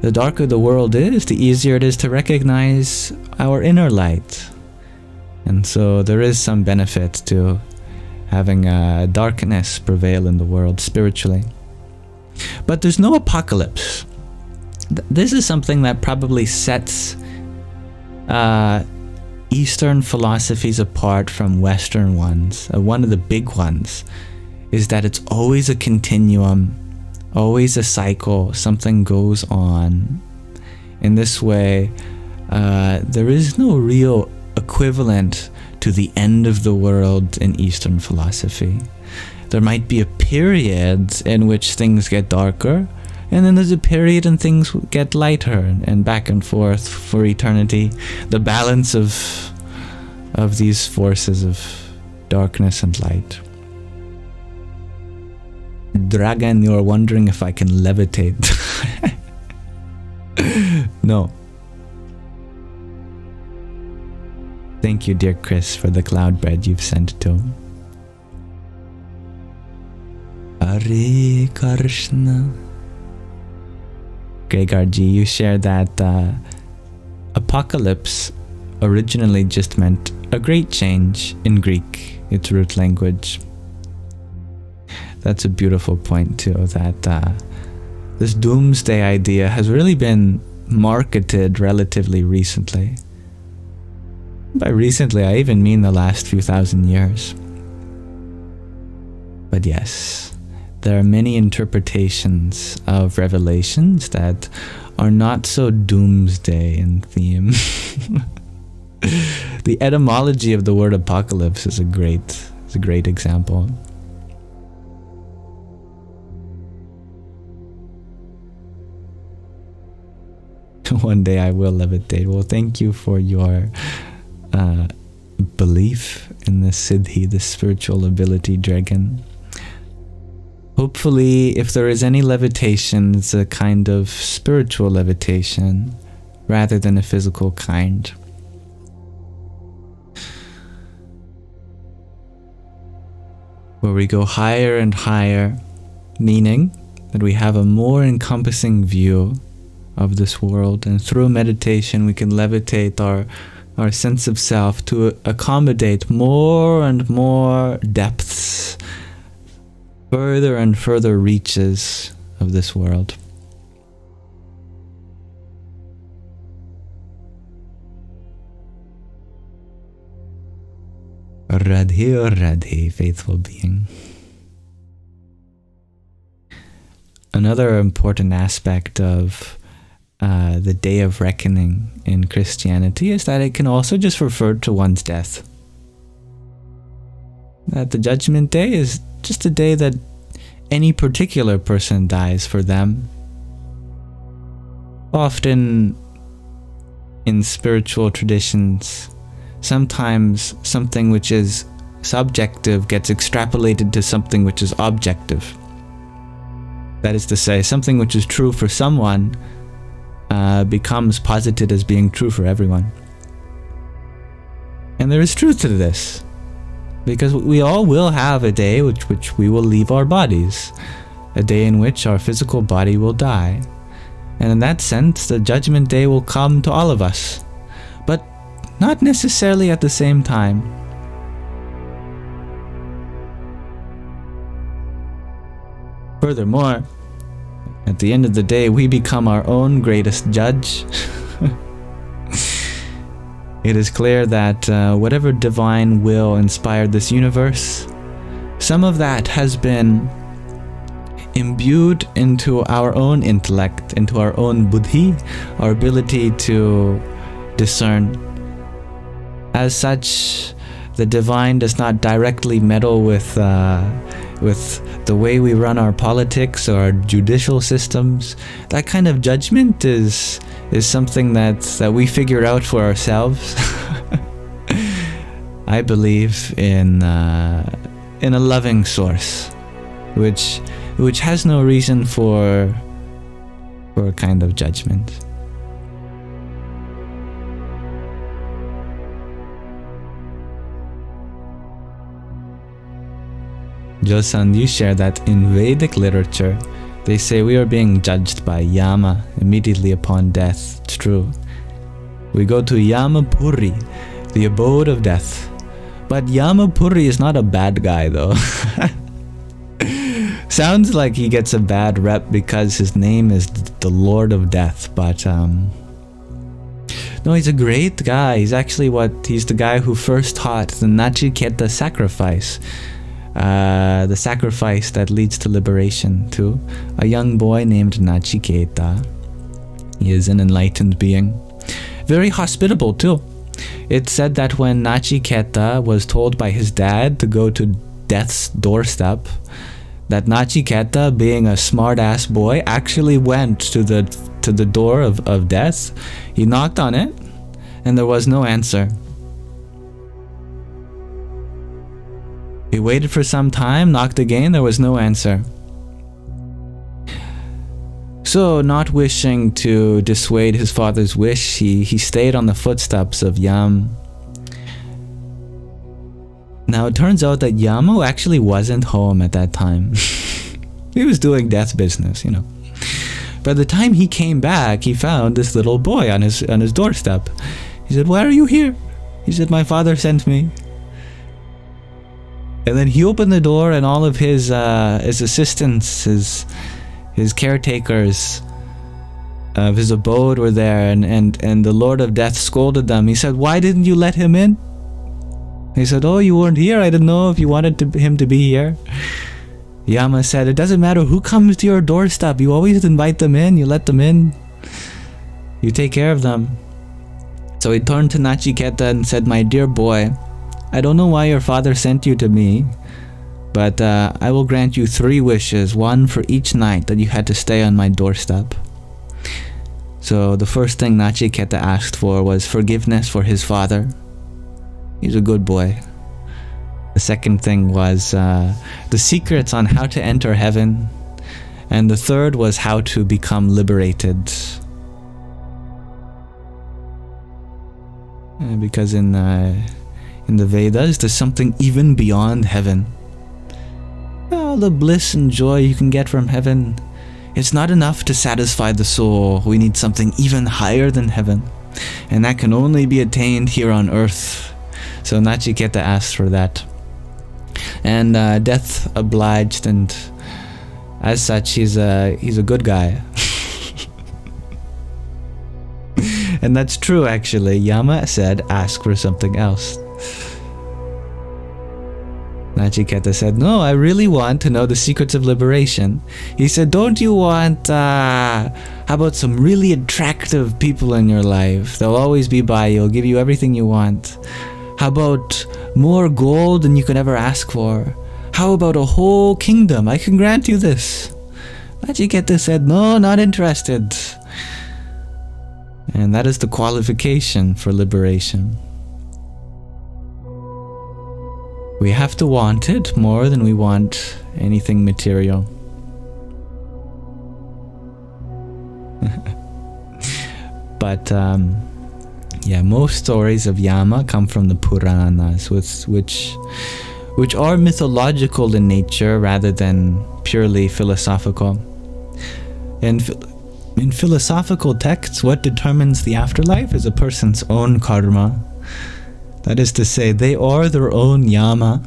the darker the world is, the easier it is to recognize our inner light. And so there is some benefit to having darkness prevail in the world spiritually. But there's no apocalypse. This is something that probably sets Eastern philosophies apart from Western ones. One of the big ones is that it's always a continuum, always a cycle, something goes on. In this way, there is no real equivalent to the end of the world in Eastern philosophy. There might be a period in which things get darker, and then there's a period and things get lighter, and back and forth for eternity. The balance of these forces of darkness and light. Dragon, you're wondering if I can levitate. No. Thank you, dear Chris, for the cloud bread you've sent to him. Hare Krishna. Gregorji, you shared that apocalypse originally just meant a great change in Greek, its root language. That's a beautiful point too, that this doomsday idea has really been marketed relatively recently. By recently, I even mean the last few thousand years. But yes, there are many interpretations of revelations that are not so doomsday in theme. The etymology of the word apocalypse is a great example. One day I will levitate. Well, thank you for your belief in the Siddhi, the spiritual ability, Dragon. Hopefully, if there is any levitation, it's a kind of spiritual levitation rather than a physical kind. Where we go higher and higher, meaning that we have a more encompassing view of this world, and through meditation we can levitate our sense of self to accommodate more and more depths, further and further reaches of this world. Radhe or Radhe, faithful being. Another important aspect of the Day of Reckoning in Christianity is that it can also just refer to one's death. That the Judgment Day is just a day that any particular person dies for them. Often in spiritual traditions, sometimes something which is subjective gets extrapolated to something which is objective. That is to say, something which is true for someone becomes posited as being true for everyone. And there is truth to this, because we all will have a day which we will leave our bodies, a day in which our physical body will die. And in that sense, the Judgment Day will come to all of us, but not necessarily at the same time. Furthermore, at the end of the day, we become our own greatest judge. It is clear that whatever divine will inspired this universe, some of that has been imbued into our own intellect, into our own buddhi, our ability to discern. As such, the divine does not directly meddle with the way we run our politics or our judicial systems. That kind of judgment is something that we figure out for ourselves. I believe in a loving source, which has no reason for a kind of judgment. Josan, you share that in Vedic literature, they say we are being judged by Yama immediately upon death. It's true. We go to Yamapuri, the abode of death. But Yamapuri is not a bad guy though. Sounds like he gets a bad rep because his name is the Lord of Death, but no, he's a great guy. He's the guy who first taught the Naciketa sacrifice. The sacrifice that leads to liberation, to a young boy named Naciketa. He is an enlightened being. Very hospitable too. It's said that when Naciketa was told by his dad to go to death's doorstep, that Naciketa, being a smart-ass boy, actually went to the door of death. He knocked on it, and there was no answer. He waited for some time, knocked again, there was no answer. So, not wishing to dissuade his father's wish, he stayed on the footsteps of Yam. Now, it turns out that Yama actually wasn't home at that time. He was doing death business, you know. By the time he came back, he found this little boy on his doorstep. He said, "Why are you here?" He said, "My father sent me." And then he opened the door, and all of his assistants, his caretakers of his abode were there, and the Lord of Death scolded them. He said, "Why didn't you let him in?" He said, "Oh, you weren't here. I didn't know if you wanted him to be here." Yama said, "It doesn't matter who comes to your doorstep. You always invite them in. You let them in. You take care of them." So he turned to Naciketa and said, "My dear boy, I don't know why your father sent you to me, but I will grant you 3 wishes, one for each night that you had to stay on my doorstep." So the first thing Naciketa asked for was forgiveness for his father. He's a good boy. The second thing was the secrets on how to enter heaven. And the third was how to become liberated. Because in the Vedas, there's something even beyond heaven. All the bliss and joy you can get from heaven, it's not enough to satisfy the soul. We need something even higher than heaven. And that can only be attained here on earth. So Naciketa asked for that. And Death obliged, and as such, he's a good guy. And that's true, actually. Yama said, "Ask for something else." Naciketa said, "No, I really want to know the secrets of liberation." He said, "Don't you want, how about some really attractive people in your life? They'll always be by you, will give you everything you want. How about more gold than you could ever ask for? How about a whole kingdom? I can grant you this." Naciketa said, "No, not interested." And that is the qualification for liberation. We have to want it more than we want anything material. But yeah, most stories of Yama come from the Puranas, which are mythological in nature rather than purely philosophical. And in philosophical texts, what determines the afterlife is a person's own karma. That is to say, they are their own Yama,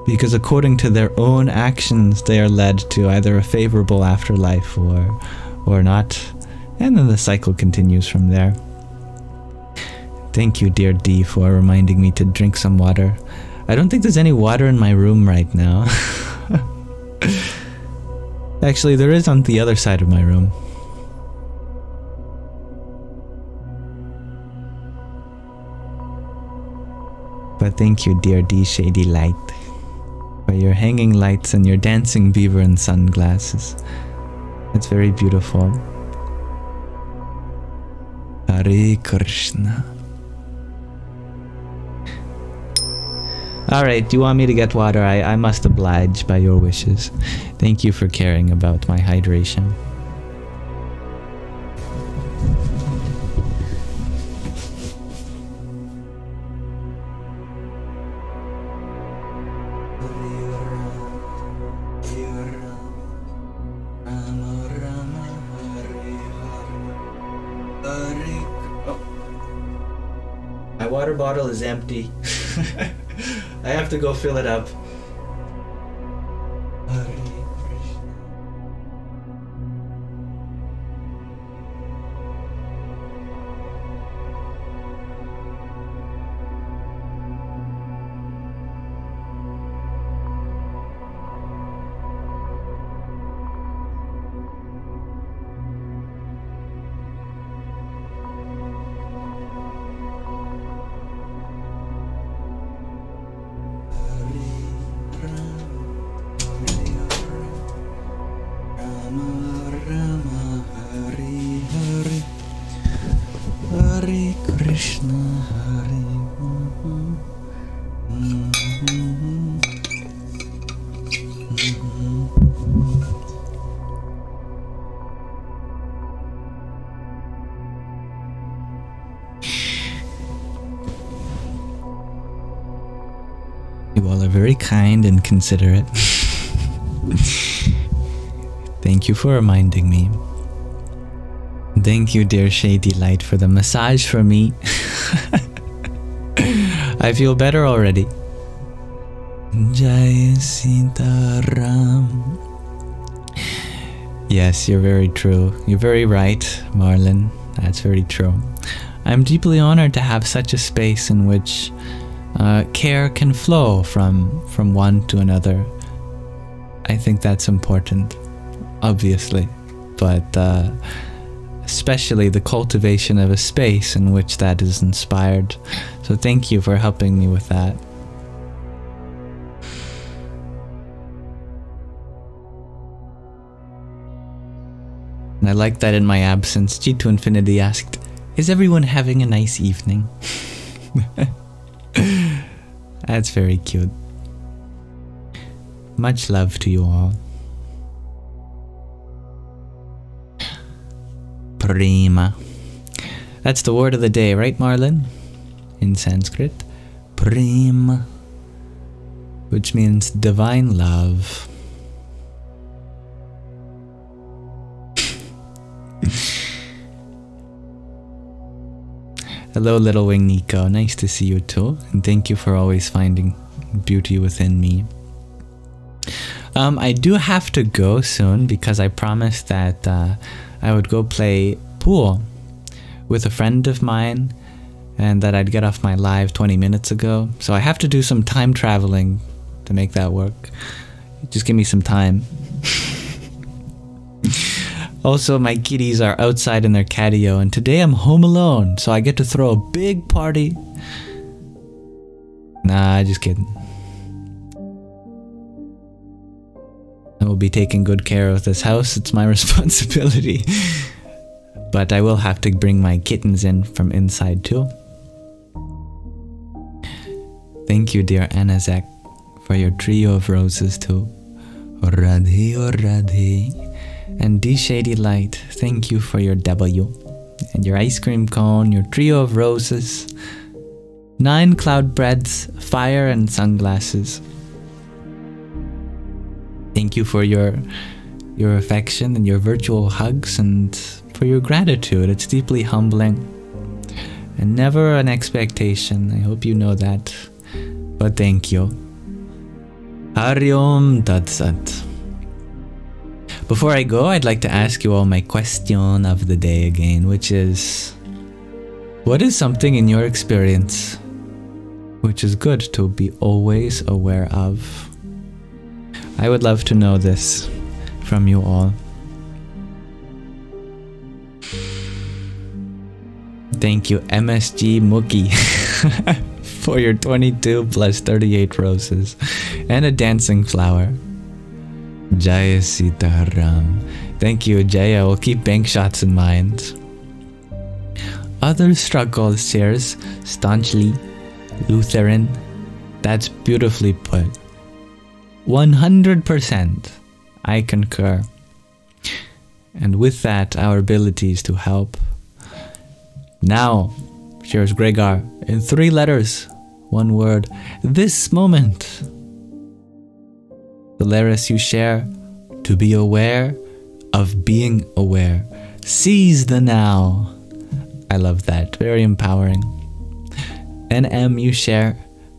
because according to their own actions, they are led to either a favorable afterlife or not. And then the cycle continues from there. Thank you, dear D, for reminding me to drink some water. I don't think there's any water in my room right now. Actually, there is on the other side of my room. But thank you, dear D Shady Light, for your hanging lights and your dancing beaver and sunglasses. It's very beautiful. Hare Krishna. Alright, do you want me to get water? I must oblige by your wishes. Thank you for caring about my hydration. My water bottle is empty. I have to go fill it up. You all are very kind and considerate. Thank you for reminding me. Thank you, dear Shady Light, for the massage for me. I feel better already. Jai Sitaram. Yes, you're very true. You're very right, Marlon. That's very true. I'm deeply honored to have such a space in which care can flow from one to another. I think that's important, obviously, but especially the cultivation of a space in which that is inspired. So thank you for helping me with that. And I like that in my absence, G2 Infinity asked, "Is everyone having a nice evening?" That's very cute. Much love to you all. Prema. That's the word of the day, right, Marlon? In Sanskrit. Prema. Which means divine love. Hello, Little Wing Nico. Nice to see you too. And thank you for always finding beauty within me. I do have to go soon because I promised that I would go play pool with a friend of mine and that I'd get off my live 20 minutes ago. So I have to do some time traveling to make that work. Just give me some time. Also, my kitties are outside in their catio, and today I'm home alone, so I get to throw a big party. Nah, just kidding. I will be taking good care of this house, it's my responsibility. But I will have to bring my kittens in from inside too. Thank you, dear Anazek, for your trio of roses too. Radhe, oh Radhe. And D Shady Light, thank you for your W. And your ice cream cone, your trio of roses, 9 cloud breads, fire and sunglasses. Thank you for your affection and your virtual hugs and for your gratitude. It's deeply humbling. And never an expectation. I hope you know that. But thank you. Hari Om Tat Sat. Before I go, I'd like to ask you all my question of the day again, which is, what is something in your experience which is good to be always aware of? I would love to know this from you all. Thank you, MSG Mookie. for your 22 plus 38 roses and a dancing flower. Jaya Sitaram. Thank you, Jaya. We'll keep bank shots in mind. Other struggles shares staunchly Lutheran. That's beautifully put. 100%. I concur. And with that, our abilities to help. Now, shares Gregor in 3 letters, 1 word. This moment. Solaris, you share to be aware of being aware. Seize the now. I love that. Very empowering. And M, you share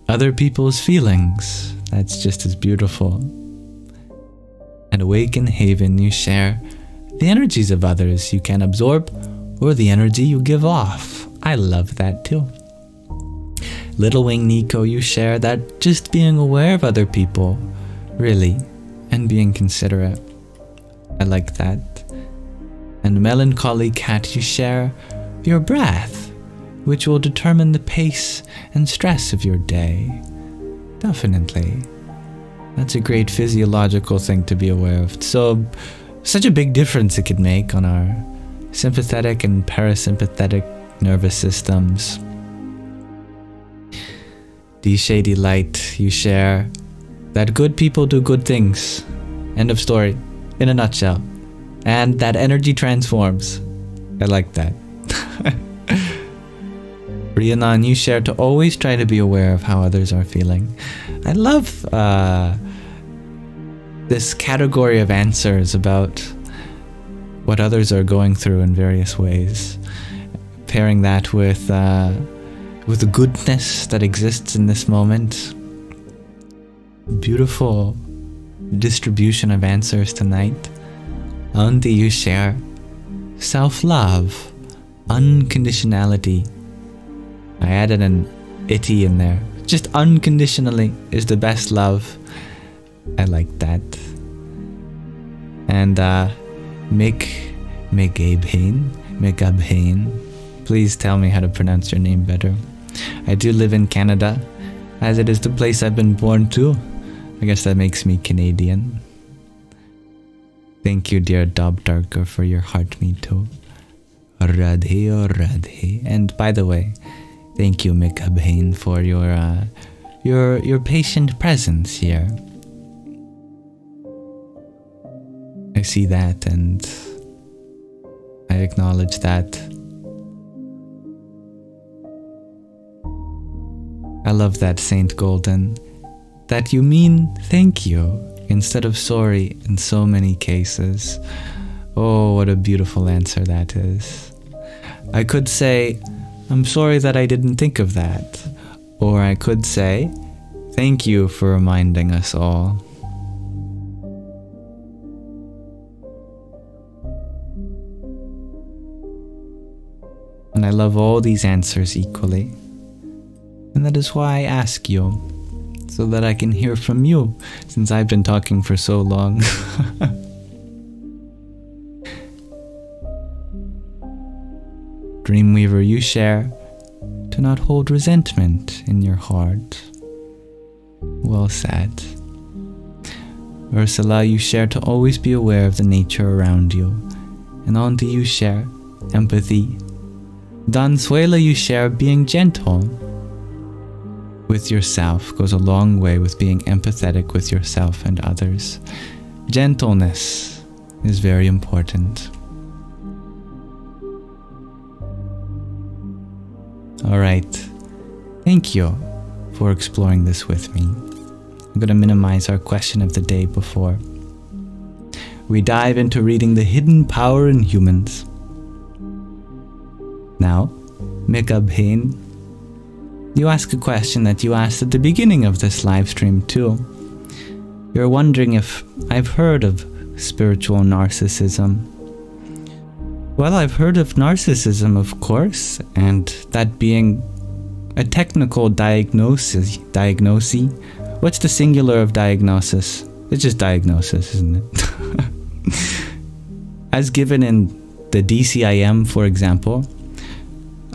other people's feelings. That's just as beautiful. And Awaken Haven, you share the energies of others you can absorb or the energy you give off. I love that too. Little Wing Nico, you share that just being aware of other people, really, and being considerate. I like that. And Melancholy Cat, you share your breath, which will determine the pace and stress of your day. Definitely. That's a great physiological thing to be aware of. So, such a big difference it could make on our sympathetic and parasympathetic nervous systems. D Shady Light, you share that good people do good things. End of story. In a nutshell. And that energy transforms. I like that. Rhiannon, you share to always try to be aware of how others are feeling. I love this category of answers about what others are going through in various ways. Pairing that with the goodness that exists in this moment. Beautiful distribution of answers tonight. Auntie, you share self-love, unconditionality. I added an itty in there. Just unconditionally is the best love. I like that. And Megabhain. Please tell me how to pronounce your name better. I do live in Canada, as it is the place I've been born to. I guess that makes me Canadian. Thank you, dear Dob Darker, for your heart me too. Radhe or Radhe. And by the way, thank you, Megabhain, for your patient presence here. I see that and I acknowledge that. I love that, Saint Golden. That you mean thank you instead of sorry in so many cases. Oh, what a beautiful answer that is. I could say, I'm sorry that I didn't think of that. Or I could say, thank you for reminding us all. And I love all these answers equally. And that is why I ask you, so that I can hear from you, since I've been talking for so long. Dreamweaver, you share to not hold resentment in your heart. Well said. Ursula, you share to always be aware of the nature around you. And Auntie, you share empathy. Donsuela, you share being gentle with yourself. Goes a long way with being empathetic with yourself and others. Gentleness is very important. Alright, thank you for exploring this with me. I'm going to minimize our question of the day before we dive into reading the hidden power in humans. Now, Megabhain, you ask a question that you asked at the beginning of this live stream too. You're wondering if I've heard of spiritual narcissism. Well, I've heard of narcissism, of course, and that being a technical diagnosis. What's the singular of diagnosis? It's just diagnosis, isn't it? As given in the DCIM, for example,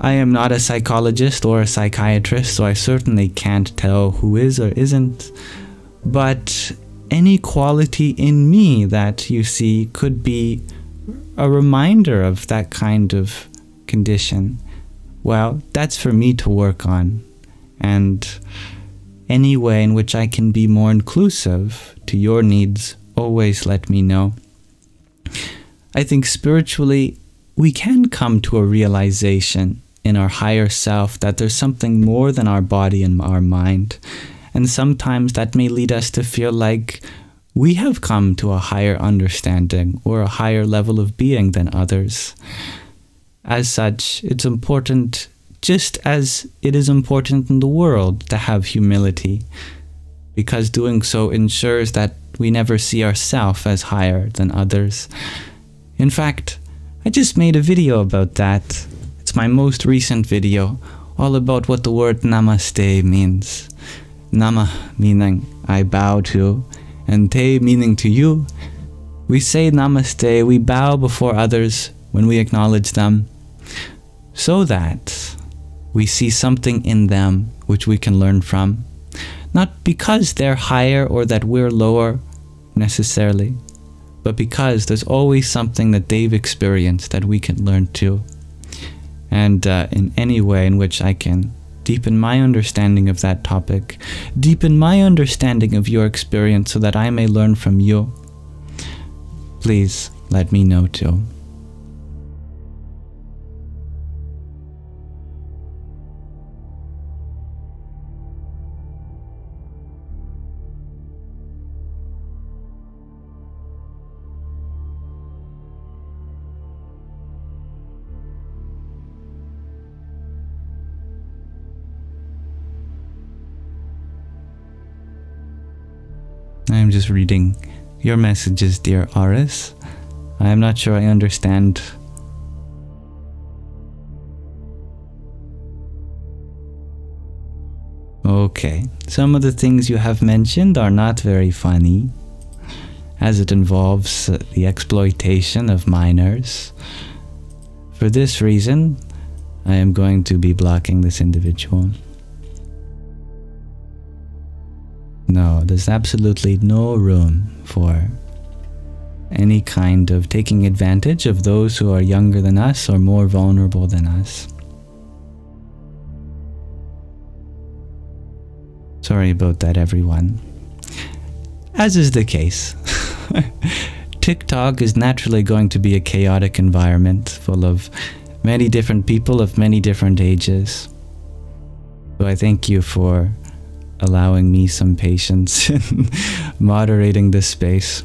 I am not a psychologist or a psychiatrist, so I certainly can't tell who is or isn't. But any quality in me that you see could be a reminder of that kind of condition. Well, that's for me to work on. And any way in which I can be more inclusive to your needs, always let me know. I think spiritually, we can come to a realization in our higher self that there's something more than our body and our mind. And sometimes that may lead us to feel like we have come to a higher understanding or a higher level of being than others. As such, it's important, just as it is important in the world, to have humility, because doing so ensures that we never see ourselves as higher than others. In fact, I just made a video about that. It's my most recent video, all about what the word namaste means. Nama meaning I bow to, and te meaning to you. We say namaste, we bow before others when we acknowledge them, so that we see something in them which we can learn from. Not because they're higher or that we're lower necessarily, but because there's always something that they've experienced that we can learn too. And in any way in which I can deepen my understanding of that topic, deepen my understanding of your experience so that I may learn from you, please let me know too. I am just reading your messages, dear Aris. I am not sure I understand. Okay, some of the things you have mentioned are not very funny, as it involves the exploitation of minors. For this reason, I am going to be blocking this individual. No, there's absolutely no room for any kind of taking advantage of those who are younger than us or more vulnerable than us. Sorry about that, everyone. As is the case, TikTok is naturally going to be a chaotic environment full of many different people of many different ages. So I thank you for allowing me some patience in moderating this space.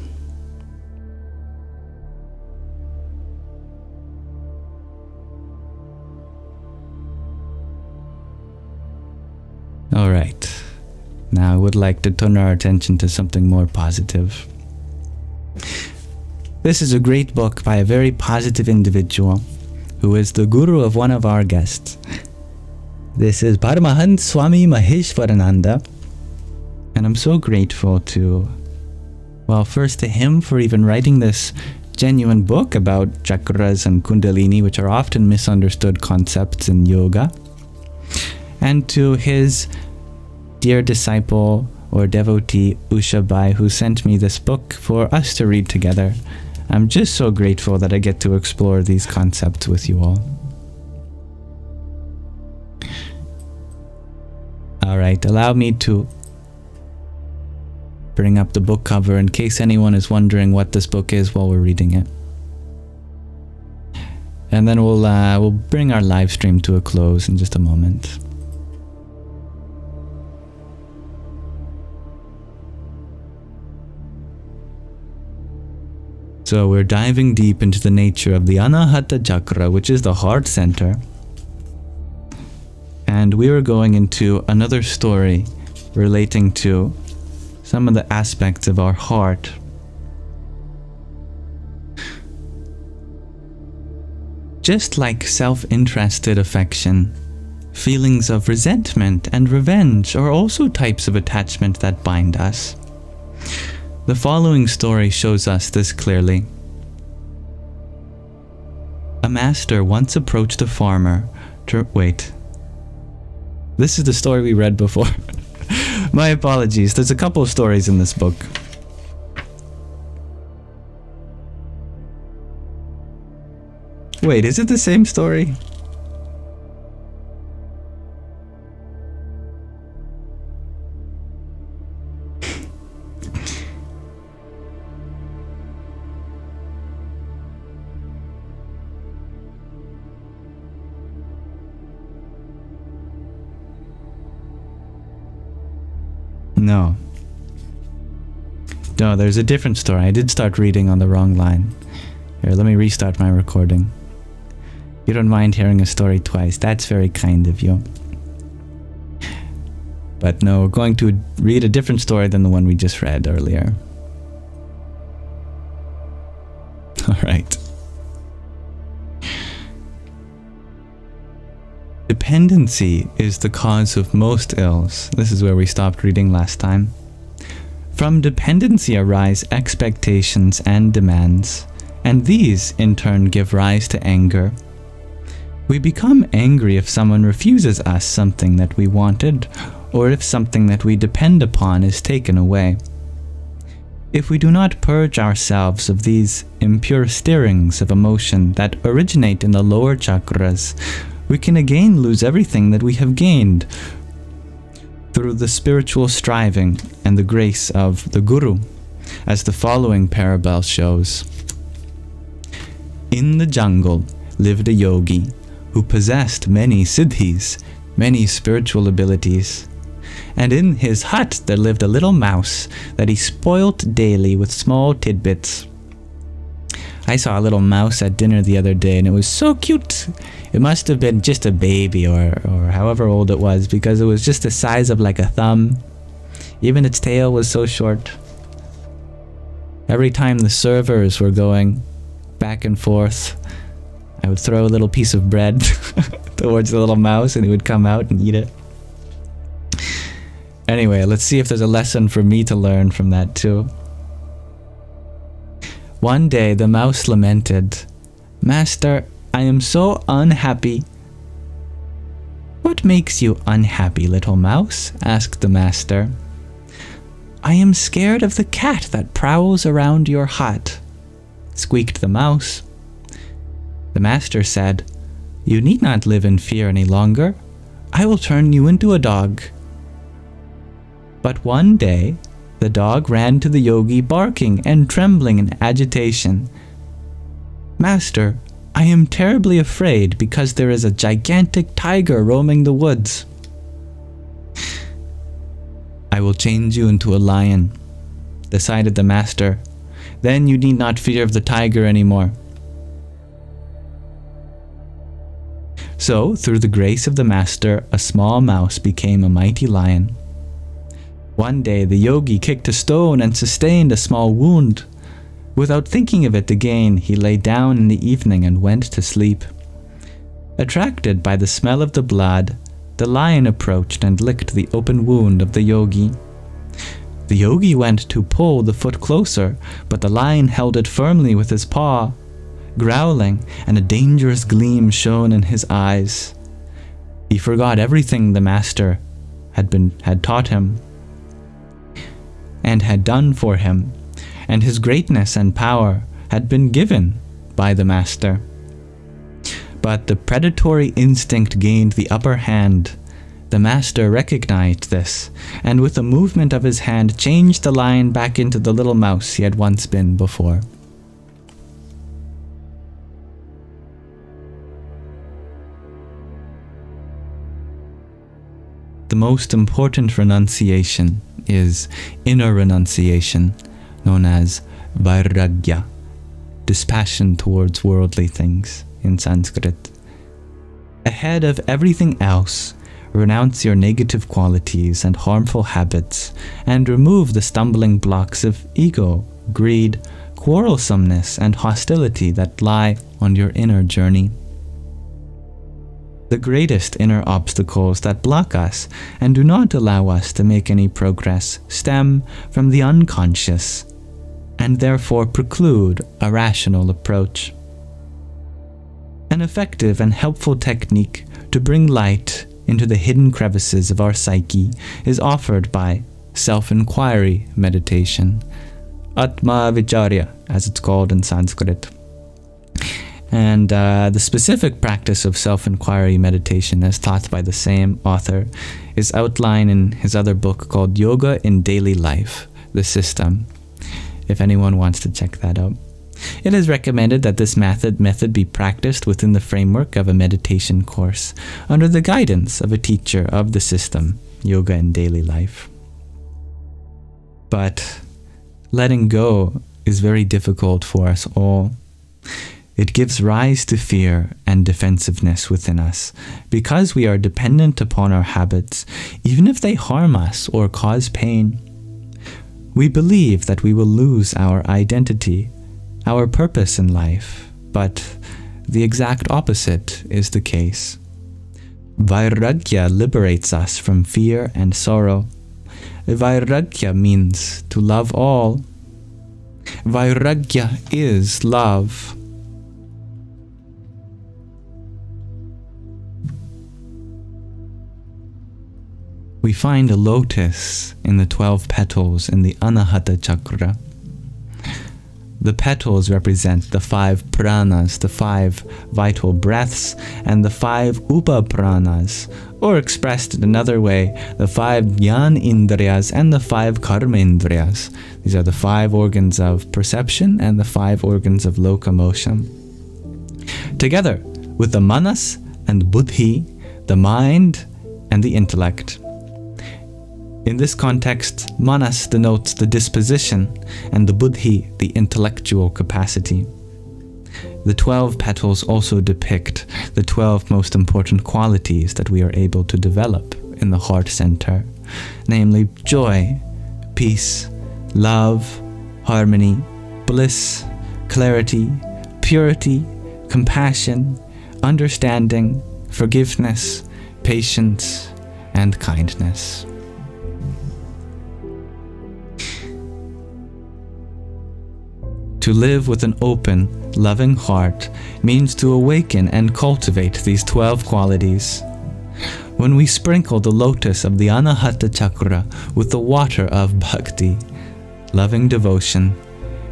Alright, now I would like to turn our attention to something more positive. This is a great book by a very positive individual who is the guru of one of our guests. This is Paramahansa Swami Maheshwarananda, and I'm so grateful to, well, first to him for even writing this genuine book about chakras and Kundalini, which are often misunderstood concepts in yoga, and to his dear disciple or devotee Usha Bai, who sent me this book for us to read together. I'm just so grateful that I get to explore these concepts with you all. Alright, allow me to bring up the book cover in case anyone is wondering what this book is while we're reading it. And then we'll bring our live stream to a close in just a moment. So we're diving deep into the nature of the Anahata chakra, which is the heart center. And we are going into another story relating to some of the aspects of our heart. Just like self-interested affection, feelings of resentment and revenge are also types of attachment that bind us. The following story shows us this clearly. A master once approached a farmer Wait. This is the story we read before. My apologies. There's a couple of stories in this book. Wait, is it the same story? No. No, there's a different story. I did start reading on the wrong line. Here, let me restart my recording. You don't mind hearing a story twice. That's very kind of you. But no, we're going to read a different story than the one we just read earlier. Alright. Dependency is the cause of most ills. This is where we stopped reading last time. From dependency arise expectations and demands, and these in turn give rise to anger. We become angry if someone refuses us something that we wanted, or if something that we depend upon is taken away. If we do not purge ourselves of these impure stirrings of emotion that originate in the lower chakras, we can again lose everything that we have gained through the spiritual striving and the grace of the Guru, as the following parable shows. In the jungle lived a yogi who possessed many siddhis, many spiritual abilities. And in his hut there lived a little mouse that he spoilt daily with small tidbits. I saw a little mouse at dinner the other day and it was so cute. It must have been just a baby or however old it was, because it was just the size of like a thumb. Even its tail was so short. Every time the servers were going back and forth, I would throw a little piece of bread towards the little mouse and he would come out and eat it. Anyway, let's see if there's a lesson for me to learn from that too. One day the mouse lamented, "Master, I am so unhappy." "What makes you unhappy, little mouse?" asked the master. "I am scared of the cat that prowls around your hut," squeaked the mouse. The master said, "You need not live in fear any longer. I will turn you into a dog." But one day, the dog ran to the yogi barking and trembling in agitation. "Master, I am terribly afraid because there is a gigantic tiger roaming the woods." "I will change you into a lion," decided the master. "Then you need not fear of the tiger anymore." So, through the grace of the master, a small mouse became a mighty lion. One day the yogi kicked a stone and sustained a small wound. Without thinking of it again, he lay down in the evening and went to sleep. Attracted by the smell of the blood, the lion approached and licked the open wound of the yogi. The yogi went to pull the foot closer, but the lion held it firmly with his paw. Growling, and a dangerous gleam shone in his eyes. He forgot everything the master had taught him and had done for him, and his greatness and power had been given by the master. But the predatory instinct gained the upper hand. The master recognized this, and with a movement of his hand changed the lion back into the little mouse he had once been before. The most important renunciation is inner renunciation, known as vairagya, dispassion towards worldly things in Sanskrit. Ahead of everything else, renounce your negative qualities and harmful habits, and remove the stumbling blocks of ego, greed, quarrelsomeness, and hostility that lie on your inner journey. The greatest inner obstacles that block us and do not allow us to make any progress stem from the unconscious, and therefore preclude a rational approach. An effective and helpful technique to bring light into the hidden crevices of our psyche is offered by self-inquiry meditation, Atma Vicharya, as it's called in Sanskrit. And the specific practice of self-inquiry meditation, as taught by the same author, is outlined in his other book called Yoga in Daily Life, The System, if anyone wants to check that out. It is recommended that this method be practiced within the framework of a meditation course, under the guidance of a teacher of the system, Yoga in Daily Life. But letting go is very difficult for us all. It gives rise to fear and defensiveness within us, because we are dependent upon our habits, even if they harm us or cause pain. We believe that we will lose our identity, our purpose in life, but the exact opposite is the case. Vairagya liberates us from fear and sorrow. Vairagya means to love all. Vairagya is love. We find a lotus in the 12 petals in the Anahata Chakra. The petals represent the 5 pranas, the 5 vital breaths, and the 5 upa-pranas, or expressed in another way, the 5 jnana indriyas and the 5 karma indriyas. These are the 5 organs of perception and the 5 organs of locomotion. Together with the manas and buddhi, the mind and the intellect. In this context, manas denotes the disposition and the buddhi the intellectual capacity. The 12 petals also depict the 12 most important qualities that we are able to develop in the heart center, namely joy, peace, love, harmony, bliss, clarity, purity, compassion, understanding, forgiveness, patience, and kindness. To live with an open, loving heart means to awaken and cultivate these 12 qualities. When we sprinkle the lotus of the Anahata Chakra with the water of bhakti, loving devotion,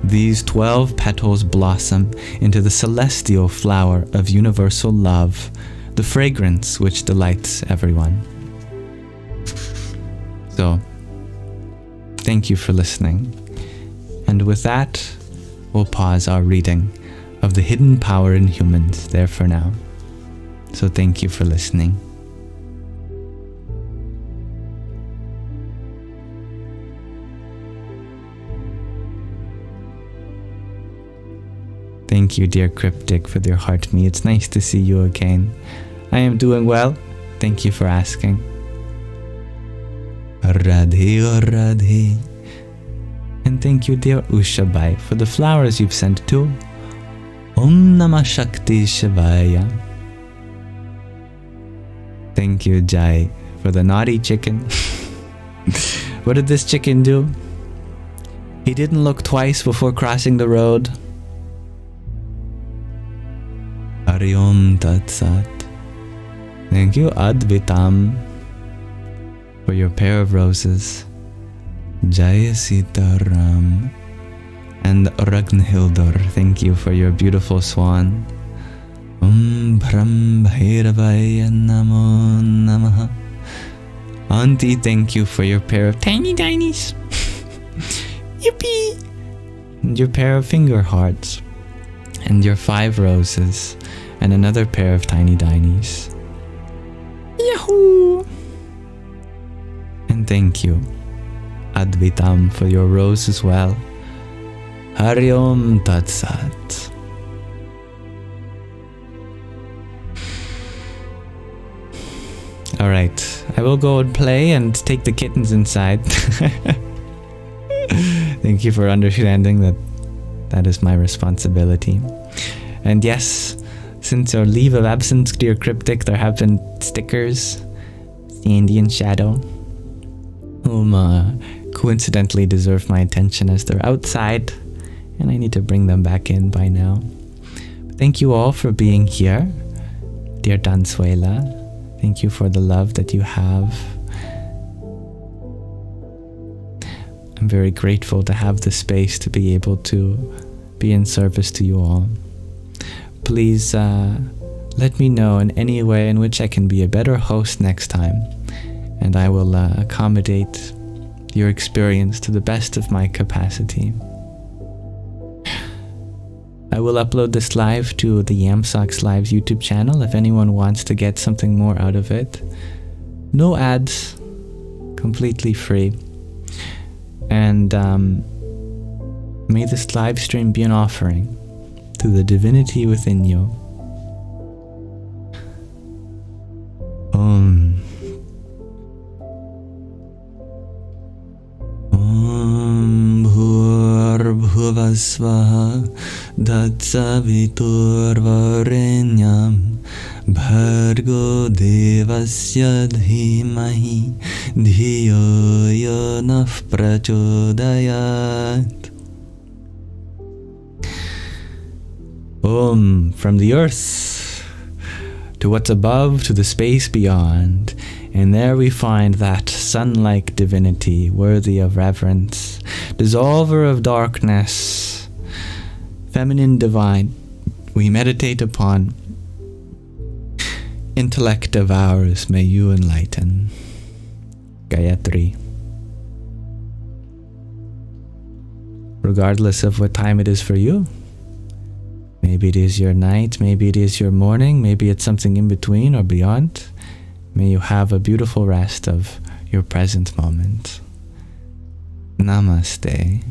these 12 petals blossom into the celestial flower of universal love, the fragrance which delights everyone. So, thank you for listening. And with that, we'll pause our reading of the hidden power in humans there for now. So thank you for listening. Thank you, dear Cryptic, for your heart to me. It's nice to see you again. I am doing well. Thank you for asking. Radhe Radhe. And thank you, dear Ushabai, for the flowers you've sent too. Om Namah Shakti Shivaya. Thank you, Jai, for the naughty chicken. What did this chicken do? He didn't look twice before crossing the road. Hari Om Tat Sat. Thank you, Advitam, for your pair of roses. Jaya Sitaram. And Ragnhildor, thank you for your beautiful swan. Brahm Bhairavaya Namo Namaha. Auntie, thank you for your pair of tiny tinies. Yippee! And your pair of finger hearts. And your 5 roses. And another pair of tiny tinies. Yahoo! And thank you, Advitam, for your rose as well. Hari Om Tat Sat. Alright, I will go and play and take the kittens inside. Thank you for understanding that that is my responsibility. And yes, since your leave of absence, dear Cryptic, there have been stickers, Sandy and Shadow, whom coincidentally deserve my attention as they're outside, and I need to bring them back in by now. But Thank you all for being here. Dear Dansuela, thank you for the love that you have. I'm very grateful to have the space to be able to be in service to you all. Please let me know in any way in which I can be a better host next time, and I will accommodate your experience to the best of my capacity. I will upload this live to the Yamsox Live's YouTube channel if anyone wants to get something more out of it. No ads, completely free. And may this live stream be an offering to the divinity within you. Om Bhuvasvaha Tatsaviturvarenyam Bhargo Devasya Dhimahi Dhiyo Yonah Prachodayat. Om, from the earth to what's above, to the space beyond, and there we find that sun-like divinity worthy of reverence, dissolver of darkness, feminine divine, we meditate upon. Intellect of ours, may you enlighten. Gayathuri. Regardless of what time it is for you, maybe it is your night, maybe it is your morning, maybe it's something in between or beyond, may you have a beautiful rest of your present moment. Namaste.